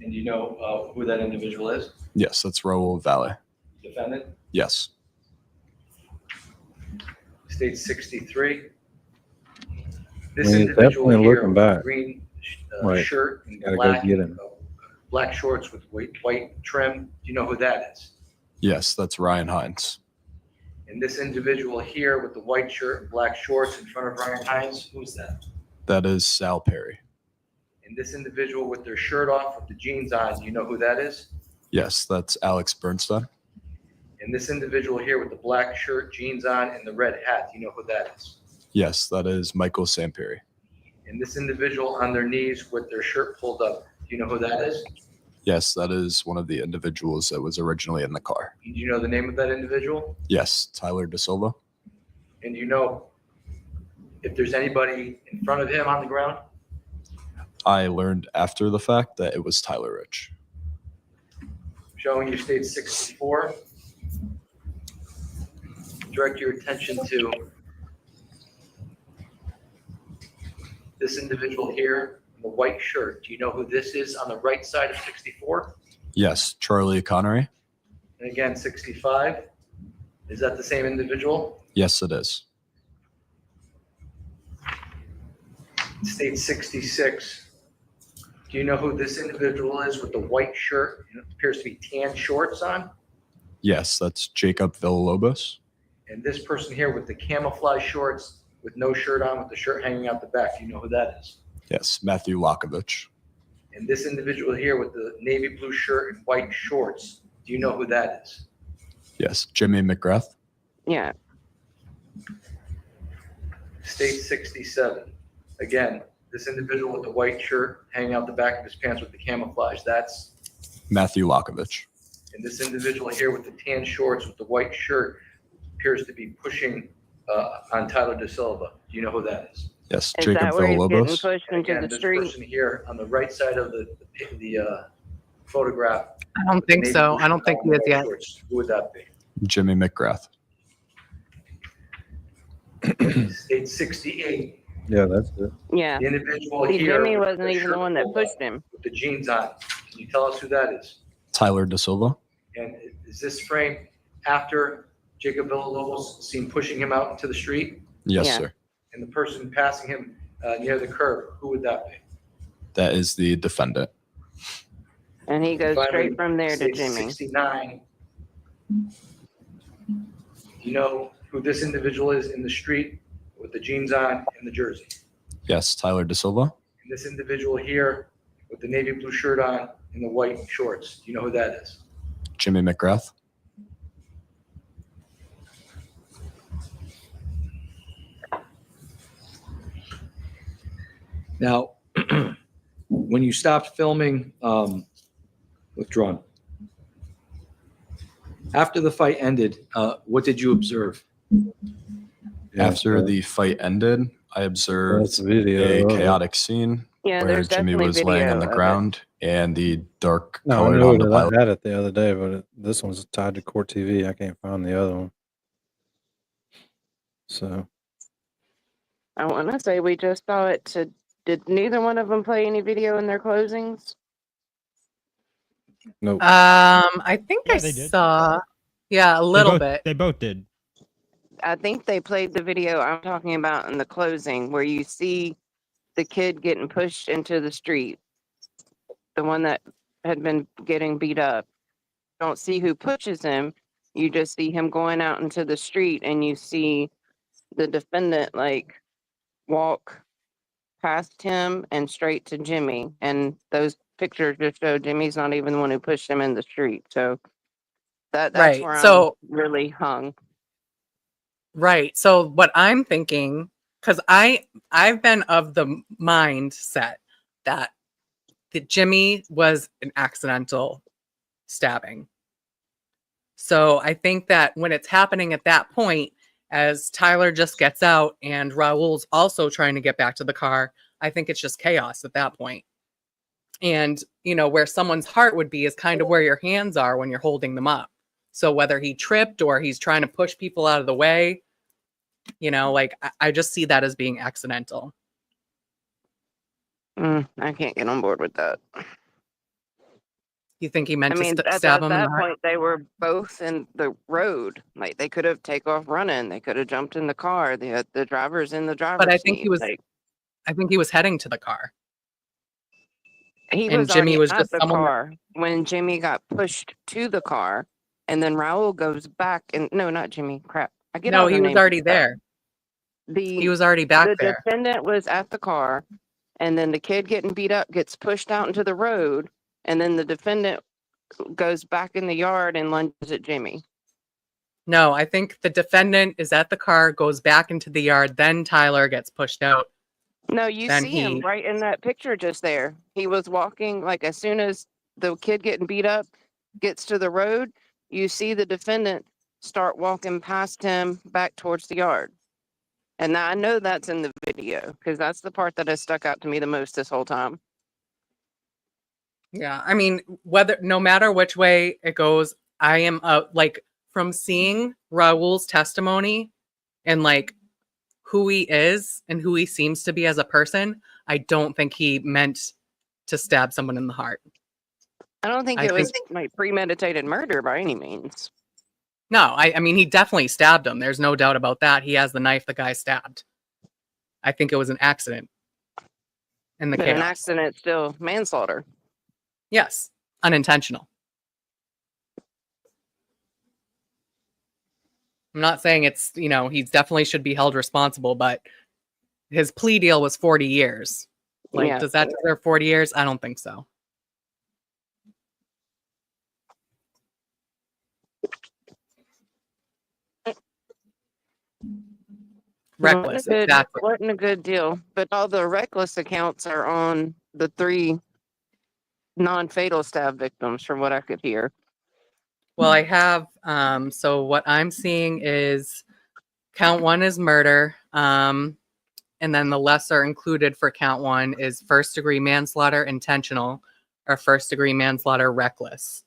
And do you know who that individual is? Yes, that's Raul Valle. Defendant? Yes. State 63. This I mean, individual definitely here, looking back. green Right. shirt and Gotta black, go get him. black shorts with white trim. Do you know who that is? Yes, that's Ryan Hines. And this individual here with the white shirt and black shorts in front of Ryan Hines, who's that? That is Sal Perry. And this individual with their shirt off with the jeans on, do you know who that is? Yes, that's Alex Bernstein. And this individual here with the black shirt, jeans on, and the red hat, do you know who that is? Yes, that is Michael Samperi. And this individual on their knees with their shirt pulled up, do you know who that is? Yes, that is one of the individuals that was originally in the car. Do you know the name of that individual? Yes, Tyler De Silva. And do you know if there's anybody in front of him on the ground? I learned after the fact that it was Tyler Rich. Showing you state 64. Direct your attention to this individual here in the white shirt. Do you know who this is on the right side of 64? Yes, Charlie Connery. And again, 65. Is that the same individual? Yes, it is. State 66. Do you know who this individual is with the white shirt and it appears to be tan shorts on? Yes, that's Jacob Villalobos. And this person here with the camouflage shorts with no shirt on, with the shirt hanging out the back, do you know who that is? Yes, Matthew Lakovich. And this individual here with the navy blue shirt and white shorts, do you know who that is? Yes, Jimmy McGrath. Yeah. State 67. Again, This individual with the white shirt hanging out the back of his pants with the camouflage, that's, Matthew Lokovich. and this individual here with the tan shorts with the white shirt appears to be pushing on Tyler De Silva. Do you know who that is? Yes, Is Jacob that where he's getting Villalobos. pushed And into again, the this street? person here on the right side of the photograph. I don't with the think navy so. blue I don't think he shirt is and yet. shorts, who would that be? Jimmy McGrath. State 68. Yeah, that's it. Yeah. The individual See, here. Jimmy with wasn't even the shirt one that pulled up, pushed him. with the jeans on. Can you tell us who that is? Tyler De Silva. And is this frame after Jacob Villalobos seen pushing him out into the street? Yes, Yeah. sir. And the person passing him near the curb, who would that be? That is the defendant. And he goes Finally, straight from there to state Jimmy. 69. You know who this individual is in the street with the jeans on and the jersey? Yes, Tyler De Silva. And this individual here with the navy blue shirt on and the white shorts, do you know who that is? Jimmy McGrath. Now, when you stopped filming, withdrawn. After the fight ended, what did you observe? After the fight ended, I observed That's video a of it. chaotic scene Yeah, where there's Jimmy definitely was video laying on the of it. ground and the dark No, I colored know Honda that Pilot. I had it the other day, but this one's tied to Court TV. I can't find the other one. So I want to say we just saw it. Did neither one of them play any video in their closings? nope. I think Yeah, I they did. saw, yeah, a They little both- bit. They both did. I think they played the video I'm talking about in the closing where you see the kid getting pushed into the street. The one that had been getting beat up. Don't see who pushes him. You just see him going out into the street and you see the defendant like walk past him and straight to Jimmy. And those pictures just show Jimmy's not even the one who pushed him in the street. So that's Right. where So I'm really hung. Right. So what I'm thinking, because I've been of the mindset that Jimmy was an accidental stabbing. So I think that when it's happening at that point, as Tyler just gets out and Raul's also trying to get back to the car, I think it's just chaos at that point. And, you know, where someone's heart would be is kind of where your hands are when you're holding them up. So whether he tripped or he's trying to push people out of the way, you know, like I just see that as being accidental. I can't get on board with that. You think he meant I mean, to at stab him in that the heart? point, they were both in the road. Like they could have take off running. They could have jumped in the car. The driver's in the driver's But I think seat. he was, Like, I think he was heading to the car. he And was Jimmy already was at just the someone that- car when Jimmy got pushed to the car, and then Raul goes back and no, not Jimmy. Crap, I get No, all he their was names already mixed up. there. The He was already back the there. defendant was at the car, and then the kid getting beat up gets pushed out into the road, and then the defendant goes back in the yard and lunges at Jimmy. No, I think the defendant is at the car, goes back into the yard, then Tyler gets pushed out. No, you Then see him he- right in that picture just there. He was walking like as soon as the kid getting beat up gets to the road, you see the defendant start walking past him back towards the yard. And I know that's in the video because that's the part that has stuck out to me the most this whole time. Yeah, I mean, no matter which way it goes, I am like from seeing Raul's testimony and like who he is and who he seems to be as a person, I don't think he meant to stab someone in the heart. I don't think I it was think- like premeditated murder by any means. No, I mean, he definitely stabbed him. There's no doubt about that. He has the knife the guy stabbed. I think it was an accident. In the But an chaos. accident still manslaughter. Yes, unintentional. I'm not saying it's, you know, he definitely should be held responsible, but his plea deal was 40 years. Like, Yeah. does that deserve 40 years? I don't think so. Reckless, exactly. Wasn't a good deal. But all the reckless accounts are on the 3 non-fatal stab victims, from what I could hear. Well, I have, so what I'm seeing is count 1 is murder. And then the lesser included for count 1 is first-degree manslaughter intentional or first-degree manslaughter reckless.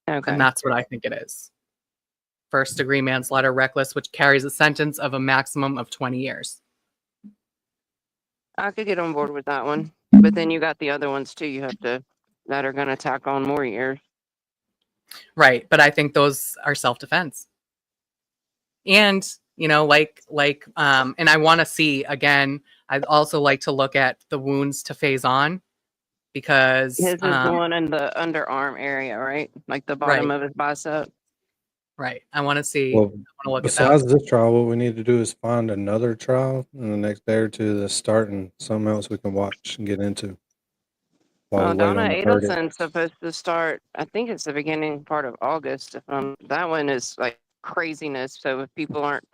Okay. And that's what I think it is. First-degree manslaughter reckless, which carries a sentence of a maximum of 20 years. I could get on board with that one. But then you got the other ones too. You have to, that are going to tack on more years. Right. But I think those are self-defense. And, you know, and I want to see, again, I'd also like to look at the wounds to phase on because His is the one in the underarm area, right? Like the bottom of his bicep. Right. I want to see. Well, I want to look at besides that. this trial, what we need to do is find another trial in the next day or two that's starting, something else we can watch and get into. While we wait Donna on the verdict. Adelson's supposed to start, I think it's the beginning part of August. That one is like craziness. So if people aren't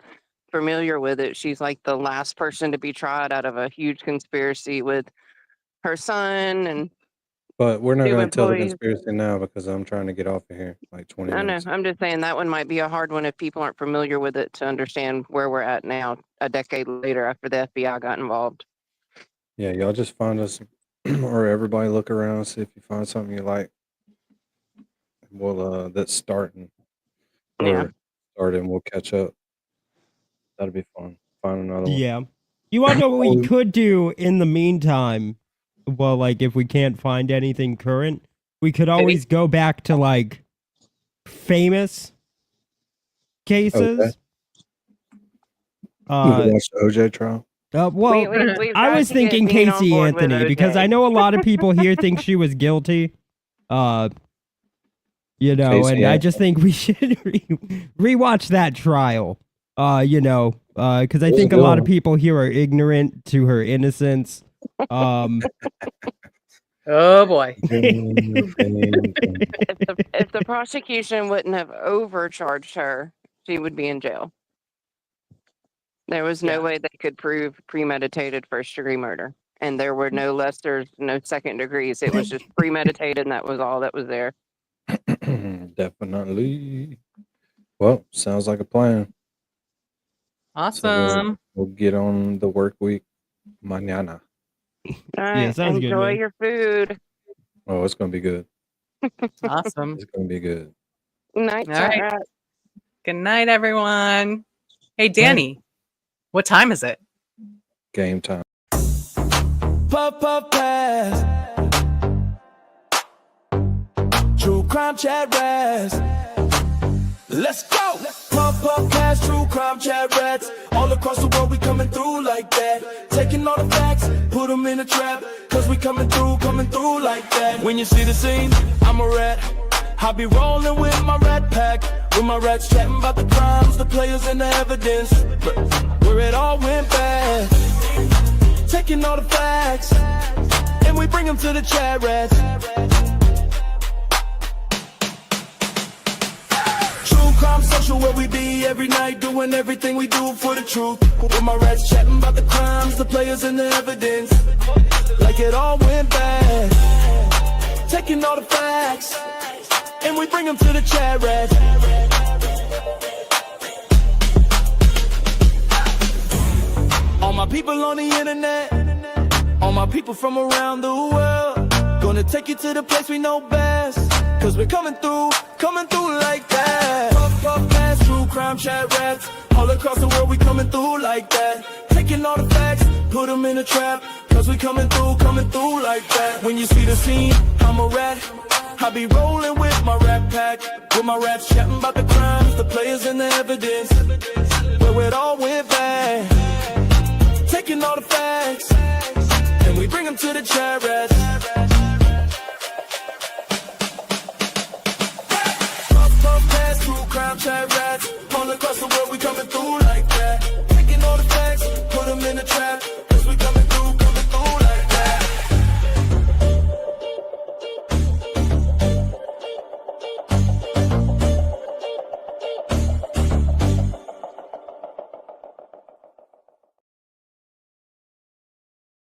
familiar with it, she's like the last person to be tried out of a huge conspiracy with her son and But we're not 2 going to tell the employees. conspiracy now because I'm trying to get off of here like 20 I know. minutes. I'm just saying that one might be a hard one if people aren't familiar with it to understand where we're at now, a decade later after the FBI got involved. Yeah, y'all just find us or everybody look around, see if you find something you like. Well, that's starting. Yeah. Starting, we'll catch up. That'll be fun. Find another one. Yeah. You want to know what we could do in the meantime? Well, like if we can't find anything current, we could always go back to like famous cases. Okay. You can watch the OJ trial. Well, we've I got was to get thinking Dean on Casey board with Anthony because OJ. I know a lot of people here think she was guilty. You know, Casey and I Anthony. just think we should rewatch that trial. You know, because I think a lot of people here are ignorant to her innocence. Oh boy. If the prosecution wouldn't have overcharged her, she would be in jail. There was no way they could prove premeditated first-degree murder. And there were no lessers, no second degrees. It was just premeditated, and that was all that was there. Definitely. Well, sounds like a plan. Awesome. So we'll get on the work week mañana. All right, sounds good, enjoy man. your food. Oh, it's going to be good. Awesome. It's going to be good. Night, All right. Chat. Good night, everyone. Hey, Danny, what time is it? Game time. Puff, puff, pass. True crime chat rats. Let's go. Puff, puff, pass. True crime chat rats. All across the world, we coming through like that. Taking all the facts, put them in a trap. Cause we coming through like that. When you see the scene, I'm a rat. I be rolling with my rat pack. With my rats chatting about the crimes, the players and the evidence. Where it all went bad. Taking all the facts, and we bring them to the chat rats. True crime social where we be every night, doing everything we do for the truth. With my rats chatting about the crimes, the players and the evidence. Like it all went bad. Taking all the facts, and we bring them to the chat rats. All my people on the internet, all my people from around the world, gonna take you to the place we know best. Cause we're coming through like that. Puff, puff, pass, true crime chat rats. All across the world we coming through like that. Taking all the facts, put them in a trap. Cause we coming through like that. When you see the scene, I'm a rat. I be rolling with my rap pack. With my rats chatting about the crimes, the players and the evidence. Where it all went bad. Taking all the facts, and we bring them to the chat rats. Puff, puff, pass, true crime chat rats.